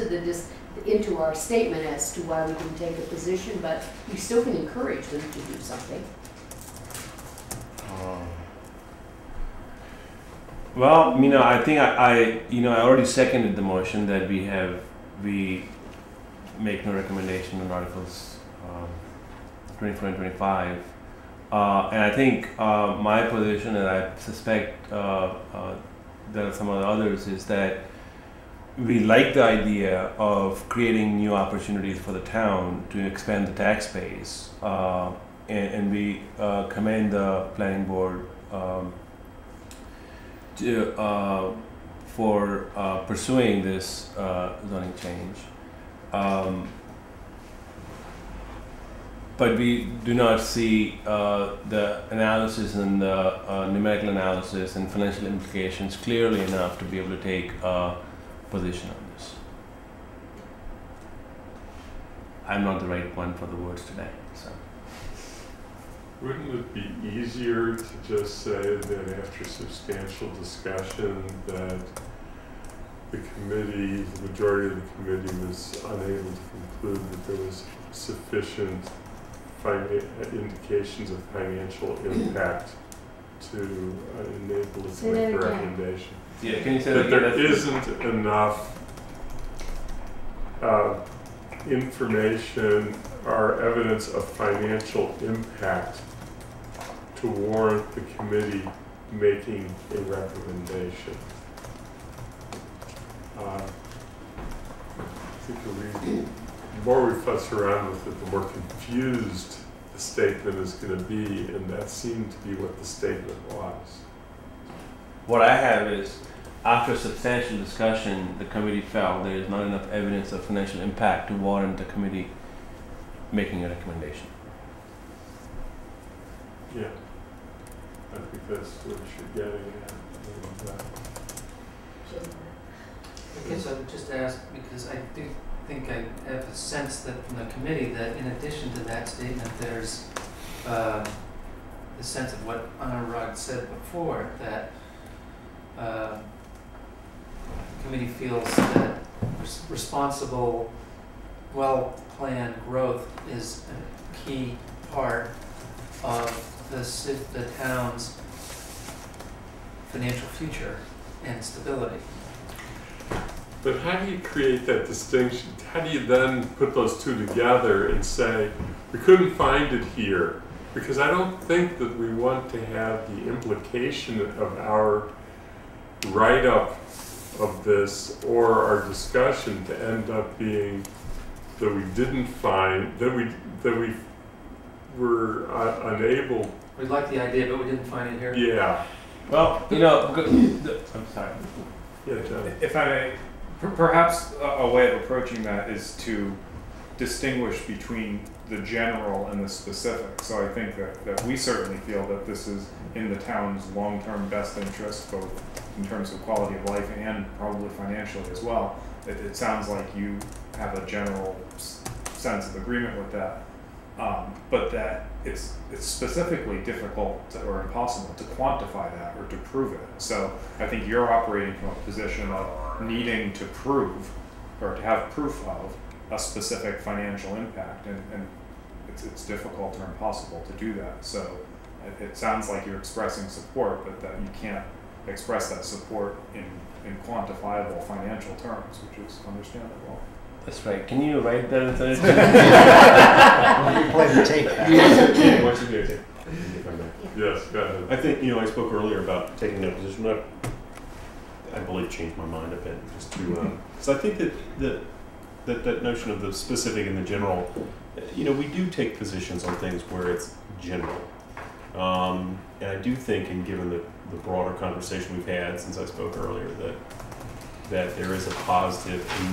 into our statement as to why we can take a position, but you still can encourage them to do something. Well, I think I already seconded the motion that we make no recommendation on Articles 24 and 25. And I think my position, and I suspect there are some of the others, is that we like the idea of creating new opportunities for the town to expand the tax base, and we commend the planning board for pursuing this zoning change. But we do not see the analysis and the numerical analysis and financial implications clearly enough to be able to take a position on this. I'm not the right one for the words today. So. Wouldn't it be easier to just say that after substantial discussion that the committee, the majority of the committee was unable to conclude that there was sufficient indications of financial impact to enable it to Say that make a again. recommendation? Yeah, can you say That that there again? isn't enough information or evidence of financial impact to warrant the committee making a recommendation. I think the more we fuss around with it, the more confused the statement is going to be, and that seemed to be what the statement was. What I have is, after substantial discussion, the committee felt there is not enough evidence of financial impact to warrant the committee making a recommendation. Yeah, I think that's what you're getting at. And, I guess I would just ask, because I do think I have a sense that from the committee that in addition to that statement, there's the sense of what Anurag said before, that the committee feels that responsible, well-planned growth is a key part of the town's financial future and stability. But how do you create that distinction? How do you then put those two together and say, we couldn't find it here? Because I don't think that we want to have the implication of our write-up of this or our discussion to end up being that we didn't find, that we were unable. We like the idea, but we didn't find it here. Yeah. Well, I'm sorry. Yeah, John. If I may, perhaps a way of approaching that is to distinguish between the general and the specific. So I think that we certainly feel that this is in the town's long-term best interest, both in terms of quality of life and probably financially as well. It sounds like you have a general sense of agreement with that, but that it's specifically difficult or impossible to quantify that or to prove it. So I think you're operating from a position of needing to prove or to have proof of a specific financial impact, and it's difficult or impossible to do that. So it sounds like you're expressing support, but that you can't express that support in quantifiable financial terms, which is understandable. That's right. Can you write that in the Well, you play the tape back. Yeah, why should we take? If I may. Yes, go ahead. I think, I spoke earlier about taking that position. I believe changed my mind a bit. Just to, so I think that notion of the specific and the general, we do take positions on things where it's general. And I do think, and given the broader conversation we've had since I spoke earlier, that there is a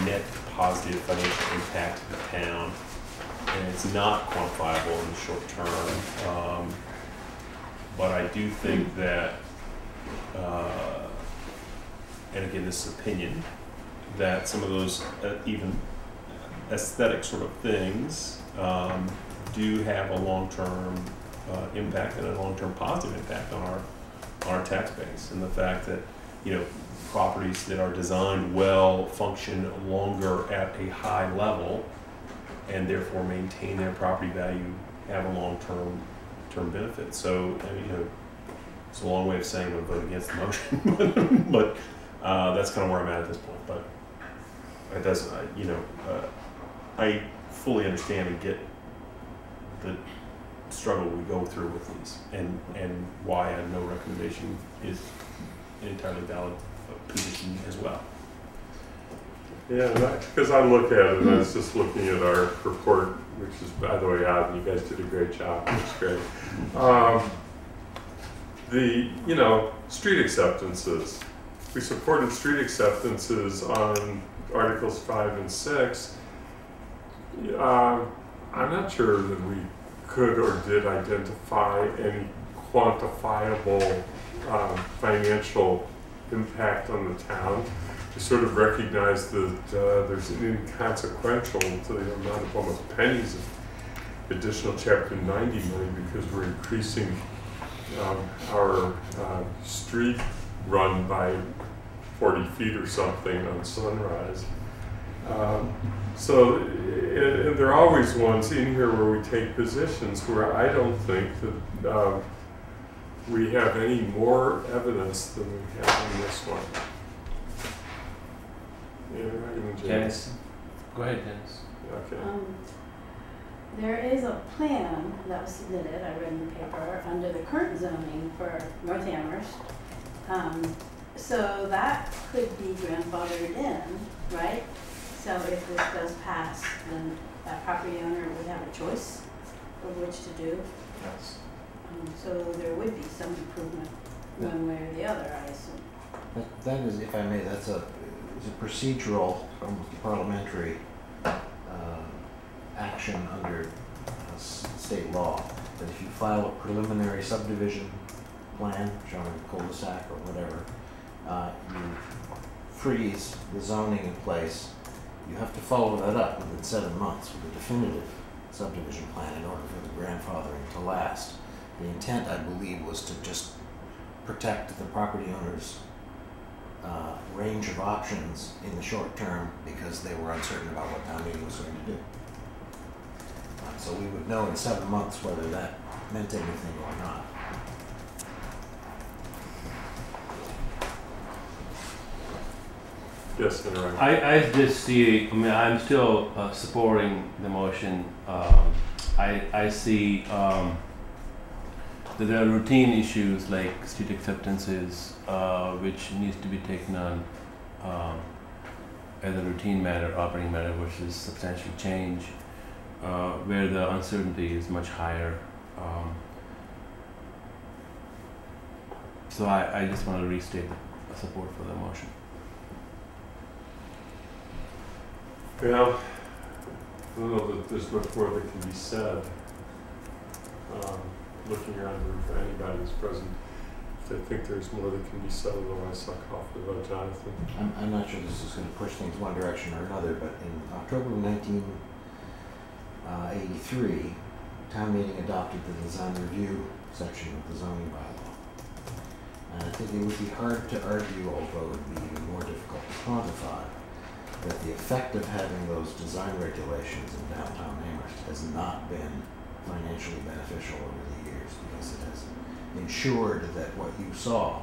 net positive financial impact to the town, and it's not quantifiable in the short term. But I do think that, and again, this is opinion, that some of those even aesthetic sort of things do have a long-term impact and a long-term positive impact on our tax base, and the fact that properties that are designed well function longer at a high level and therefore maintain their property value have a long-term benefit. So it's a long way of saying I'm going to vote against the motion, but that's kind of where I'm at this point. But it does, I fully understand and get the struggle we go through with these, and why a no recommendation is an entirely valid position as well. Yeah, because I look at it, and I was just looking at our report, which is, by the way, out, and you guys did a great job. It's great. Street acceptances. We supported street acceptances on Articles 5 and 6. I'm not sure that we could or did identify any quantifiable financial impact on the town. We sort of recognize that there's an inconsequential to the amount of almost pennies of additional Chapter 90 money, because we're increasing our street run by 40 feet or something on Sunrise. And there are always ones in here where we take positions where I don't think that we have any more evidence than we have in this one. Yeah, right, Dennis? Go ahead, Dennis. Okay. There is a plan that was submitted, I read in the paper, under the current zoning for North Amherst. So that could be grandfathered in, right? So if this does pass, then that property owner would have a choice of which to do. Yes. So there would be some improvement one way or the other, I assume. That is, if I may, it's a procedural, almost parliamentary action under state law. That if you file a preliminary subdivision plan, showing a cul-de-sac or whatever, you freeze the zoning in place. You have to follow that up within 7 months with a definitive subdivision plan in order for the grandfathering to last. The intent, I believe, was to just protect the property owner's range of options in the short term, because they were uncertain about what town meeting was going to do. So we would know in 7 months whether that meant anything or not. Yes, right. I just see, I'm still supporting the motion. I see that there are routine issues like street acceptances, which needs to be taken on as a routine matter, operating matter, versus substantial change, where the uncertainty is much higher. So I just want to restate the support for the motion. Well, I don't know that there's much more that can be said. Looking around the room for anybody who's present, I think there's more that can be said, otherwise I'll call for the vote. Jonathan? I'm not sure this is going to push things one direction or another, but in October of 1983, town meeting adopted the design review section of the zoning bylaw. And I think it would be hard to argue, although it would be even more difficult to quantify, that the effect of having those design regulations in downtown Amherst has not been financially beneficial over the years, because it has ensured that what you saw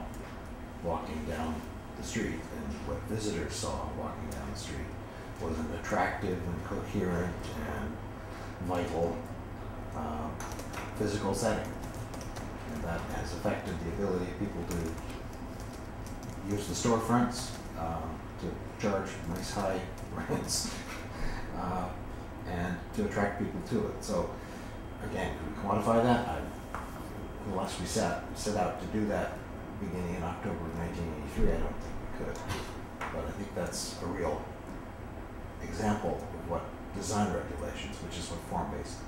walking down the street and what visitors saw walking down the street was an attractive and coherent and vital physical setting. And that has affected the ability of people to use the storefronts, to charge nice high rents, and to attract people to it. So again, can we quantify that? Unless we set out to do that beginning in October of 1983, I don't think we could. But I think that's a real example of what design regulations, which is what form-based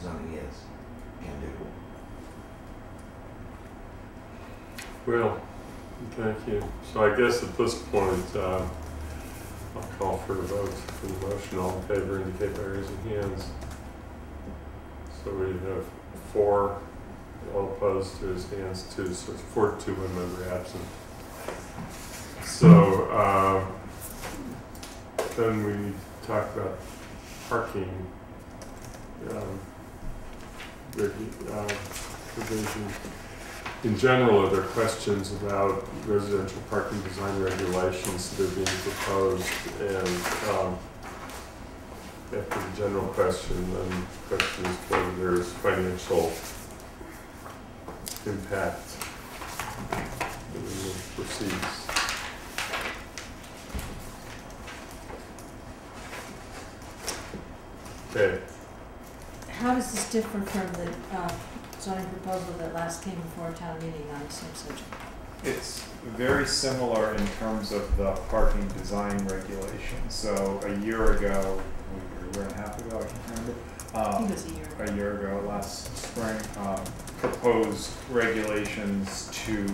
zoning is, can do. Well, thank you. So I guess at this point, I'll call for a vote for the motion. All in favor indicate by raising hands. So we have 4, all opposed to his hands, 2, so it's 4-2, 1 member absent. So then we need to talk about parking provision. In general, are there questions about residential parking design regulations that are being proposed? And after the general question, then the question is whether there is financial impact that proceeds. Okay. How does this differ from the zoning proposal that last came before town meeting on the same subject? It's very similar in terms of the parking design regulations. So a year ago, a year and a half ago, I can't remember. I think it was a year ago. A year ago, last spring, proposed regulations to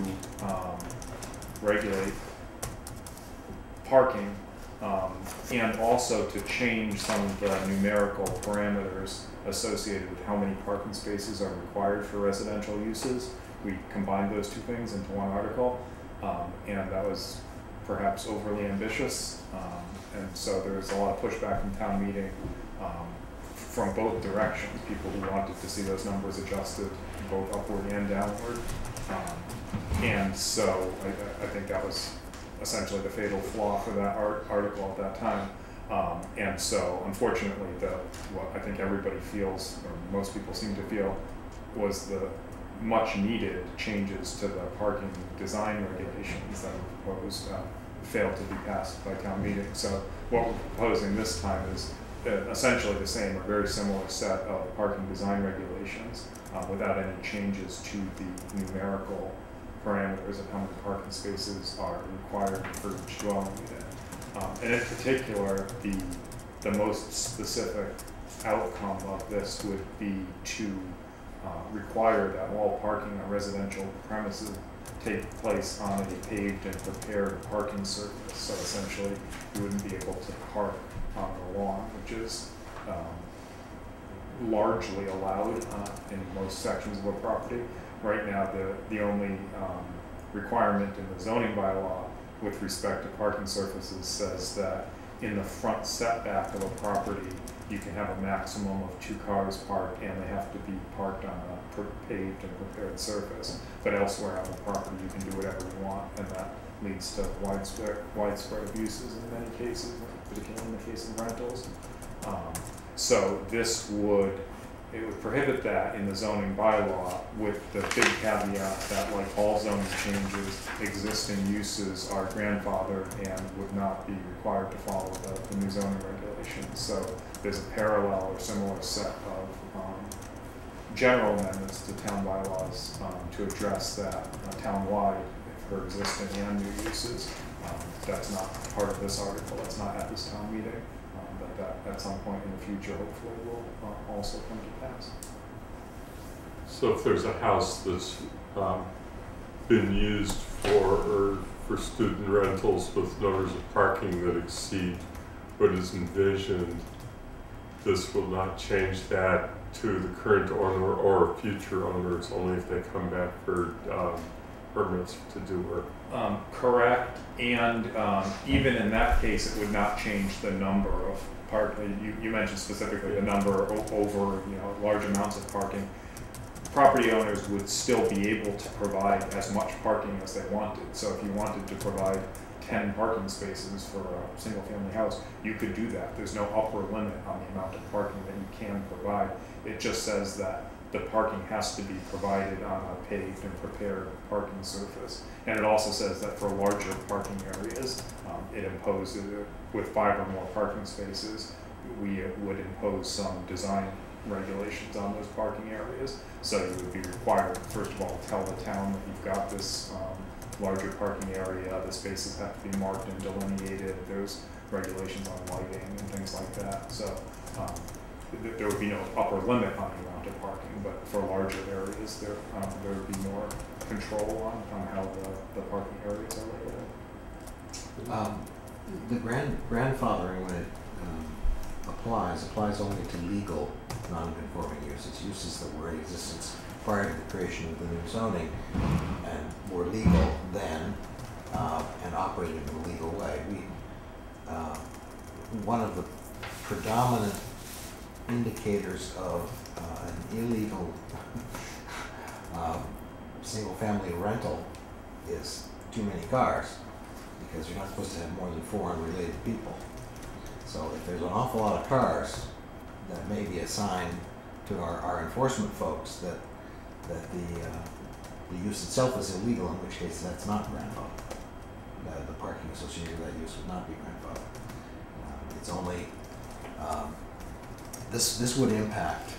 regulate parking and also to change some of the numerical parameters associated with how many parking spaces are required for residential uses. We combined those two things into one article, and that was perhaps overly ambitious, and so there was a lot of pushback in town meeting from both directions, people who wanted to see those numbers adjusted both upward and downward, and so I think that was essentially the fatal flaw for that article at that time. And so, unfortunately, what I think everybody feels, or most people seem to feel, was the much needed changes to the parking design regulations that were proposed failed to be passed by town meeting. So what we're proposing this time is essentially the same or very similar set of parking design regulations without any changes to the numerical parameters of how many parking spaces are required for each dwelling unit. And in particular, the most specific outcome of this would be to require that all parking on residential premises take place on a paved and prepared parking surface. So essentially, you wouldn't be able to park on the lawn, which is largely allowed in most sections of a property. Right now, the only requirement in the zoning bylaw with respect to parking surfaces says that in the front setback of a property, you can have a maximum of 2 cars parked, and they have to be parked on a paved and prepared surface. But elsewhere on the property, you can do whatever you want, and that leads to widespread abuses in many cases, particularly in the case of rentals. So this would prohibit that in the zoning bylaw, with the big caveat that, like all zoning changes, existing uses are grandfathered and would not be required to follow the new zoning regulations. So there's a parallel or similar set of general amendments to town bylaws to address that town-wide for existing and new uses. That's not part of this article, that's not at this town meeting. That at some point in the future hopefully will also come to pass. So if there's a house that's been used for student rentals with numbers of parking that exceed what is envisioned, this will not change that to the current owner or future owners, only if they come back for permits to do work. Correct, and even in that case, it would not change the number of you mentioned specifically the number over, large amounts of parking. Property owners would still be able to provide as much parking as they wanted. So if you wanted to provide 10 parking spaces for a single family house, you could do that. There's no upper limit on the amount of parking that you can provide. It just says that the parking has to be provided on a paved and prepared parking surface. And it also says that for larger parking areas, it imposes, with 5 or more parking spaces, we would impose some design regulations on those parking areas. So you would be required, first of all, to tell the town that you've got this larger parking area, the spaces have to be marked and delineated, there's regulations on lighting and things like that. So there would be no upper limit on the amount of parking, but for larger areas, there would be more control on how the parking areas are laid out. The grandfathering, when it applies only to legal non-conforming uses that were in existence prior to the creation of the new zoning and were legal then and operated in a legal way. One of the predominant indicators of an illegal single-family rental is too many cars, because you're not supposed to have more than 4 unrelated people. So if there's an awful lot of cars, that may be a sign to our enforcement folks that the use itself is illegal, in which case that's not grandfathered. The parking associated with that use would not be grandfathered. It's only this would impact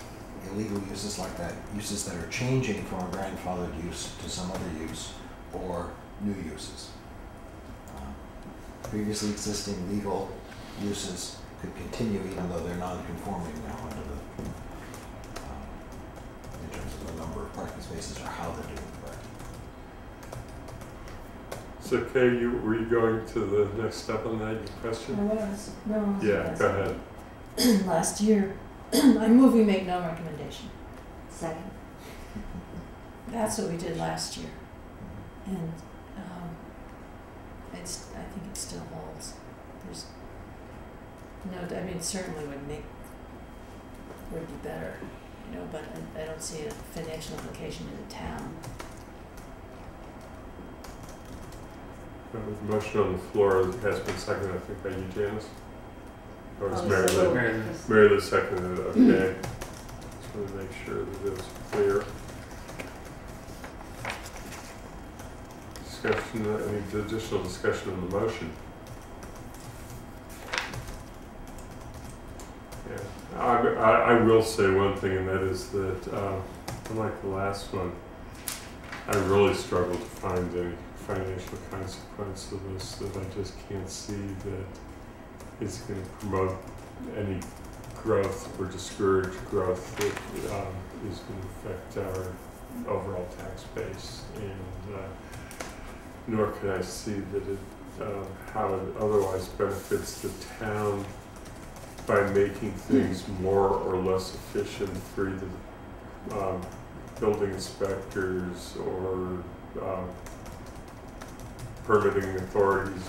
illegal uses like that, uses that are changing from a grandfathered use to some other use, or new uses. Previously existing legal uses could continue even though they're non-conforming now under the in terms of the number of parking spaces or how they're doing the parking. So Kay, were you going to the next step on that, your question? Yeah, go ahead. Last year, I move we make no recommendation. Second. That's what we did last year. And I think it still holds. There's no, I mean, it certainly would be better, but I don't see a financial implication to the town. The motion on the floor has been seconded, I think, by you, Janice? Or was Mary Lou? Mary Lou seconded it, okay. Just want to make sure that it was clear. Discussion, any additional discussion on the motion? Yeah, I will say one thing, and that is that, unlike the last one, I really struggle to find any financial consequence of this, that I just can't see that it's going to promote any growth or discourage growth that is going to affect our overall tax base, and nor can I see that it how it otherwise benefits the town by making things more or less efficient for either building inspectors or permitting authorities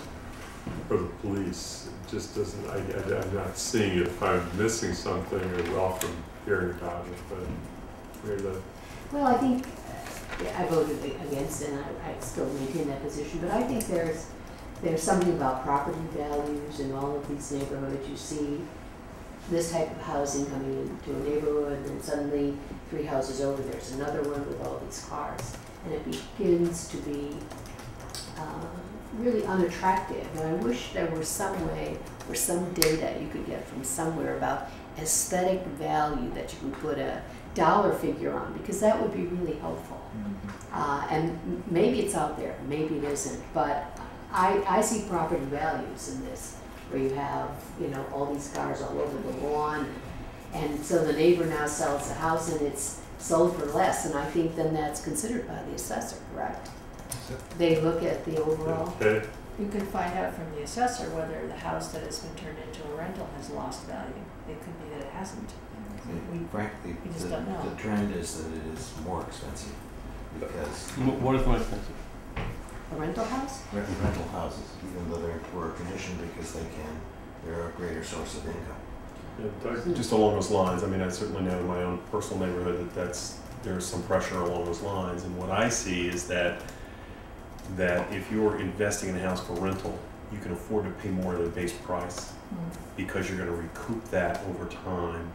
or the police. It just doesn't, I'm not seeing it. If I'm missing something, I welcome hearing about it, but really. Well, I think, I voted against it, and I still maintain that position, but I think there's something about property values in all of these neighborhoods. You see this type of housing coming into a neighborhood, and then suddenly 3 houses over, there's another one with all these cars, and it begins to be really unattractive. And I wish there were some way or some data you could get from somewhere about aesthetic value that you could put a dollar figure on, because that would be really helpful. And maybe it's out there, maybe it isn't, but I see property values in this, where you have, all these cars all over the lawn, and so the neighbor now sells the house and it's sold for less, and I think then that's considered by the assessor, correct? They look at the overall. Okay. You can find out from the assessor whether the house that has been turned into a rental has lost value. It could be that it hasn't. Frankly, we just don't know. the trend is that it is more expensive, because What is more expensive? a rental house? Rental houses, even though they're poor condition because they're a greater source of income. Yeah, just along those lines, I mean, I certainly know in my own personal neighborhood there's some pressure along those lines, and what I see is that if you're investing in a house for rental, you can afford to pay more than base price because you're going to recoup that over time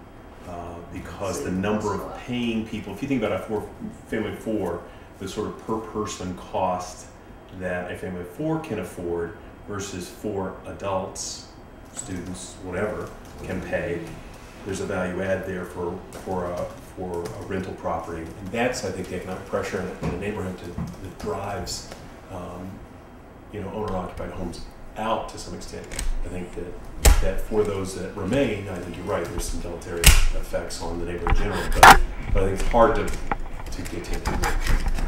because the number of paying people, if you think about a family of four, the sort of per person cost that a family of four can afford versus 4 adults, students, whatever, can pay, there's a value add there for a rental property, and that's, I think, the economic pressure in a neighborhood that drives owner-occupied homes out to some extent. I think that for those that remain, I think you're right, there's some deleterious effects on the neighborhood generally, but I think it's hard to get to.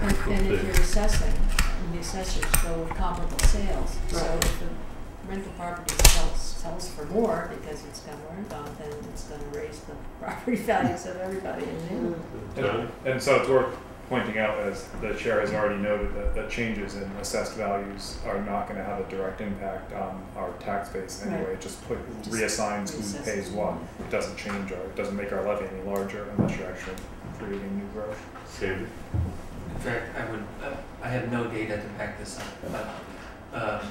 And if you're assessing, and the assessors go with comparable sales, so if the rental property sells for more because it's got more income, then it's going to raise the property values of everybody in there. And so it's worth pointing out, as the chair has already noted, that changes in assessed values are not going to have a direct impact on our tax base anyway. Right. It just reassigns who pays what. It doesn't change it doesn't make our levy any larger unless you're actually creating new growth. Same. In fact, I have no data to back this up, but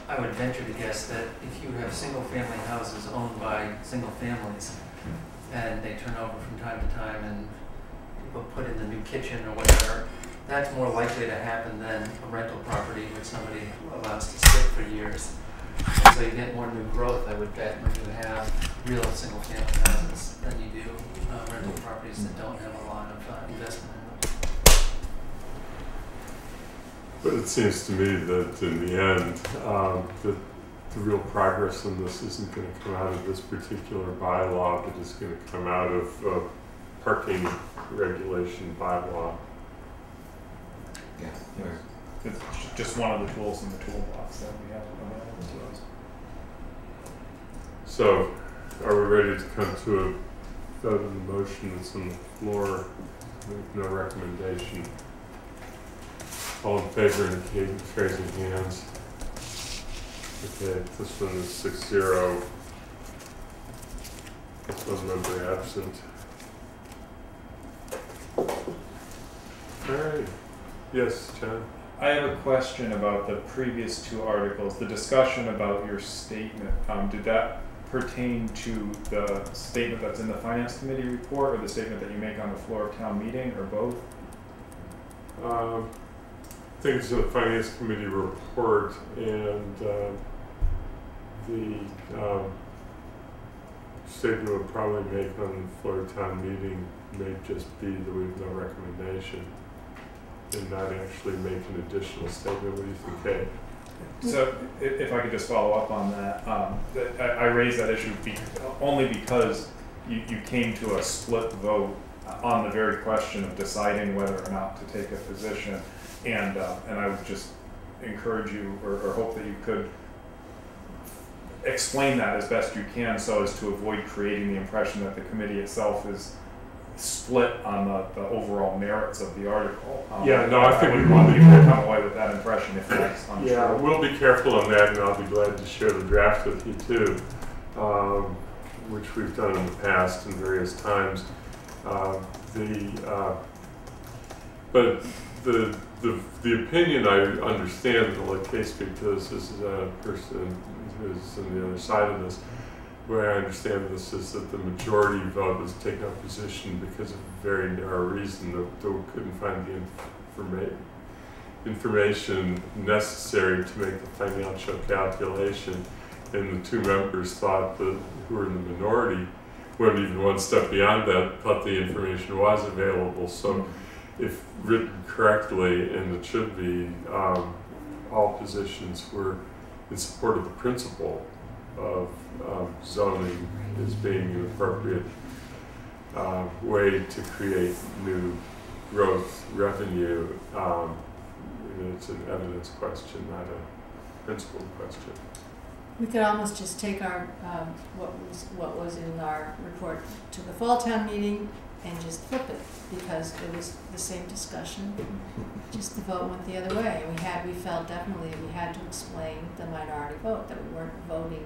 I would venture to guess that if you have single-family houses owned by single families, and they turn over from time to time, and people put in the new kitchen or whatever, that's more likely to happen than a rental property which somebody allows to sit for years. And so you get more new growth, I would bet, when you have real single-family houses than you do rental properties that don't have a lot of investment in them. But it seems to me that in the end, the real progress in this isn't going to come out of this particular bylaw, but it's going to come out of parking regulation bylaw. Yeah. It's just one of the tools in the toolbox that we have available to us. So, are we ready to come to a vote on the motion that's on the floor with no recommendation? All in favor indicate with raising hands. Okay, this one is 6-0. This one member absent. All right. Yes, John? I have a question about the previous 2 articles. The discussion about your statement, did that pertain to the statement that's in the Finance Committee report, or the statement that you make on the floor of town meeting, or both? I think it's a Finance Committee report, and the statement we'll probably make on the floor of town meeting may just be that we have no recommendation, and not actually make an additional statement. What do you think, Kay? So, if I could just follow up on that, I raised that issue only because you came to a split vote on the very question of deciding whether or not to take a position, and I would just encourage you, or hope that you could explain that as best you can, so as to avoid creating the impression that the committee itself is split on the overall merits of the article. Yeah, no, I think we want will be people to come away with that impression if that's untrue. Yeah, we'll be careful on that, and I'll be glad to share the draft with you too, which we've done in the past in various times. But the opinion, I understand the case, because this is a person who's on the other side of this. Where I understand this is that the majority vote was taking a position because of a very narrow reason, that we couldn't find the information necessary to make the financial calculation, and the 2 members thought that, who were in the minority, went even one step beyond that, thought the information was available. So if written correctly, and it should be, all positions were in support of the principle of zoning as being an appropriate way to create new growth revenue. It's an evidence question, not a principle question. We could almost just take our what was in our report to the fall town meeting, and just flip it, because it was the same discussion, just the vote went the other way. We felt definitely we had to explain the minority vote, that we weren't voting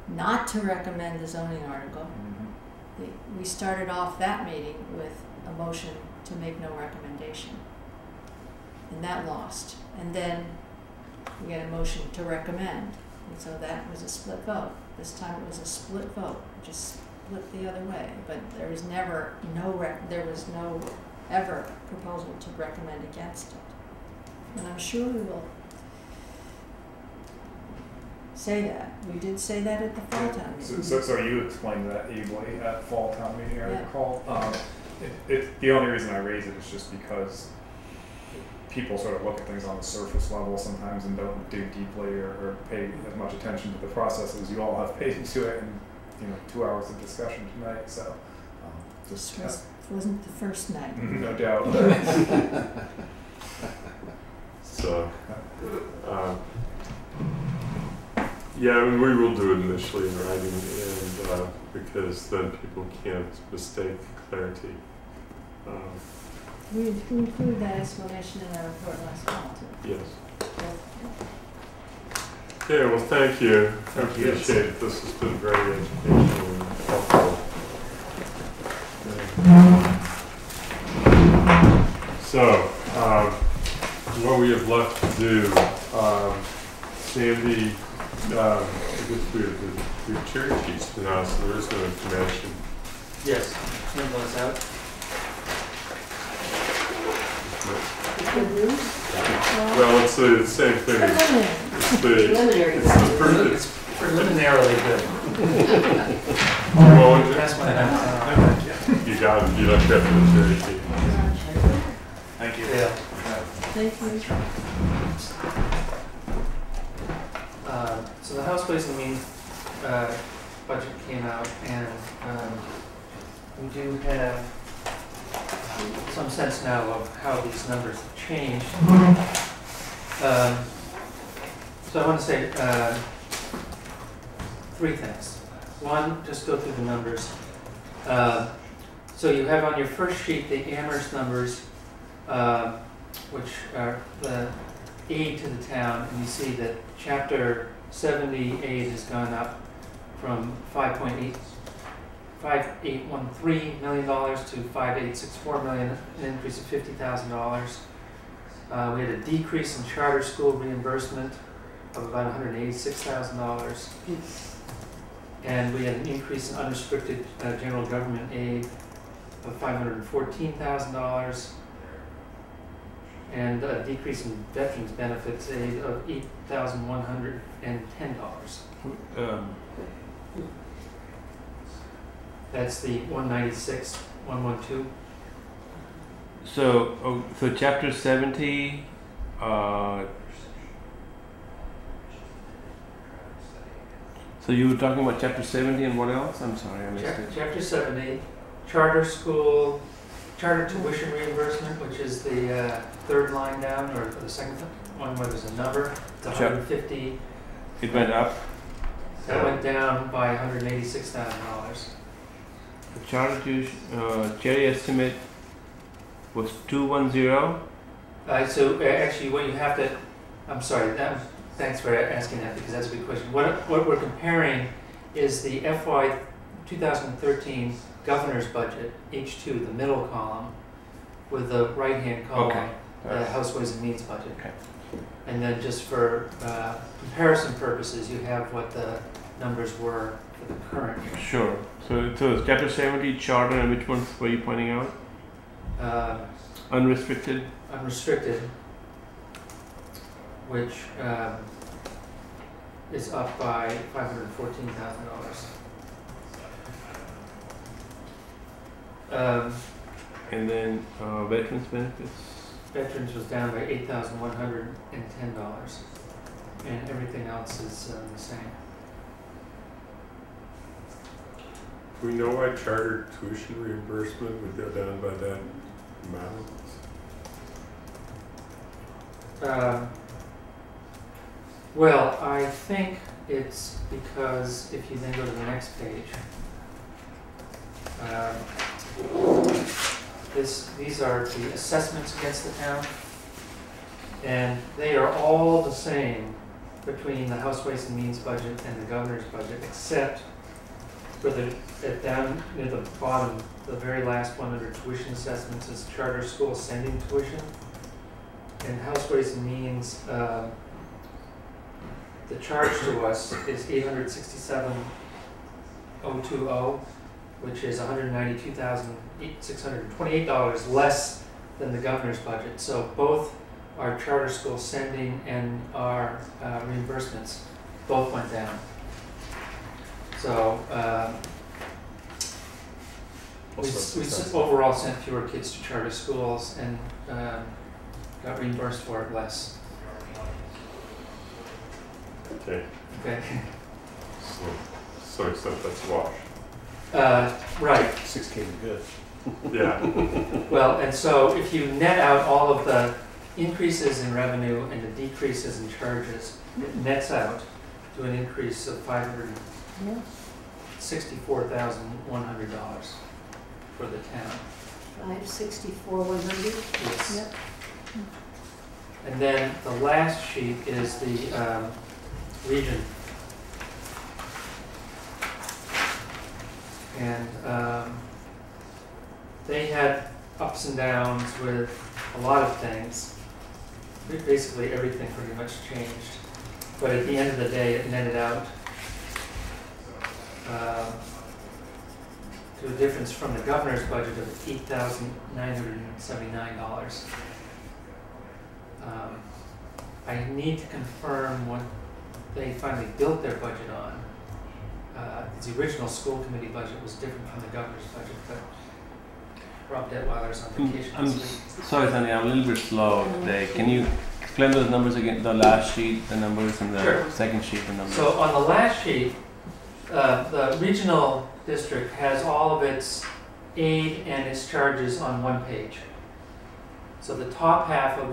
not to recommend the zoning article. We started off that meeting with a motion to make no recommendation, and that lost. And then we had a motion to recommend, and so that was a split vote. This time it was a split vote, just split the other way. But there was never there was no ever proposal to recommend against it. And I'm sure we will say that. We did say that at the fall town meeting. So you explained that ably at fall town meeting, I Yeah. recall. The only reason I raise it is just because people sort of look at things on the surface level sometimes and don't dig deeply or pay as much attention to the process as you all have paid into it in 2 hours of discussion tonight. So just Wasn't the first night. no doubt. So, yeah, I mean, we will do it initially in writing, and because then people can't mistake clarity. We included that explanation in our report last fall too. Yes. Yeah, well, thank you. I Thank you. appreciate it. This has been very educational and helpful. So, what we have left to do, Sandy, I guess we have cherry sheets to now, so there is no information. Yes, hand those out. Good news? Well, it's the same thing. Preliminary. It's preliminarily good. Well, That's my you got it. You don't have the cherry sheet. Thank you. Yeah. Thank you. So the House Ways and Means budget came out, and we do have some sense now of how these numbers have changed. So I want to say three things. One, just go through the numbers. So you have on your first sheet the Amherst numbers, which are the aid to the town, and you see that Chapter 70 aid has gone up from $5.813 million to $5.864 million, an increase of $50,000. We had a decrease in charter school reimbursement of about $186,000. And we had an increase in unrestricted general government aid of $514,000. And a decrease in veterans benefits aid of $8,110. That's the 196, 112. So chapter 70, so you were talking about chapter 70 and what else? I'm sorry, I missed it. Chapter 70, charter school, charter tuition reimbursement, which is the third line down, or the second one where there's a number. It's 150. It went up. That went down by $186,000. The charter tuition, cherry estimate was 210. So actually, what you have to, I'm sorry, thanks for asking that, because that's a good question. What we're comparing is the FY 2013 governor's budget, H2, the middle column, with the right-hand column, Okay. the House Ways and Means budget. Okay. And then just for comparison purposes, you have what the numbers were for the current year. Sure. So it's chapter 70 charter, and which ones were you pointing out? Unrestricted. Unrestricted, which is up by $514,000. And then veterans benefits. Veterans was down by $8,110, and everything else is the same. Do we know why charter tuition reimbursement would go down by that amount? Well, I think it's because if you then go to the next page, these are the assessments against the town. And they are all the same between the House Ways and Means budget and the governor's budget, except for down near the bottom, the very last one under tuition assessments is charter school sending tuition. And House Ways and Means, the charge to us is $867,020, which is $192,628 less than the governor's budget. So both our charter school sending and our reimbursements both went down. So we overall sent fewer kids to charter schools and got reimbursed for it less. Okay. Okay. So except that's wash. Right. 16 is good. Yeah. Well, and so if you net out all of the increases in revenue and the decreases in charges, it nets out to an increase of $564,100 for the town. 564,100. Yes. Yep. And then the last sheet is the region. And they had ups and downs with a lot of things. Basically everything pretty much changed. But at the end of the day, it netted out to a difference from the governor's budget of $8,979. I need to confirm what they finally built their budget on. The original school committee budget was different from the governor's budget, but Rob Detweiler's on vacation I'm this week. sorry, Sandy, I'm a little bit slow today. Can you explain those numbers again? The last sheet, the numbers, and the Sure. second sheet, the numbers. So on the last sheet, the regional district has all of its aid and its charges on one page. So the top half of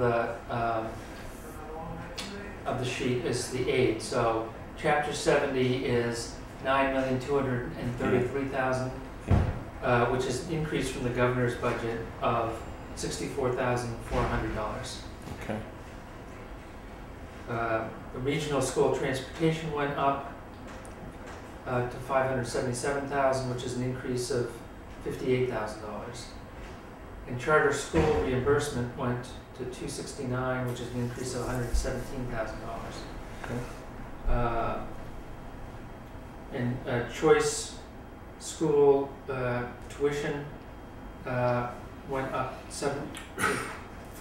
the sheet is the aid. So chapter 70 is $9,233,000, which is an increase from the governor's budget of $64,400. Okay. The regional school transportation went up to $577,000, which is an increase of $58,000. And charter school reimbursement went to $269,000, which is an increase of $117,000. Okay. And choice school tuition went up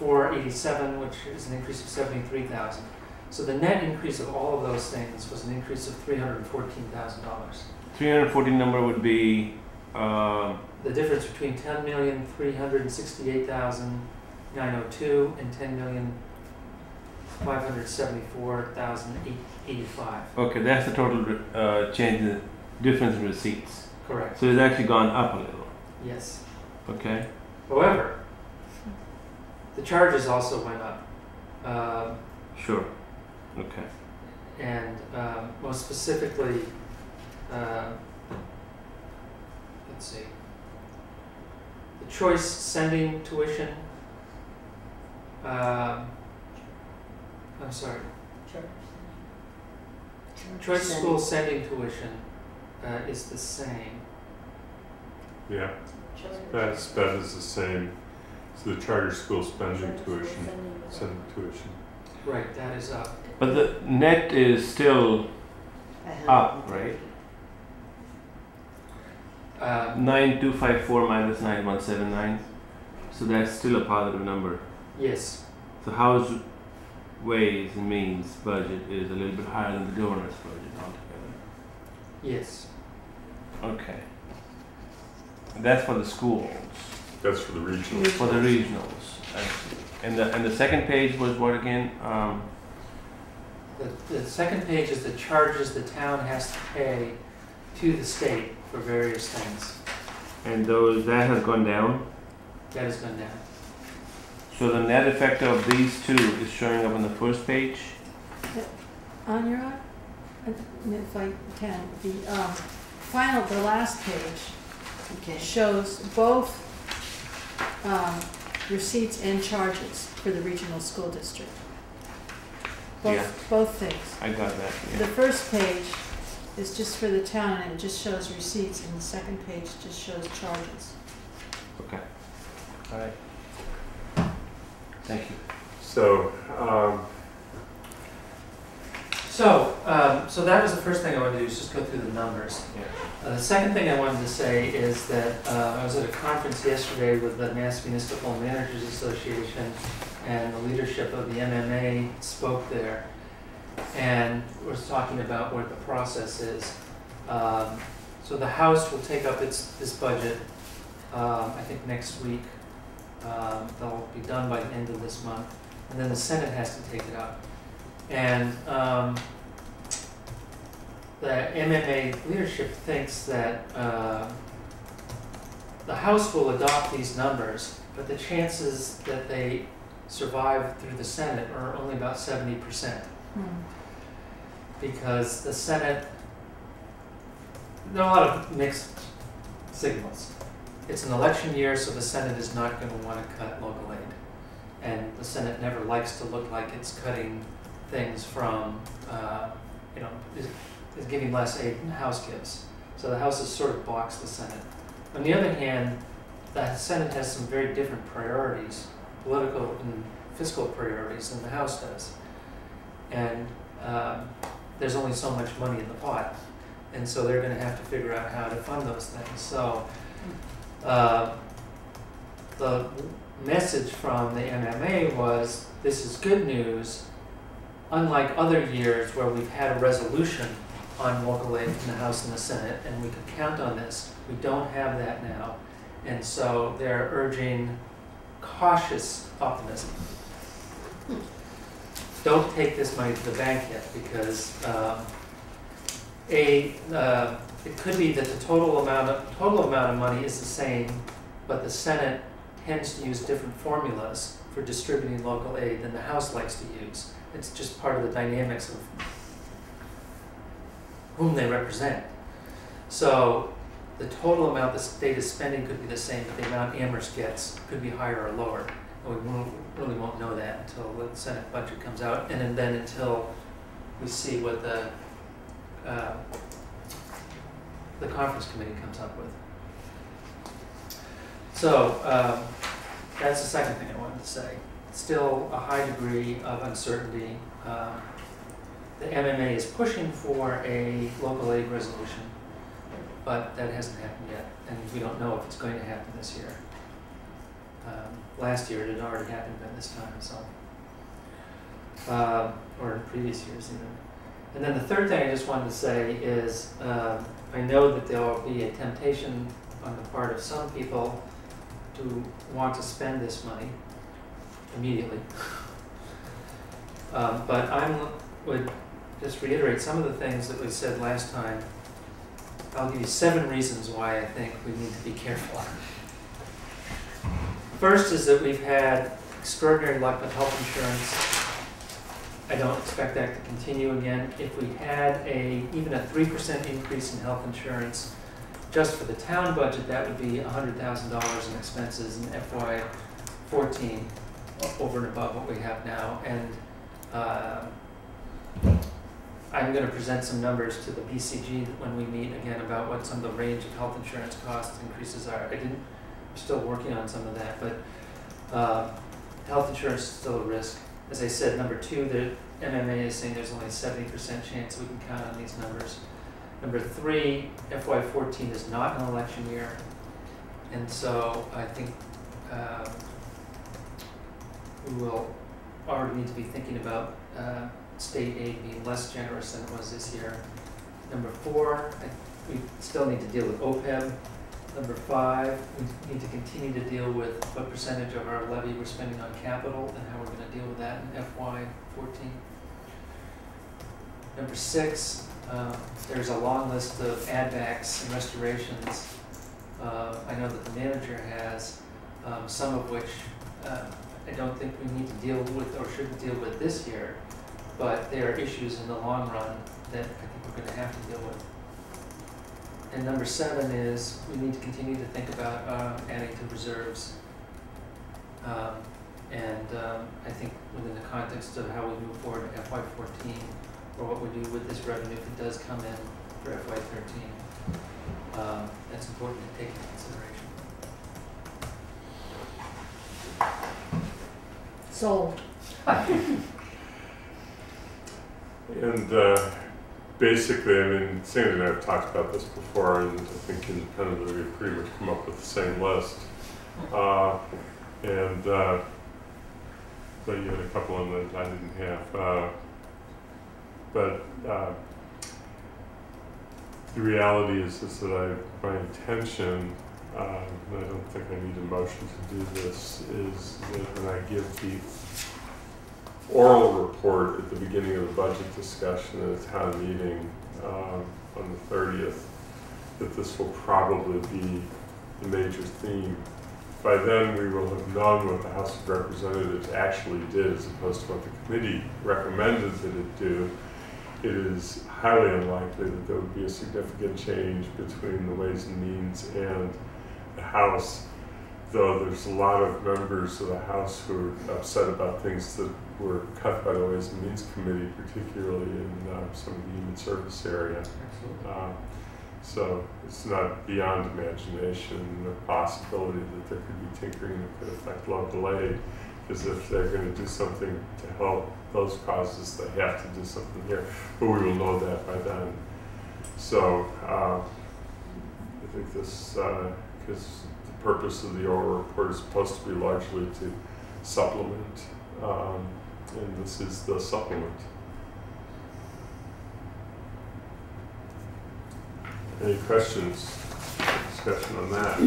$487,000, which is an increase of $73,000. So the net increase of all of those things was an increase of $314,000. 314 number would be The difference between $10,368,902 and $10,574,085. okay. That's the total change, the difference in receipts. Correct. So it's actually gone up a little. Yes. Okay. However, the charges also went up. Sure. Okay. And most specifically, let's see, the choice sending tuition, I'm sorry, choice school sending tuition is the same. Yeah. That is the same. So the charter school spending tuition, sending tuition. Right, that is up. But the net is still up, right? 9254 minus 9179. So that's still a positive number. Yes. So House Ways and Means budget is a little bit higher than the governor's budget altogether. Yes. Okay. And that's for the schools. That's for the regional. For the regionals. I see. And the second page was what again? The second page is the charges the town has to pay to the state for various things. And that has gone down. That has gone down. So the net effect of these two is showing up on the first page. On your, if I can, the last page shows both receipts and charges for the regional school district. Yeah. Both things. I got that. The Yeah. first page is just for the town and it just shows receipts, and the second page just shows charges. Okay. All right. Thank you. So, So that was the first thing I wanted to do, is just go through the numbers. Yeah. The second thing I wanted to say is that I was at a conference yesterday with the Mass Municipal Managers Association, and the leadership of the MMA spoke there, and was talking about what the process is. So the House will take up this budget, I think next week. They'll be done by the end of this month, and then the Senate has to take it up. And the MMA leadership thinks that the House will adopt these numbers, but the chances that they survive through the Senate are only about 70%. Because the Senate, there are a lot of mixed signals. It's an election year, so the Senate is not going to want to cut local aid. And the Senate never likes to look like it's cutting things from, is giving less aid than the House gives. So the House has sort of boxed the Senate. On the other hand, the Senate has some very different priorities, political and fiscal priorities, than the House does. And there's only so much money in the pot. And so they're going to have to figure out how to fund those things. So the message from the MMA was, this is good news. Unlike other years where we've had a resolution on local aid in the House and the Senate, and we could count on this, we don't have that now. And so they're urging cautious optimism. Don't take this money to the bank yet, because it could be that the total amount of money is the same, but the Senate tends to use different formulas for distributing local aid than the House likes to use. It's just part of the dynamics of whom they represent. So the total amount the state is spending could be the same, but the amount Amherst gets could be higher or lower. And we really won't know that until the Senate budget comes out, and then until we see what the conference committee comes up with. So that's the second thing I wanted to say. Still a high degree of uncertainty. The MMA is pushing for a local aid resolution, but that hasn't happened yet, and we don't know if it's going to happen this year. Last year it had already happened by this time, so or in previous years even. And then the third thing I just wanted to say is I know that there will be a temptation on the part of some people to want to spend this money immediately. But I would just reiterate some of the things that we said last time. I'll give you 7 reasons why I think we need to be careful. First is that we've had extraordinary luck with health insurance. I don't expect that to continue again. If we had even a 3% increase in health insurance, just for the town budget, that would be $100,000 in expenses in FY14, over and above what we have now. And I'm going to present some numbers to the BCG when we meet again about what some of the range of health insurance cost increases are. I'm still working on some of that, but health insurance is still a risk. As I said, number 2, the MMA is saying there's only a 70% chance we can count on these numbers. Number 3, FY14 is not an election year, and so I think we will already need to be thinking about state aid being less generous than it was this year. Number 4, we still need to deal with OPEB. Number 5, we need to continue to deal with what percentage of our levy we're spending on capital and how we're going to deal with that in FY14. Number 6, there's a long list of add-backs and restorations. I know that the manager has, some of which I don't think we need to deal with or should deal with this year, but there are issues in the long run that I think we're going to have to deal with. And number 7 is we need to continue to think about adding to reserves. I think within the context of how we move forward in FY14, or what we do with this revenue if it does come in for FY13, that's important to take into consideration. Sold. And basically, I mean, Sandy and I have talked about this before, and I think independently we pretty much come up with the same list. But you had a couple of them that I didn't have. But the reality is that my intention, and I don't think I need a motion to do this, is that when I give the oral report at the beginning of the budget discussion at a town meeting on the 30th, that this will probably be the major theme. By then we will have known what the House of Representatives actually did as opposed to what the committee recommended that it do. It is highly unlikely that there would be a significant change between the Ways and Means and the House, though there's a lot of members of the House who are upset about things that were cut by the Ways and Means Committee, particularly in some of the human service area. So it's not beyond imagination the possibility that there could be tinkering that could affect local aid, because if they're going to do something to help those causes, they have to do something here. But we will know that by then. So I think this, because the purpose of the oral report is supposed to be largely to supplement, and this is the supplement. Any questions, discussion on that?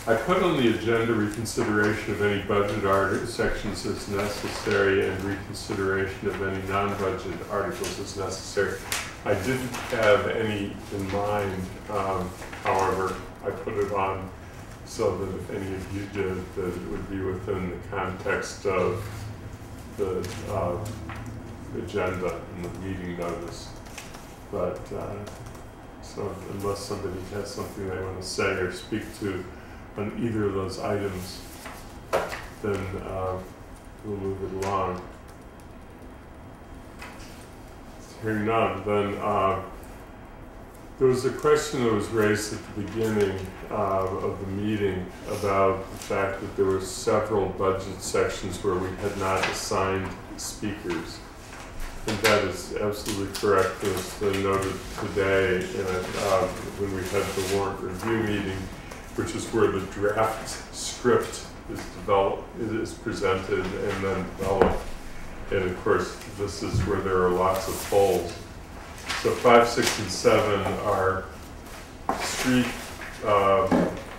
I put on the agenda reconsideration of any budget sections as necessary and reconsideration of any non-budget articles as necessary. I didn't have any in mind, however, I put it on so that if any of you did, that it would be within the context of the agenda and the meeting notice. But so unless somebody has something they want to say or speak to on either of those items, then we'll move it along. Hearing none, then there was a question that was raised at the beginning of the meeting about the fact that there were several budget sections where we had not assigned speakers. And that is absolutely correct. It was noted today when we had the warrant review meeting, which is where the draft script is developed, it is presented and then developed. And of course, this is where there are lots of polls. So 5, 6, and 7 are street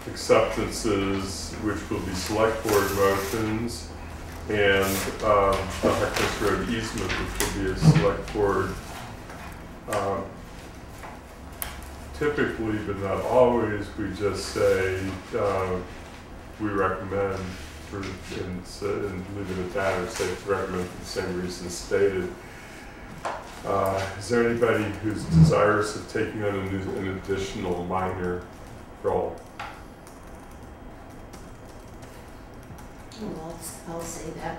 acceptances, which will be select board motions, and the Harkness Road easement, which will be a select board. Typically, but not always, we just say we recommend, and leave it at that, or say recommend for the same reasons stated. Is there anybody who's desirous of taking on an additional minor role? Well, I'll say that.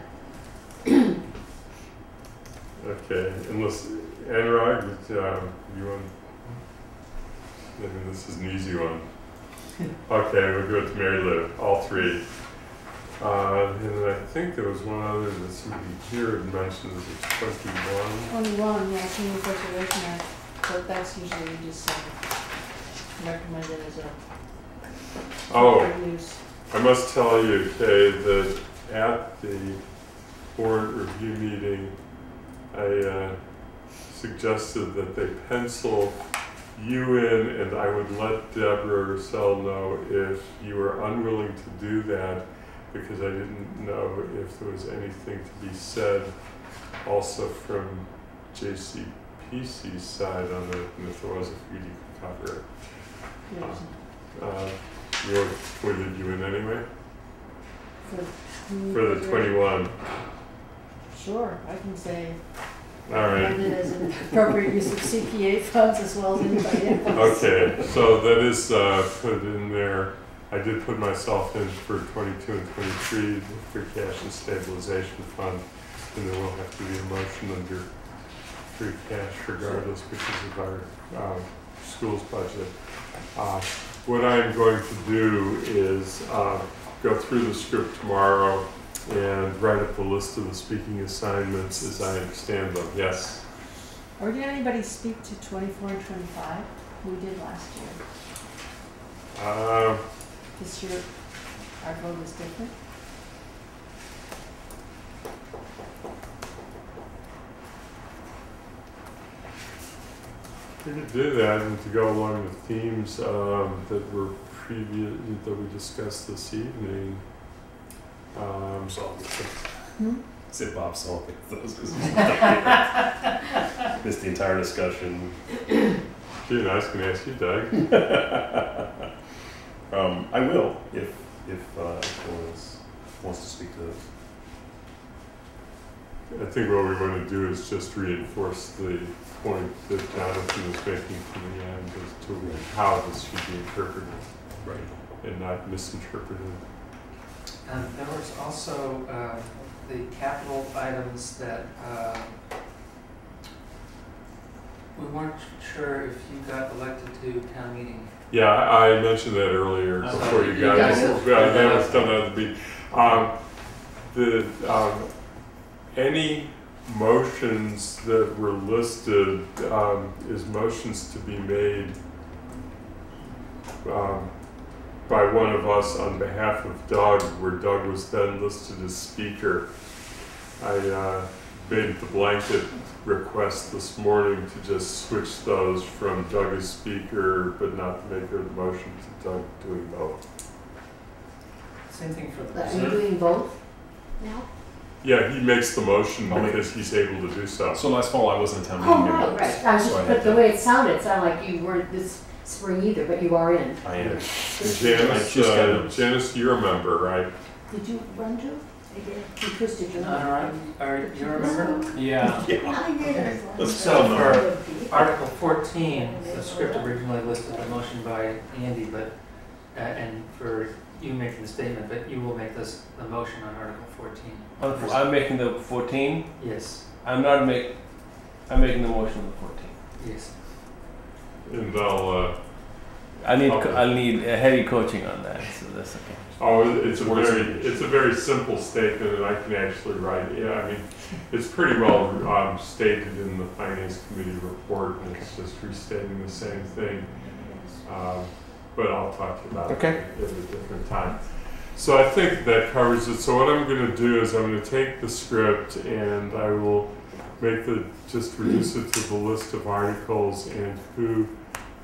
Okay, unless Anurag, you want? I mean, this is an easy one. Okay, we'll go to Mary Lou, all three. And I think there was one other that somebody here had mentioned, is it 21? Only one, yeah, Community Preservation Act, but that's usually just recommended as a use. I must tell you, Kay, that at the warrant review meeting, I suggested that they pencil you in, and I would let Deborah Russell know if you were unwilling to do that, because I didn't know if there was anything to be said also from JCPC's side on it, and if there was, if we could cover it. You appointed you in anyway? For the 21. Sure, I can say. All right. And it is an appropriate use of CPA funds as well as anybody else. Okay, so that is put in there. I did put myself in for 22 and 23, the free cash and stabilization fund, and there will have to be a motion under free cash regardless because of our school's budget. What I'm going to do is go through the script tomorrow and write up a list of the speaking assignments as I understand them. Yes? Or did anybody speak to 24 and 25? We did last year. This year, our vote is different. We could do that, and to go along with themes that were that we discussed this evening. Sit Bob solving those because missed the entire discussion. Gee, I was going to ask you, Doug. I will if anyone else wants to speak to those. I think what we want to do is just reinforce the point that Jonathan was making from the end as to how this should be interpreted, Right. and not misinterpreted. There was also the capital items that we weren't sure if you got elected to town meeting. Yeah, I mentioned that earlier before you got guys it. have- That was done at the beat. Any motions that were listed is motions to be made by one of us on behalf of Doug, where Doug was then listed as speaker. I made the blanket request this morning to just switch those from Doug as speaker, but not to make her the motion to Doug doing both. Same thing for the Are you reserve. doing both now? Yeah, he makes the motion I'll make- because he's able to do so. So last fall I wasn't a town Oh, meeting member. right. I was so just, had but the to- way it sounded like you weren't this spring either, but you are in. I am. Janice, just got noticed. Janice, you're a member, right? Did you run to? I did. You twisted your All right, you remember? Yeah. So for Article 14, the script originally listed a motion by Andy, but and for you making the statement, but you will make this the motion on Article 14. I'm making the 14. Yes, I'm making the motion on the 14. yes. And I'll need heavy coaching on that, so that's okay. it's a very simple statement, and I can actually write it. Yeah, I mean, it's pretty well stated in the Finance Committee report, and it's just restating the same thing. But I'll talk about it at a different time. So I think that covers it. So what I'm going to do is I'm going to take the script and I will just reduce it to the list of articles and who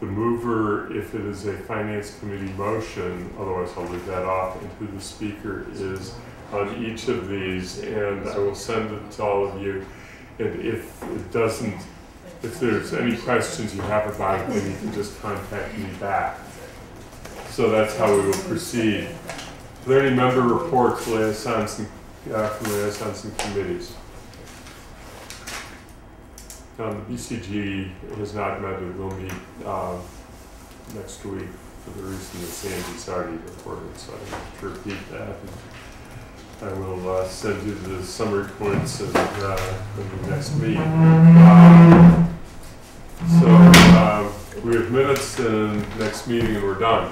the mover, if it is a Finance Committee motion, otherwise I'll leave that off, and who the speaker is on each of these, and I will send it to all of you. And if there's any questions you have about it, then you can just contact me back. So that's how we will proceed. Are there any member reports, liaisons, from liaisons and committees? The BCG has not met, it will meet next week for the reason that Sandy's already reported, so I don't have to repeat that. And I will send you the summary points in the next meeting. So we have minutes in next meeting and we're done.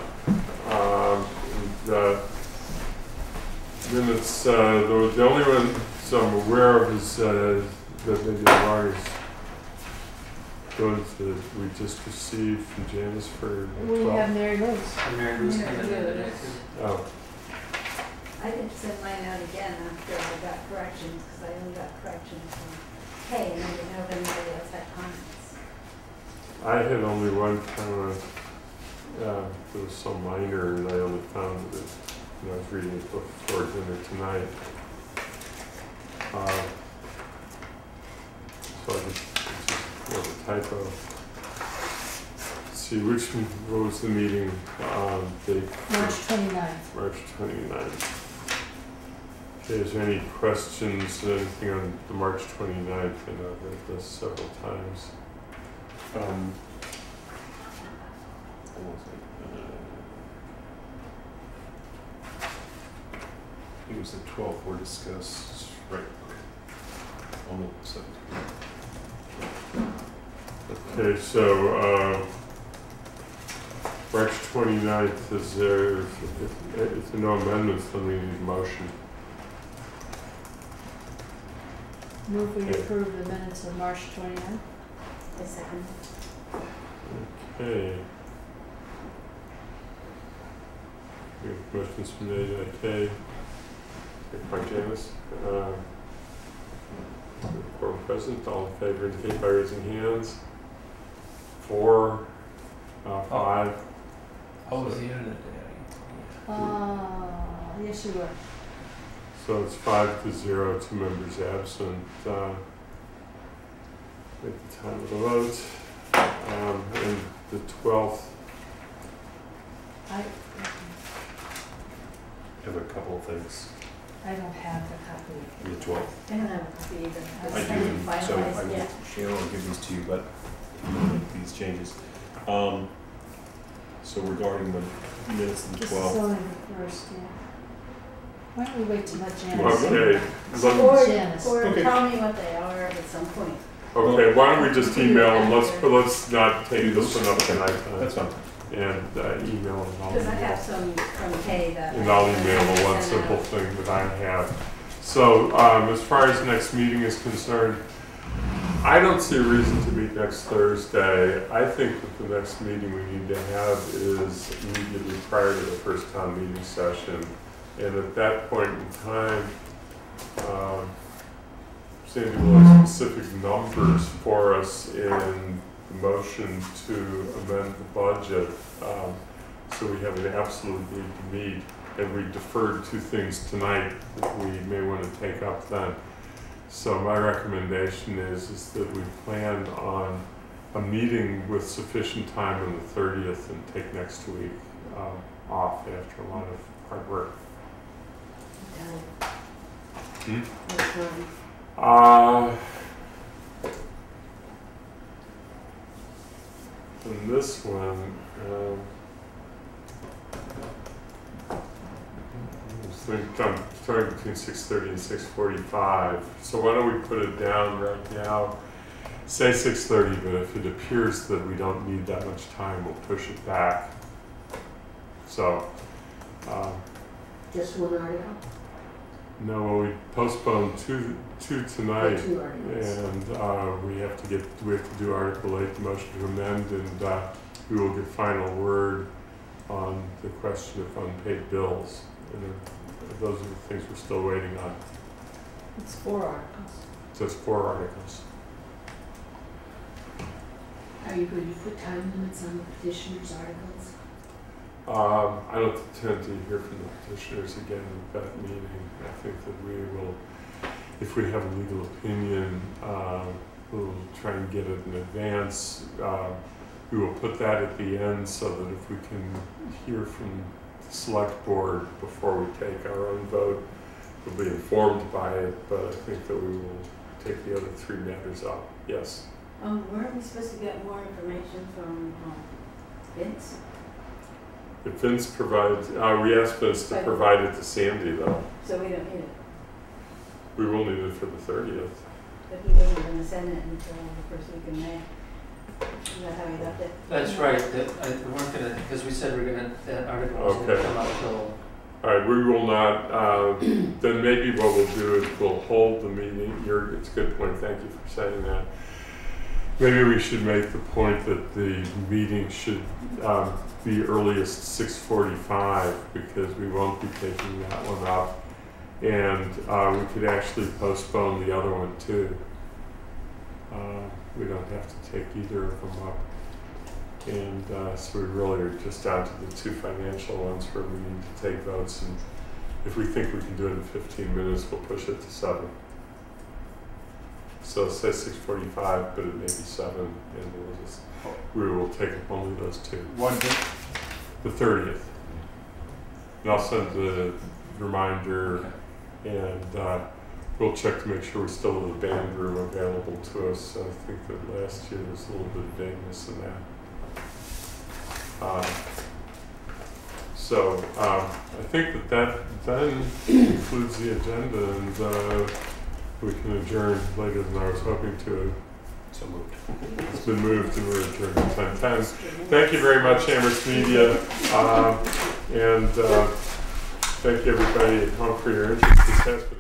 Minutes, the only one I'm aware of is that maybe the longest those that we just received from Janice for We 12. have Mary Rose. And Mary Lou's coming in today too. Oh, I didn't send mine out again after I got corrections, because I only got corrections from Kay, and I didn't know if anybody else had comments. I had only one comment that was so minor, and I only found it when I was reading it before dinner tonight. So I just a typo. Let's see, what was the meeting date? March 29th. March 29th. Is there any questions, anything on the March 29th? I know I've read this several times. It was the 12th were discussed, right, on the 17th. Okay, so March 29th, is there, if there are no amendments, then we need a motion. Move we Okay. approve the minutes of March 29th. A second. Okay. We have motions from made by Kay, by Janice. Quorum present, all in favor indicate by raising hands. 4, 5. I was here that day. Yes, you were. So it's 5-0, 2 members absent. At the time of the vote. And the 12th, I Have a couple of things. don't have the copy. The 12th. I don't have a copy either. I do, haven't and so finalized I will, yet. Cheryl will give these to you, but if you want to make these changes. So regarding the minutes of the This is 12th, only the first, yeah. Why don't we wait till Janice? okay, Janice. Or Okay. tell me what they are at some point. okay, why don't we just email them, let's not take this one up tonight, that's fine. and email them all. Because I have some from Kay that. And I'll email the one simple thing that I have. So, as far as next meeting is concerned, I don't see a reason to meet next Thursday. I think that the next meeting we need to have is immediately prior to the first town meeting session. And at that point in time, Sandy will have specific numbers for us in the motion to amend the budget. So we have an absolute need to meet, and we deferred 2 things tonight that we may want to take up then. So my recommendation is that we plan on a meeting with sufficient time on the 30th and take next week off after a lot of hard work. Hmm? And this one, I'm starting between 6:30 and 6:45. So why don't we put it down right now? Say 6:30, but if it appears that we don't need that much time, we'll push it back. So, Just one article? no, well, we postponed two tonight. 2 articles. And we have to do Article 8, the motion to amend, and we will get final word on the question of unpaid bills. And those are the things we're still waiting on. It's 4 articles. So it's 4 articles. Are you going to put time limits on the petitioner's articles? I don't intend to hear from the petitioners again at that meeting. I think that we will, if we have a legal opinion, we'll try and get it in advance. We will put that at the end so that if we can hear from the select board before we take our own vote, we'll be informed by it, but I think that we will take the other 3 matters up. Yes? Weren't we supposed to get more information from Vince? If Vince provides, we asked Vince to provide it to Sandy though. So we don't need it. We will need it for the 30th. But he wasn't gonna send it until the first week in May. Is that how he left it? That's right, that, we weren't gonna, because we said we were gonna, that article was gonna Okay. come out till. All right, we will not, then maybe what we'll do is we'll hold the meeting. It's a good point, thank you for saying that. Maybe we should make the point that the meeting should be earliest 6:45 because we won't be taking that one up. And we could actually postpone the other one too. We don't have to take either of them up. And so we really are just down to the 2 financial ones where we need to take votes. And if we think we can do it in 15 minutes, we'll push it to 7. So say 6:45, but it may be 7, and we will take up only those 2. One day. The 30th. And I'll send the reminder, and we'll check to make sure we still have the band room available to us. I think that last year there was a little bit of vagueness in that. So I think that then concludes the agenda, and we can adjourn later than I was hoping to. So moved. It's been moved and we're adjourned at 10:10. Thank you very much, Amherst Media, and thank you everybody at home for your interest. This has been